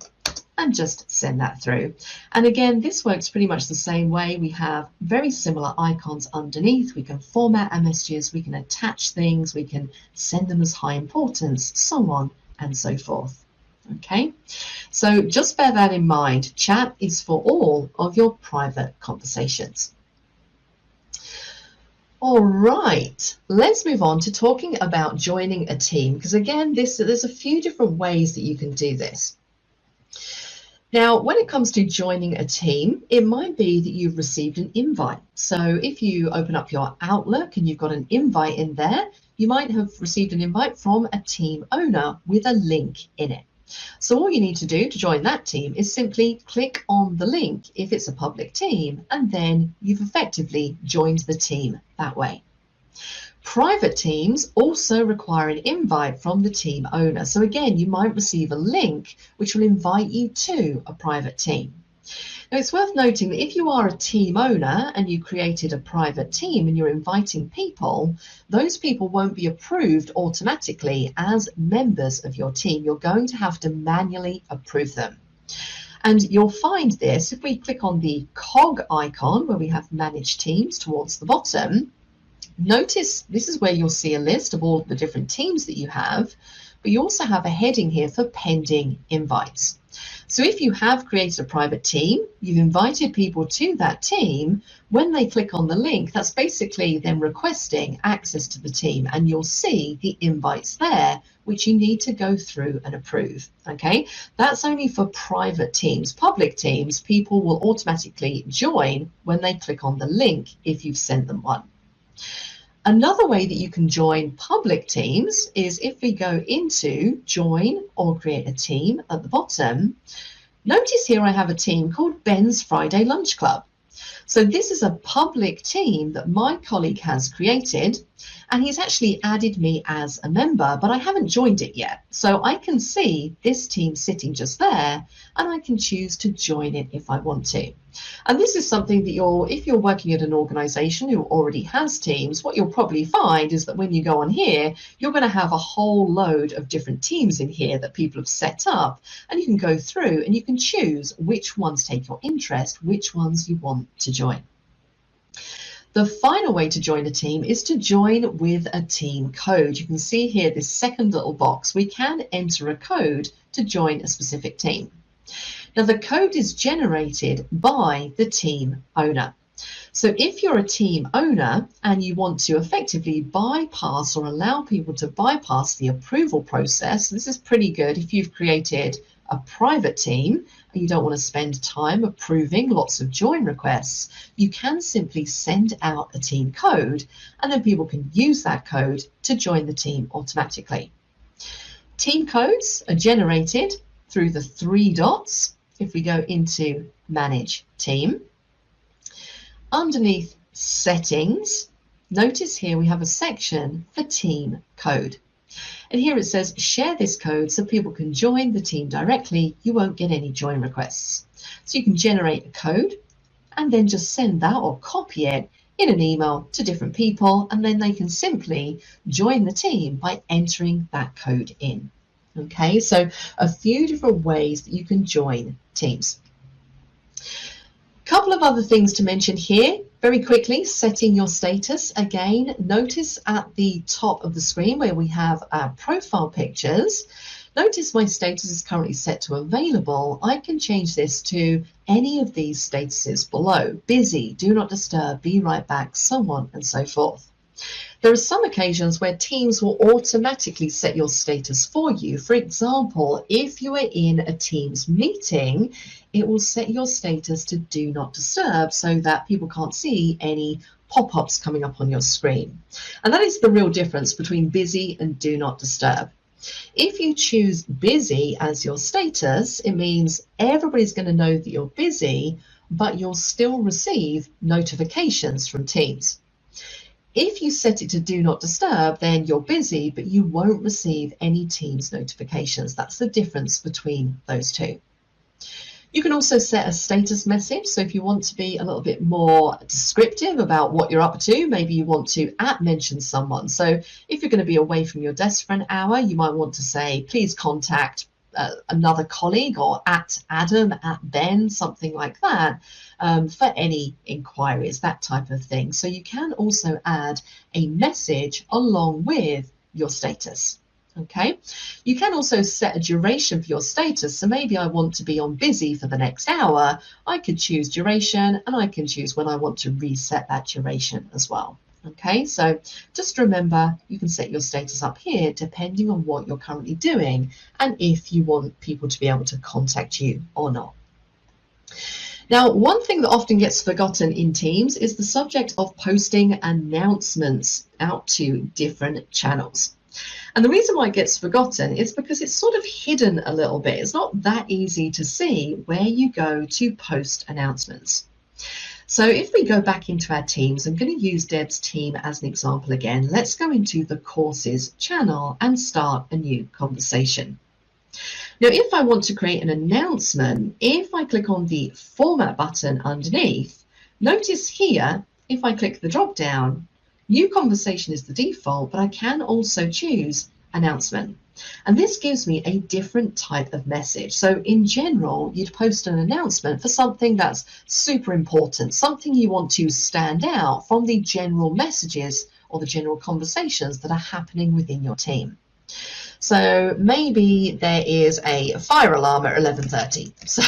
And just send that through. And again, this works pretty much the same way. We have very similar icons underneath. We can format our messages, we can attach things, we can send them as high importance, so on and so forth. Okay, so just bear that in mind. Chat is for all of your private conversations. All right, let's move on to talking about joining a team, because again, there's a few different ways that you can do this. Now, when it comes to joining a team, it might be that you've received an invite. So if you open up your Outlook and you've got an invite in there, you might have received an invite from a team owner with a link in it. So all you need to do to join that team is simply click on the link if it's a public team, and then you've effectively joined the team that way. Private teams also require an invite from the team owner. So again, you might receive a link which will invite you to a private team. Now, it's worth noting that if you are a team owner and you created a private team and you're inviting people, those people won't be approved automatically as members of your team. You're going to have to manually approve them. And you'll find this if we click on the cog icon where we have Manage Teams towards the bottom. Notice this is where you'll see a list of all of the different teams that you have, but you also have a heading here for pending invites. So if you have created a private team, you've invited people to that team, when they click on the link, that's basically them requesting access to the team, and you'll see the invites there, which you need to go through and approve. Okay, that's only for private teams. Public teams, people will automatically join when they click on the link if you've sent them one. Another way that you can join public teams is if we go into Join or Create a Team at the bottom. Notice here I have a team called Ben's Friday Lunch Club. So this is a public team that my colleague has created, and he's actually added me as a member, but I haven't joined it yet. So I can see this team sitting just there, and I can choose to join it if I want to. And this is something that if you're working at an organization who already has teams, what you'll probably find is that when you go on here, you're going to have a whole load of different teams in here that people have set up, and you can go through and you can choose which ones take your interest, which ones you want to join. The final way to join a team is to join with a team code. You can see here this second little box. We can enter a code to join a specific team. Now the code is generated by the team owner. So if you're a team owner and you want to effectively bypass or allow people to bypass the approval process, this is pretty good if you've created a private team and you don't want to spend time approving lots of join requests, you can simply send out a team code and then people can use that code to join the team automatically. Team codes are generated through the three dots. If we go into Manage Team, underneath Settings, notice here we have a section for team code. And here it says share this code so people can join the team directly. You won't get any join requests. So you can generate a code and then just send that or copy it in an email to different people, and then they can simply join the team by entering that code in. Okay, so a few different ways that you can join teams. A couple of other things to mention here very quickly. Setting your status. Again, notice at the top of the screen where we have our profile pictures. Notice my status is currently set to available. I can change this to any of these statuses below: busy, do not disturb, be right back, so on and so forth. There are some occasions where Teams will automatically set your status for you. For example, if you are in a Teams meeting, it will set your status to do not disturb so that people can't see any pop-ups coming up on your screen. And that is the real difference between busy and do not disturb. If you choose busy as your status, it means everybody's going to know that you're busy, but you'll still receive notifications from Teams. If you set it to do not disturb, then you're busy, but you won't receive any Teams notifications. That's the difference between those two. You can also set a status message. So if you want to be a little bit more descriptive about what you're up to, maybe you want to mention someone. So if you're going to be away from your desk for an hour, you might want to say, please contact another colleague, or at Adam, at Ben, something like that, for any inquiries, that type of thing. So you can also add a message along with your status. Okay, you can also set a duration for your status. So maybe I want to be on busy for the next hour. I could choose duration, and I can choose when I want to reset that duration as well. Okay, so just remember, you can set your status up here depending on what you're currently doing and if you want people to be able to contact you or not. Now, one thing that often gets forgotten in Teams is the subject of posting announcements out to different channels. And the reason why it gets forgotten is because it's sort of hidden a little bit. It's not that easy to see where you go to post announcements. So if we go back into our teams, I'm going to use Deb's team as an example again. Let's go into the courses channel and start a new conversation. Now, if I want to create an announcement, if I click on the format button underneath, notice here, if I click the drop down, new conversation is the default, but I can also choose announcement. And this gives me a different type of message. So in general, you'd post an announcement for something that's super important, something you want to stand out from the general messages or the general conversations that are happening within your team. So maybe there is a fire alarm at 11:30. So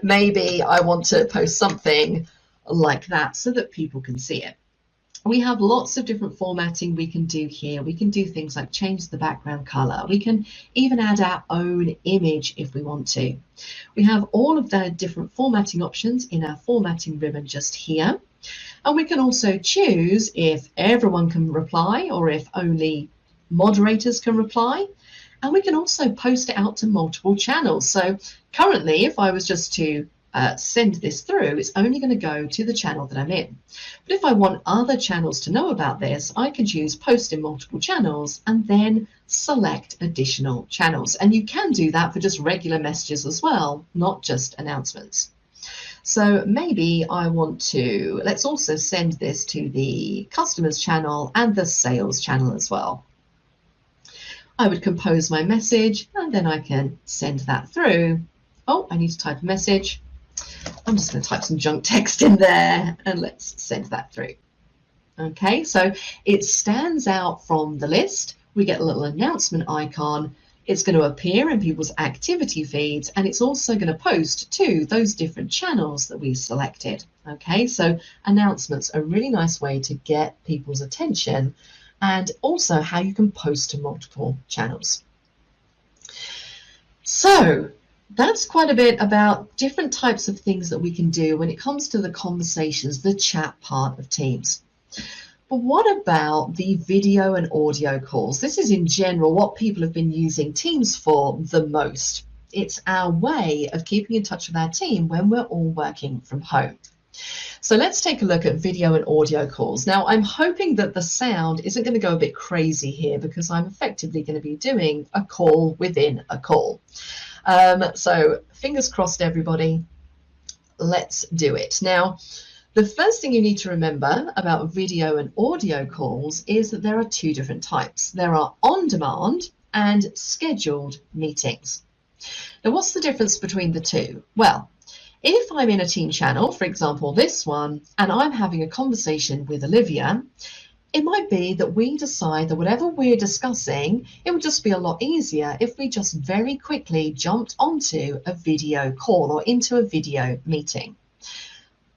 maybe I want to post something like that so that people can see it. We have lots of different formatting we can do here. We can do things like change the background color. We can even add our own image if we want to. We have all of the different formatting options in our formatting ribbon just here. And we can also choose if everyone can reply or if only moderators can reply. And we can also post it out to multiple channels. So currently, if I was just to send this through, it's only going to go to the channel that I'm in. But if I want other channels to know about this, I can choose post in multiple channels and then select additional channels. And you can do that for just regular messages as well, not just announcements. So maybe I want to, let's also send this to the customers channel and the sales channel as well. I would compose my message and then I can send that through. Oh, I need to type a message. I'm just going to type some junk text in there and let's send that through. Okay, so it stands out from the list. We get a little announcement icon. It's going to appear in people's activity feeds and it's also going to post to those different channels that we selected. Okay, so announcements are a really nice way to get people's attention and also how you can post to multiple channels. So that's quite a bit about different types of things that we can do when it comes to the conversations, the chat part of Teams. But what about the video and audio calls? This is in general what people have been using Teams for the most. It's our way of keeping in touch with our team when we're all working from home. So let's take a look at video and audio calls. Now, I'm hoping that the sound isn't going to go a bit crazy here because I'm effectively going to be doing a call within a call. So fingers crossed, everybody. Let's do it. Now, the first thing you need to remember about video and audio calls is that there are two different types. There are on-demand and scheduled meetings. Now, what's the difference between the two? Well, if I'm in a team channel, for example, this one, and I'm having a conversation with Olivia, it might be that we decide that whatever we're discussing, it would just be a lot easier if we just very quickly jumped onto a video call or into a video meeting.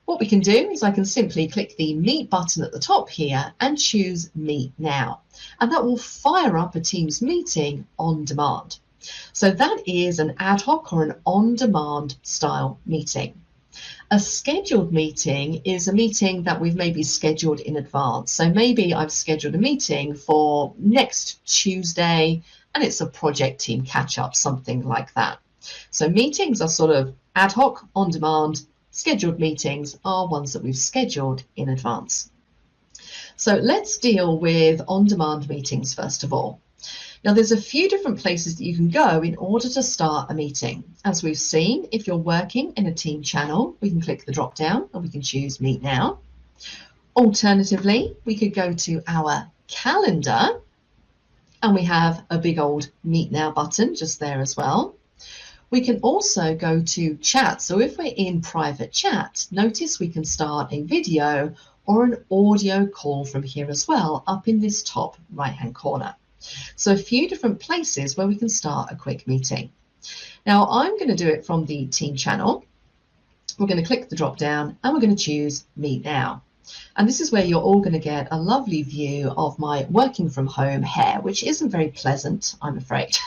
What we can do is I can simply click the Meet button at the top here and choose Meet Now. And that will fire up a Teams meeting on demand. So that is an ad hoc or an on-demand style meeting. A scheduled meeting is a meeting that we've maybe scheduled in advance. So maybe I've scheduled a meeting for next Tuesday and it's a project team catch-up, something like that. So meetings are sort of ad hoc, on demand. Scheduled meetings are ones that we've scheduled in advance. So let's deal with on-demand meetings first of all. Now, there's a few different places that you can go in order to start a meeting. As we've seen, if you're working in a team channel, we can click the drop down and we can choose Meet Now. Alternatively, we could go to our calendar and we have a big old Meet Now button just there as well. We can also go to chat. So if we're in private chat, notice we can start a video or an audio call from here as well, up in this top right-hand corner. So a few different places where we can start a quick meeting. Now I'm going to do it from the team channel. We're going to click the drop down and we're going to choose Meet Now. And this is where you're all going to get a lovely view of my working from home hair, which isn't very pleasant, I'm afraid.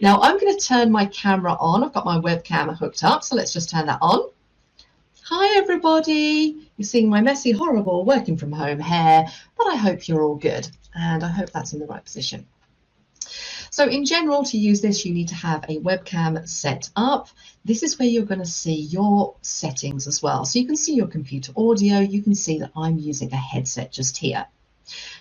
Now I'm going to turn my camera on. I've got my webcam hooked up, so let's just turn that on. Hi everybody, you're seeing my messy, horrible working from home hair, but I hope you're all good. And I hope that's in the right position. So in general, to use this, you need to have a webcam set up. This is where you're going to see your settings as well. So you can see your computer audio. You can see that I'm using a headset just here.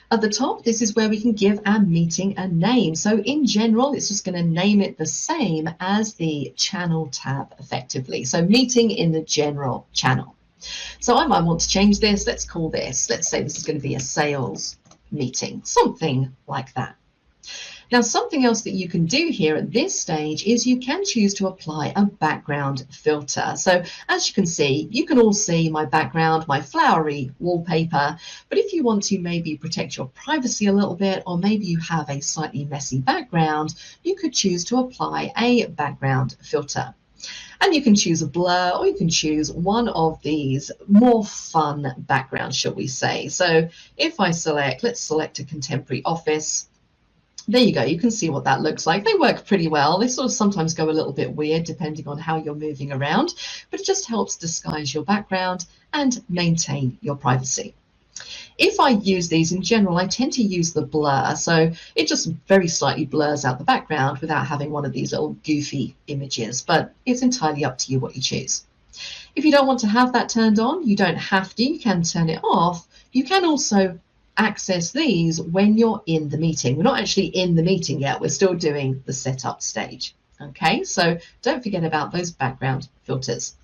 At the top, this is where we can give our meeting a name. So in general, it's just going to name it the same as the channel tab effectively. So meeting in the general channel. So I might want to change this. Let's call this, let's say this is going to be a sales meeting, something like that. Now, something else that you can do here at this stage is you can choose to apply a background filter. So as you can see, you can all see my background, my flowery wallpaper. But if you want to maybe protect your privacy a little bit, or maybe you have a slightly messy background, you could choose to apply a background filter. And you can choose a blur, or you can choose one of these more fun backgrounds, shall we say. So if I select, let's select a contemporary office. There you go, you can see what that looks like. They work pretty well. They sort of sometimes go a little bit weird depending on how you're moving around, but it just helps disguise your background and maintain your privacy. If I use these in general, I tend to use the blur, so it just very slightly blurs out the background without having one of these little goofy images, but it's entirely up to you what you choose. If you don't want to have that turned on, you don't have to, you can turn it off. You can also access these when you're in the meeting. We're not actually in the meeting yet, we're still doing the setup stage. Okay, so don't forget about those background filters.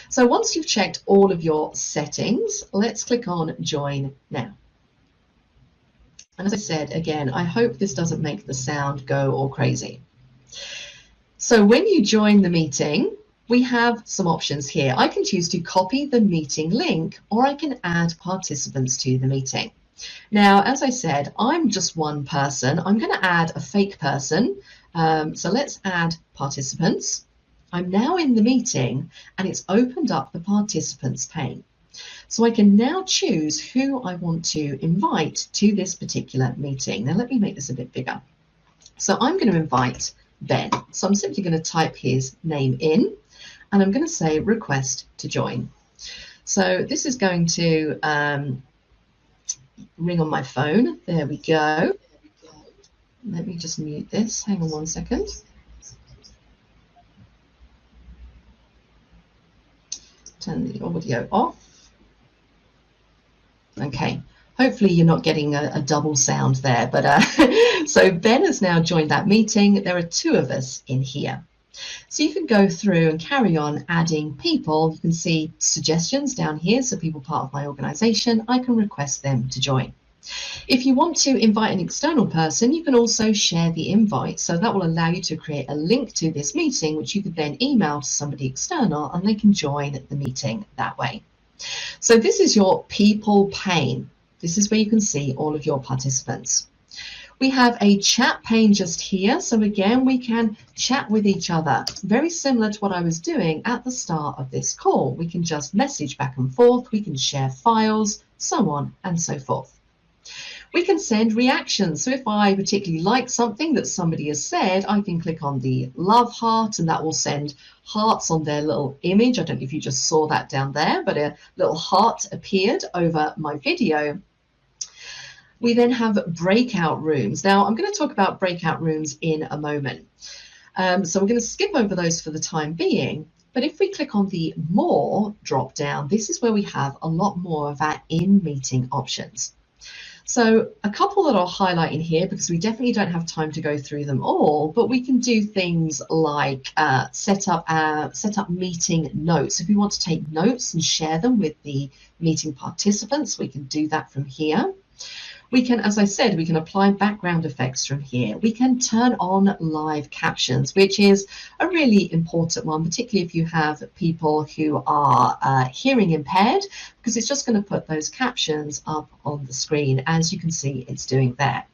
So once you've checked all of your settings, let's click on Join Now. And as I said, again, I hope this doesn't make the sound go all crazy. So when you join the meeting, we have some options here. I can choose to copy the meeting link, or I can add participants to the meeting. Now, as I said, I'm just one person. I'm going to add a fake person. So let's add participants. I'm now in the meeting and it's opened up the participants pane. So I can now choose who I want to invite to this particular meeting. Now let me make this a bit bigger. So I'm going to invite Ben. So I'm simply going to type his name in and I'm going to say request to join. So this is going to ring on my phone. There we go. Let me just mute this. Hang on one second. Turn the audio off. Okay, hopefully you're not getting a double sound there, but so Ben has now joined that meeting. There are two of us in here. So you can go through and carry on adding people. You can see suggestions down here, so people part of my organization, I can request them to join. If you want to invite an external person, you can also share the invite. So that will allow you to create a link to this meeting, which you could then email to somebody external and they can join the meeting that way. So this is your people pane. This is where you can see all of your participants. We have a chat pane just here. So again, we can chat with each other. Very similar to what I was doing at the start of this call. We can just message back and forth. We can share files, so on and so forth. We can send reactions. So if I particularly like something that somebody has said, I can click on the love heart and that will send hearts on their little image. I don't know if you just saw that down there, but a little heart appeared over my video. We then have breakout rooms. Now I'm going to talk about breakout rooms in a moment. So we're going to skip over those for the time being. But if we click on the more drop down, this is where we have a lot more of our in-meeting options. So a couple that I'll highlight in here because we definitely don't have time to go through them all, but we can do things like set up meeting notes. If we want to take notes and share them with the meeting participants, we can do that from here. We can, as I said, we can apply background effects from here. We can turn on live captions, which is a really important one, particularly if you have people who are hearing impaired, because it's just going to put those captions up on the screen, as you can see it's doing there.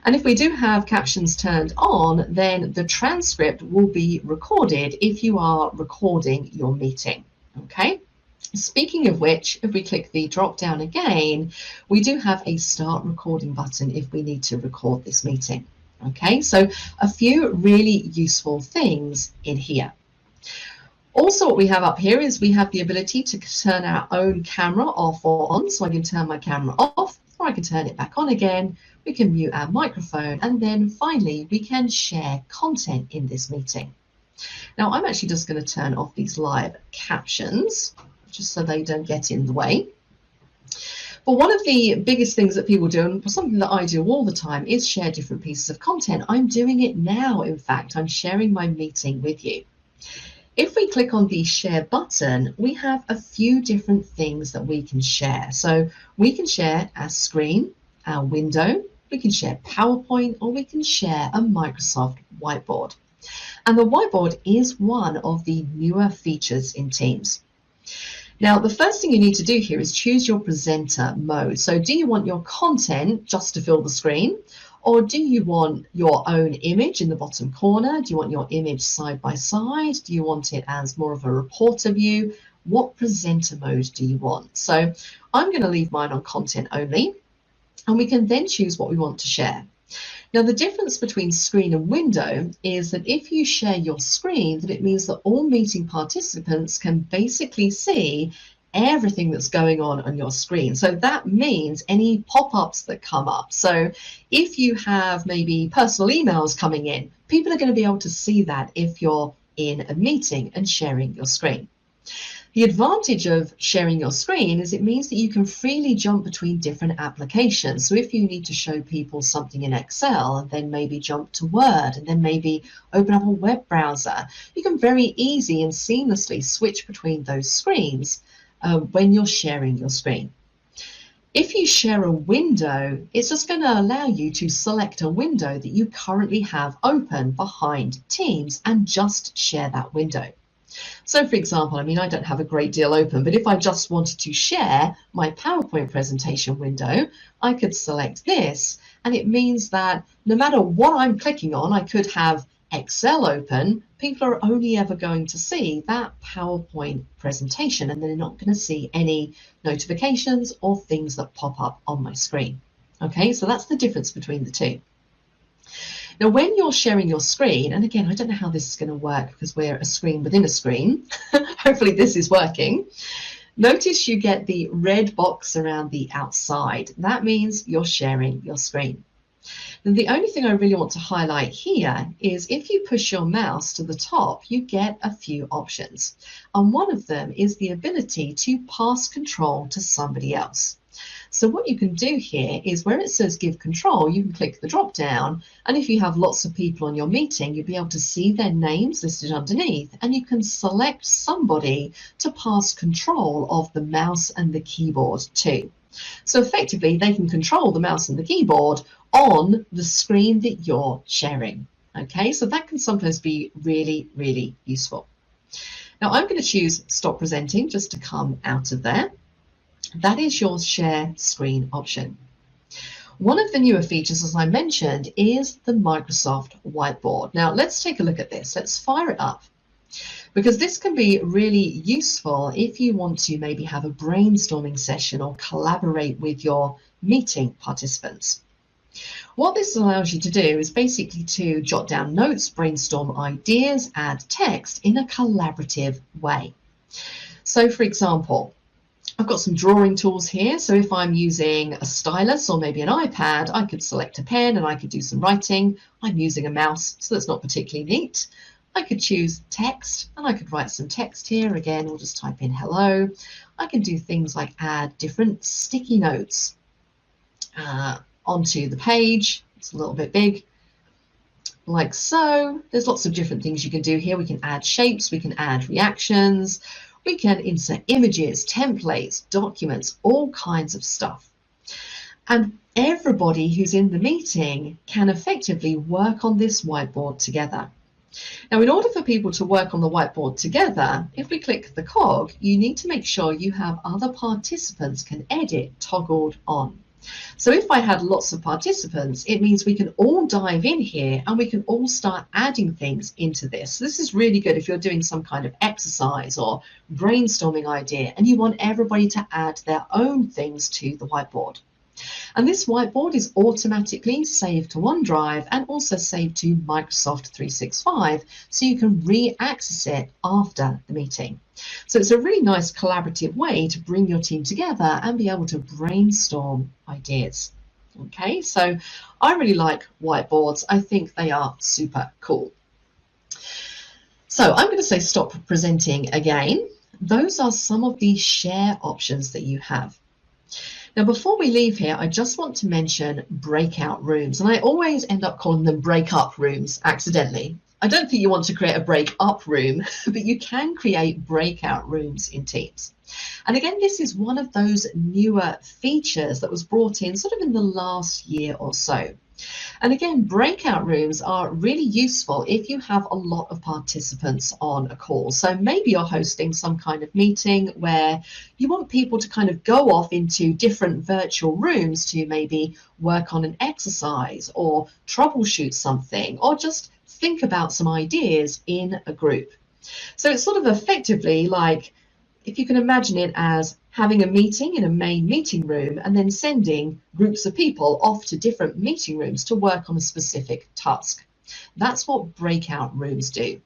And if we do have captions turned on, then the transcript will be recorded if you are recording your meeting. Okay. Speaking of which, if we click the drop down again, we do have a start recording button if we need to record this meeting. Okay, so a few really useful things in here. Also, what we have up here is we have the ability to turn our own camera off or on, so I can turn my camera off or I can turn it back on again. We can mute our microphone, and then finally we can share content in this meeting. Now I'm actually just going to turn off these live captions just so they don't get in the way. But one of the biggest things that people do, and something that I do all the time, is share different pieces of content. I'm doing it now, in fact. I'm sharing my meeting with you. If we click on the share button, we have a few different things that we can share. So we can share our screen, our window, we can share PowerPoint, or we can share a Microsoft whiteboard. And the whiteboard is one of the newer features in Teams. Now, the first thing you need to do here is choose your presenter mode. So do you want your content just to fill the screen? Or do you want your own image in the bottom corner? Do you want your image side by side? Do you want it as more of a reporter view? What presenter mode do you want? So I'm going to leave mine on content only, and we can then choose what we want to share. Now, the difference between screen and window is that if you share your screen, that it means that all meeting participants can basically see everything that's going on your screen. So that means any pop-ups that come up. So if you have maybe personal emails coming in, people are going to be able to see that if you're in a meeting and sharing your screen. The advantage of sharing your screen is it means that you can freely jump between different applications. So if you need to show people something in Excel and then maybe jump to Word and then maybe open up a web browser, you can very easily and seamlessly switch between those screens when you're sharing your screen. If you share a window, it's just going to allow you to select a window that you currently have open behind Teams and just share that window. So for example, I mean, I don't have a great deal open, but if I just wanted to share my PowerPoint presentation window, I could select this, and it means that no matter what I'm clicking on, I could have Excel open, people are only ever going to see that PowerPoint presentation, and they're not going to see any notifications or things that pop up on my screen. Okay, so that's the difference between the two. Now, when you're sharing your screen, and again, I don't know how this is going to work because we're a screen within a screen. Hopefully this is working. Notice you get the red box around the outside. That means you're sharing your screen. Now, the only thing I really want to highlight here is if you push your mouse to the top, you get a few options. And one of them is the ability to pass control to somebody else. So what you can do here is where it says give control, you can click the drop down, and if you have lots of people on your meeting, you'll be able to see their names listed underneath, and you can select somebody to pass control of the mouse and the keyboard to. So effectively, they can control the mouse and the keyboard on the screen that you're sharing. Okay, so that can sometimes be really, really useful. Now I'm going to choose stop presenting just to come out of there. That is your share screen option. One of the newer features, as I mentioned, is the Microsoft Whiteboard. Now let's take a look at this. Let's fire it up, because this can be really useful if you want to maybe have a brainstorming session or collaborate with your meeting participants. What this allows you to do is basically to jot down notes, brainstorm ideas, add text in a collaborative way. So for example, I've got some drawing tools here. So if I'm using a stylus or maybe an iPad, I could select a pen and I could do some writing. I'm using a mouse, so that's not particularly neat. I could choose text and I could write some text here. Again, we'll just type in hello. I can do things like add different sticky notes onto the page. It's a little bit big, like so. There's lots of different things you can do here. We can add shapes, we can add reactions, we can insert images, templates, documents, all kinds of stuff. And everybody who's in the meeting can effectively work on this whiteboard together. Now, in order for people to work on the whiteboard together, if we click the cog, you need to make sure you have other participants can edit toggled on. So if I had lots of participants, it means we can all dive in here and we can all start adding things into this. This is really good if you're doing some kind of exercise or brainstorming idea and you want everybody to add their own things to the whiteboard. And this whiteboard is automatically saved to OneDrive and also saved to Microsoft 365, so you can re-access it after the meeting. So it's a really nice collaborative way to bring your team together and be able to brainstorm ideas. Okay, so I really like whiteboards. I think they are super cool. So I'm going to say stop presenting again. Those are some of the share options that you have. Now, before we leave here, I just want to mention breakout rooms, and I always end up calling them break-up rooms accidentally. I don't think you want to create a break-up room, but you can create breakout rooms in Teams. And again, this is one of those newer features that was brought in sort of in the last year or so. And again, breakout rooms are really useful if you have a lot of participants on a call. So maybe you're hosting some kind of meeting where you want people to kind of go off into different virtual rooms to maybe work on an exercise or troubleshoot something or just think about some ideas in a group. So it's sort of effectively like, if you can imagine it as having a meeting in a main meeting room and then sending groups of people off to different meeting rooms to work on a specific task. That's what breakout rooms do.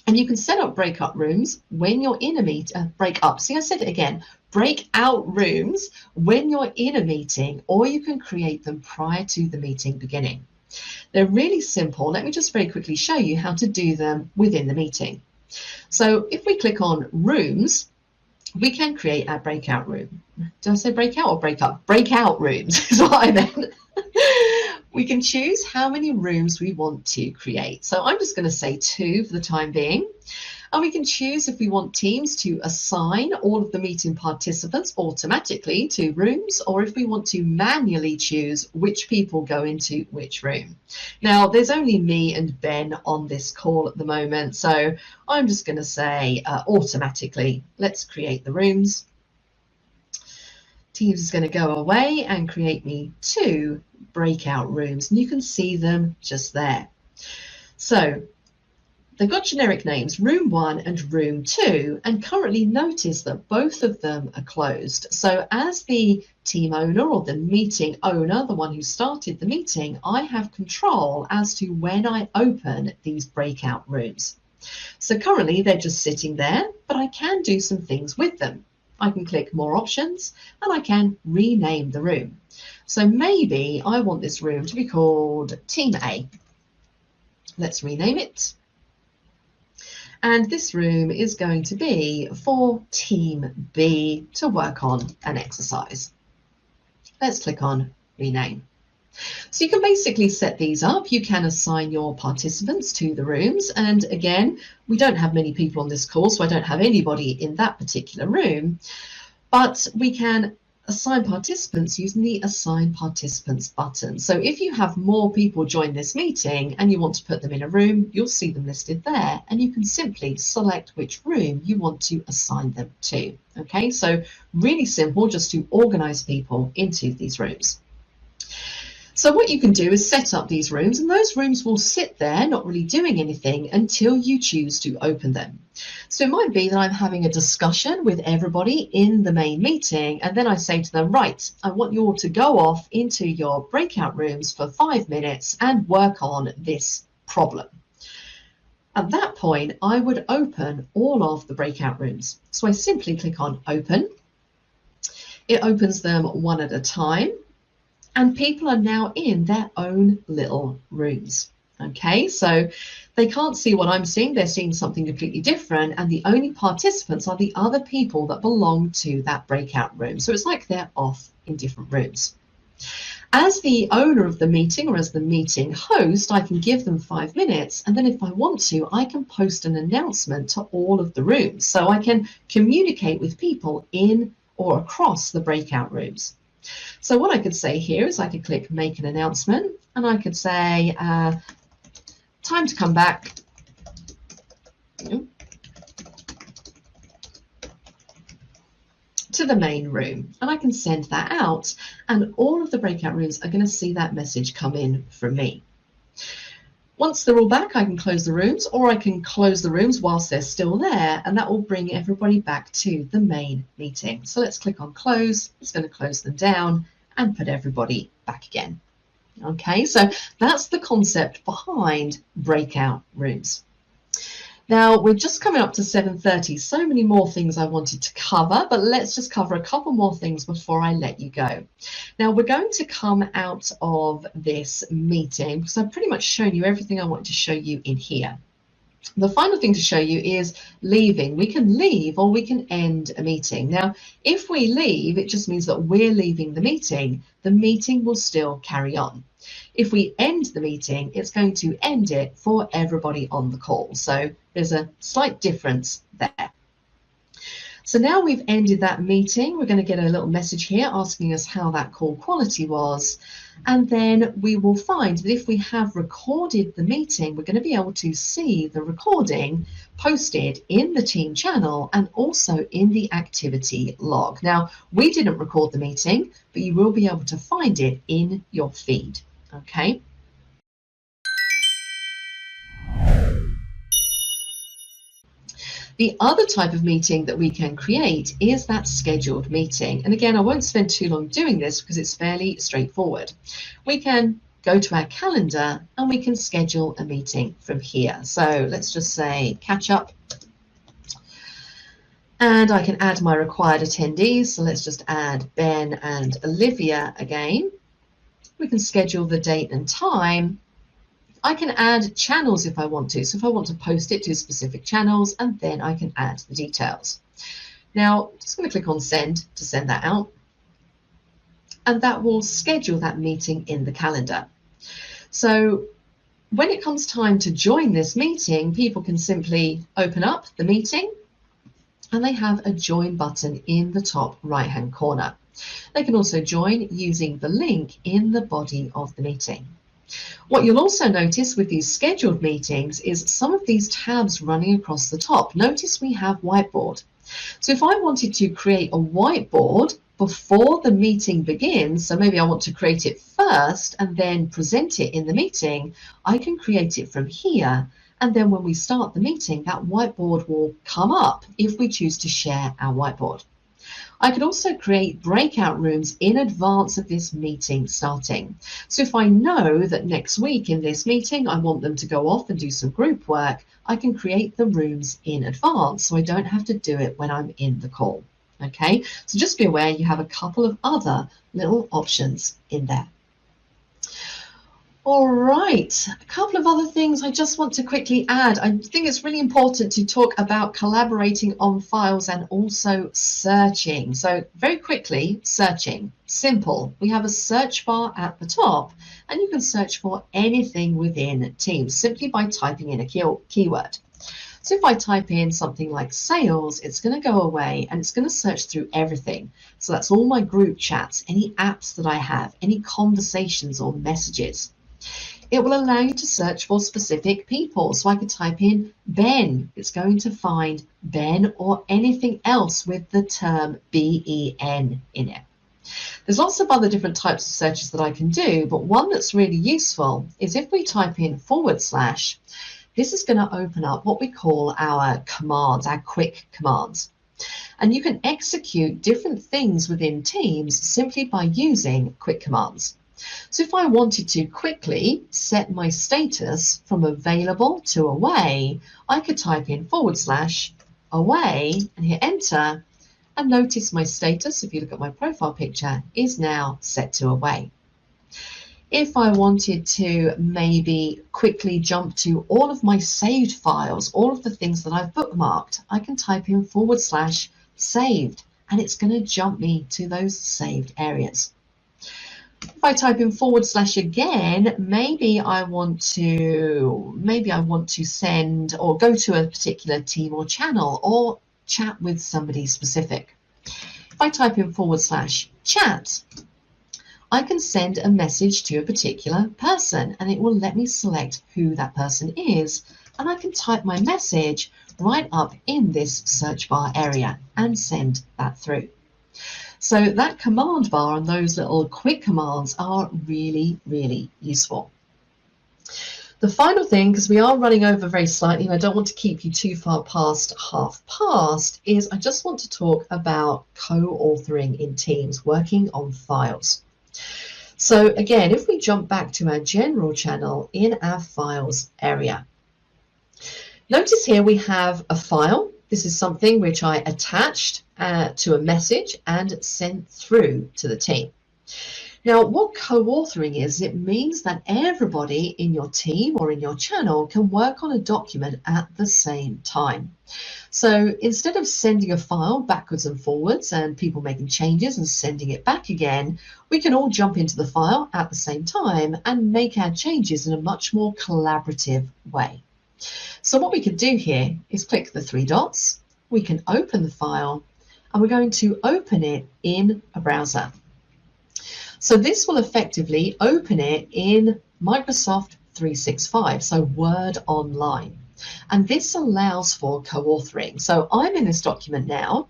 And you can set up breakout rooms when you're in a meeting, see, I said it again, breakout rooms when you're in a meeting, or you can create them prior to the meeting beginning. They're really simple. Let me just very quickly show you how to do them within the meeting. So if we click on rooms, we can create our breakout room. Did I say breakout or breakup? Breakout rooms is what I meant. We can choose how many rooms we want to create. So I'm just going to say 2 for the time being. And we can choose if we want Teams to assign all of the meeting participants automatically to rooms, or if we want to manually choose which people go into which room. Now, there's only me and Ben on this call at the moment, so I'm just going to say automatically. Let's create the rooms. Teams is going to go away and create me 2 breakout rooms, and you can see them just there. So they've got generic names, Room 1 and Room 2, and currently notice that both of them are closed. So as the team owner or the meeting owner, the one who started the meeting, I have control as to when I open these breakout rooms. So currently they're just sitting there, but I can do some things with them. I can click more options and I can rename the room. So maybe I want this room to be called Team A. Let's rename it. And this room is going to be for Team B to work on an exercise. Let's click on Rename. So you can basically set these up. You can assign your participants to the rooms. And again, we don't have many people on this call, so I don't have anybody in that particular room. But we can assign participants using the Assign Participants button. So if you have more people join this meeting and you want to put them in a room, you'll see them listed there, and you can simply select which room you want to assign them to. Okay, so really simple just to organize people into these rooms. So what you can do is set up these rooms, and those rooms will sit there not really doing anything until you choose to open them. So it might be that I'm having a discussion with everybody in the main meeting, and then I say to them, right, I want you all to go off into your breakout rooms for 5 minutes and work on this problem. At that point, I would open all of the breakout rooms. So I simply click on Open. It opens them one at a time. And people are now in their own little rooms. Okay, so they can't see what I'm seeing. They're seeing something completely different. And the only participants are the other people that belong to that breakout room. So it's like they're off in different rooms. As the owner of the meeting or as the meeting host, I can give them 5 minutes. And then if I want to, I can post an announcement to all of the rooms. So I can communicate with people in or across the breakout rooms. So what I could say here is I could click Make an Announcement, and I could say, time to come back to the main room. And I can send that out, and all of the breakout rooms are going to see that message come in from me. Once they're all back, I can close the rooms, or I can close the rooms whilst they're still there, and that will bring everybody back to the main meeting. So let's click on Close. It's going to close them down, and put everybody back again. Okay, so that's the concept behind breakout rooms. Now, we're just coming up to 7:30. So many more things I wanted to cover, but let's just cover a couple more things before I let you go. Now, we're going to come out of this meeting because I've pretty much shown you everything I wanted to show you in here. The final thing to show you is leaving. We can leave or we can end a meeting. Now, if we leave, it just means that we're leaving the meeting. The meeting will still carry on. If we end the meeting, it's going to end it for everybody on the call. So there's a slight difference there. So now we've ended that meeting, we're going to get a little message here asking us how that call quality was. And then we will find that if we have recorded the meeting, we're going to be able to see the recording posted in the team channel and also in the activity log. Now, we didn't record the meeting, but you will be able to find it in your feed. Okay. The other type of meeting that we can create is that scheduled meeting. And again, I won't spend too long doing this because it's fairly straightforward. We can go to our calendar and we can schedule a meeting from here. So let's just say catch up. And I can add my required attendees. So let's just add Ben and Olivia again. We can schedule the date and time. I can add channels if I want to. So if I want to post it to specific channels, and then I can add the details. Now, just going to click on send to send that out. And that will schedule that meeting in the calendar. So when it comes time to join this meeting, people can simply open up the meeting and they have a join button in the top right-hand corner. They can also join using the link in the body of the meeting. What you'll also notice with these scheduled meetings is some of these tabs running across the top. Notice we have whiteboard. So if I wanted to create a whiteboard before the meeting begins, so maybe I want to create it first and then present it in the meeting, I can create it from here. And then when we start the meeting, that whiteboard will come up if we choose to share our whiteboard. I could also create breakout rooms in advance of this meeting starting. So if I know that next week in this meeting, I want them to go off and do some group work, I can create the rooms in advance so I don't have to do it when I'm in the call. Okay, so just be aware you have a couple of other little options in there. All right, a couple of other things I just want to quickly add. I think it's really important to talk about collaborating on files and also searching. So very quickly, searching, simple. We have a search bar at the top and you can search for anything within Teams simply by typing in a keyword. So if I type in something like sales, it's going to go away and it's going to search through everything. So that's all my group chats, any apps that I have, any conversations or messages. It will allow you to search for specific people. So I could type in Ben. It's going to find Ben or anything else with the term BEN in it. There's lots of other different types of searches that I can do, but one that's really useful is if we type in /, this is going to open up what we call our commands, our quick commands. And you can execute different things within Teams simply by using quick commands. So if I wanted to quickly set my status from available to away, I could type in / away and hit enter, and notice my status, if you look at my profile picture, is now set to away. If I wanted to maybe quickly jump to all of my saved files, all of the things that I've bookmarked, I can type in / saved, and it's going to jump me to those saved areas. If I type in / again, maybe I want to send or go to a particular team or channel or chat with somebody specific. If I type in / chat, I can send a message to a particular person and it will let me select who that person is, and I can type my message right up in this search bar area and send that through. So that command bar and those little quick commands are really, really useful. The final thing, because we are running over very slightly and I don't want to keep you too far past /, is I just want to talk about co-authoring in Teams, working on files. So again, if we jump back to our general channel in our files area, notice here we have a file. This is something which I attached to a message and sent through to the team. Now, what co-authoring is, it means that everybody in your team or in your channel can work on a document at the same time. So instead of sending a file backwards and forwards and people making changes and sending it back again, we can all jump into the file at the same time and make our changes in a much more collaborative way. So what we could do here is click the three dots, we can open the file, and we're going to open it in a browser. So this will effectively open it in Microsoft 365, so Word Online. And this allows for co-authoring. So I'm in this document now,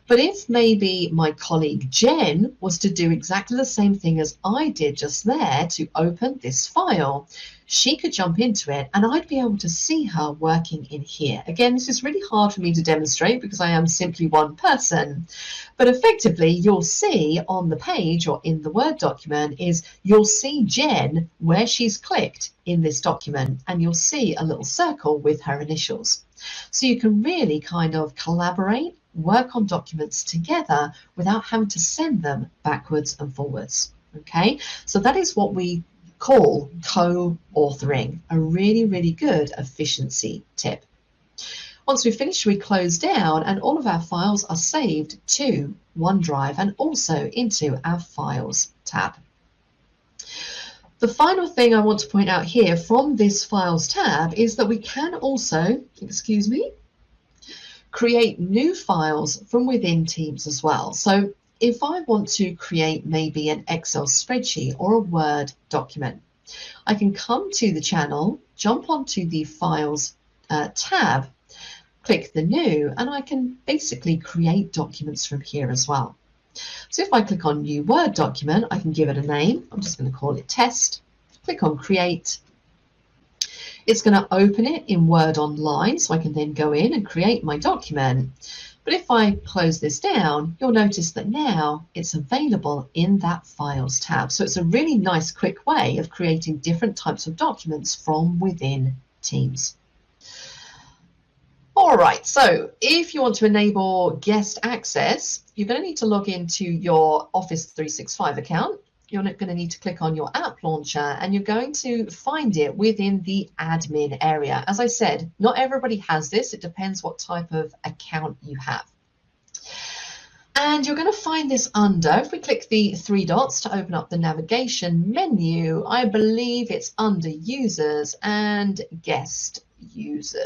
but if maybe my colleague Jen was to do exactly the same thing as I did just there to open this file, she could jump into it and I'd be able to see her working in here. Again, this is really hard for me to demonstrate because I am simply one person, but effectively you'll see on the page or in the Word document is you'll see Jen where she's clicked in this document, and you'll see a little circle with her initials. So you can really kind of collaborate, work on documents together without having to send them backwards and forwards. Okay, so that is what we call co-authoring, a really, really good efficiency tip. Once we've finished, we close down and all of our files are saved to OneDrive and also into our Files tab. The final thing I want to point out here from this Files tab is that we can also, create new files from within Teams as well. So if I want to create maybe an Excel spreadsheet or a Word document, I can come to the channel, jump onto the Files tab, click the New, and I can basically create documents from here as well. So if I click on New Word document, I can give it a name. I'm just going to call it Test. Click on Create. It's going to open it in Word Online, so I can then go in and create my document. But if I close this down, you'll notice that now it's available in that Files tab. So it's a really nice, quick way of creating different types of documents from within Teams. All right, so if you want to enable guest access, you're going to need to log into your Office 365 account. You're going to need to click on your app launcher and you're going to find it within the admin area. As I said, not everybody has this. It depends what type of account you have. And you're going to find this under, if we click the three dots to open up the navigation menu, I believe it's under Users and Guest Users.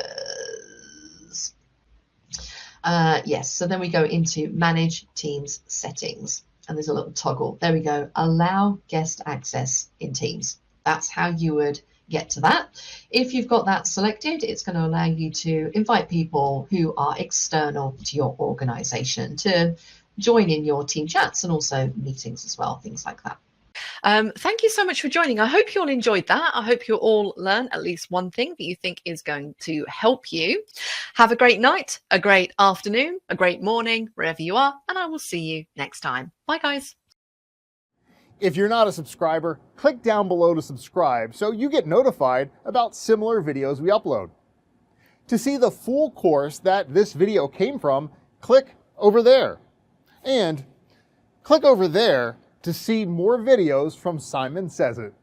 Yes, so then we go into Manage Teams Settings. And there's a little toggle. There we go. Allow guest access in Teams. That's how you would get to that. If you've got that selected, it's going to allow you to invite people who are external to your organization to join in your team chats and also meetings as well, things like that. Thank you so much for joining. I hope you all enjoyed that. I hope you all learn at least one thing that you think is going to help you. Have a great night, a great afternoon, a great morning, wherever you are, and I will see you next time. Bye, guys. If you're not a subscriber, click down below to subscribe so you get notified about similar videos we upload. To see the full course that this video came from, click over there. And click over there to see more videos from Simon Says It.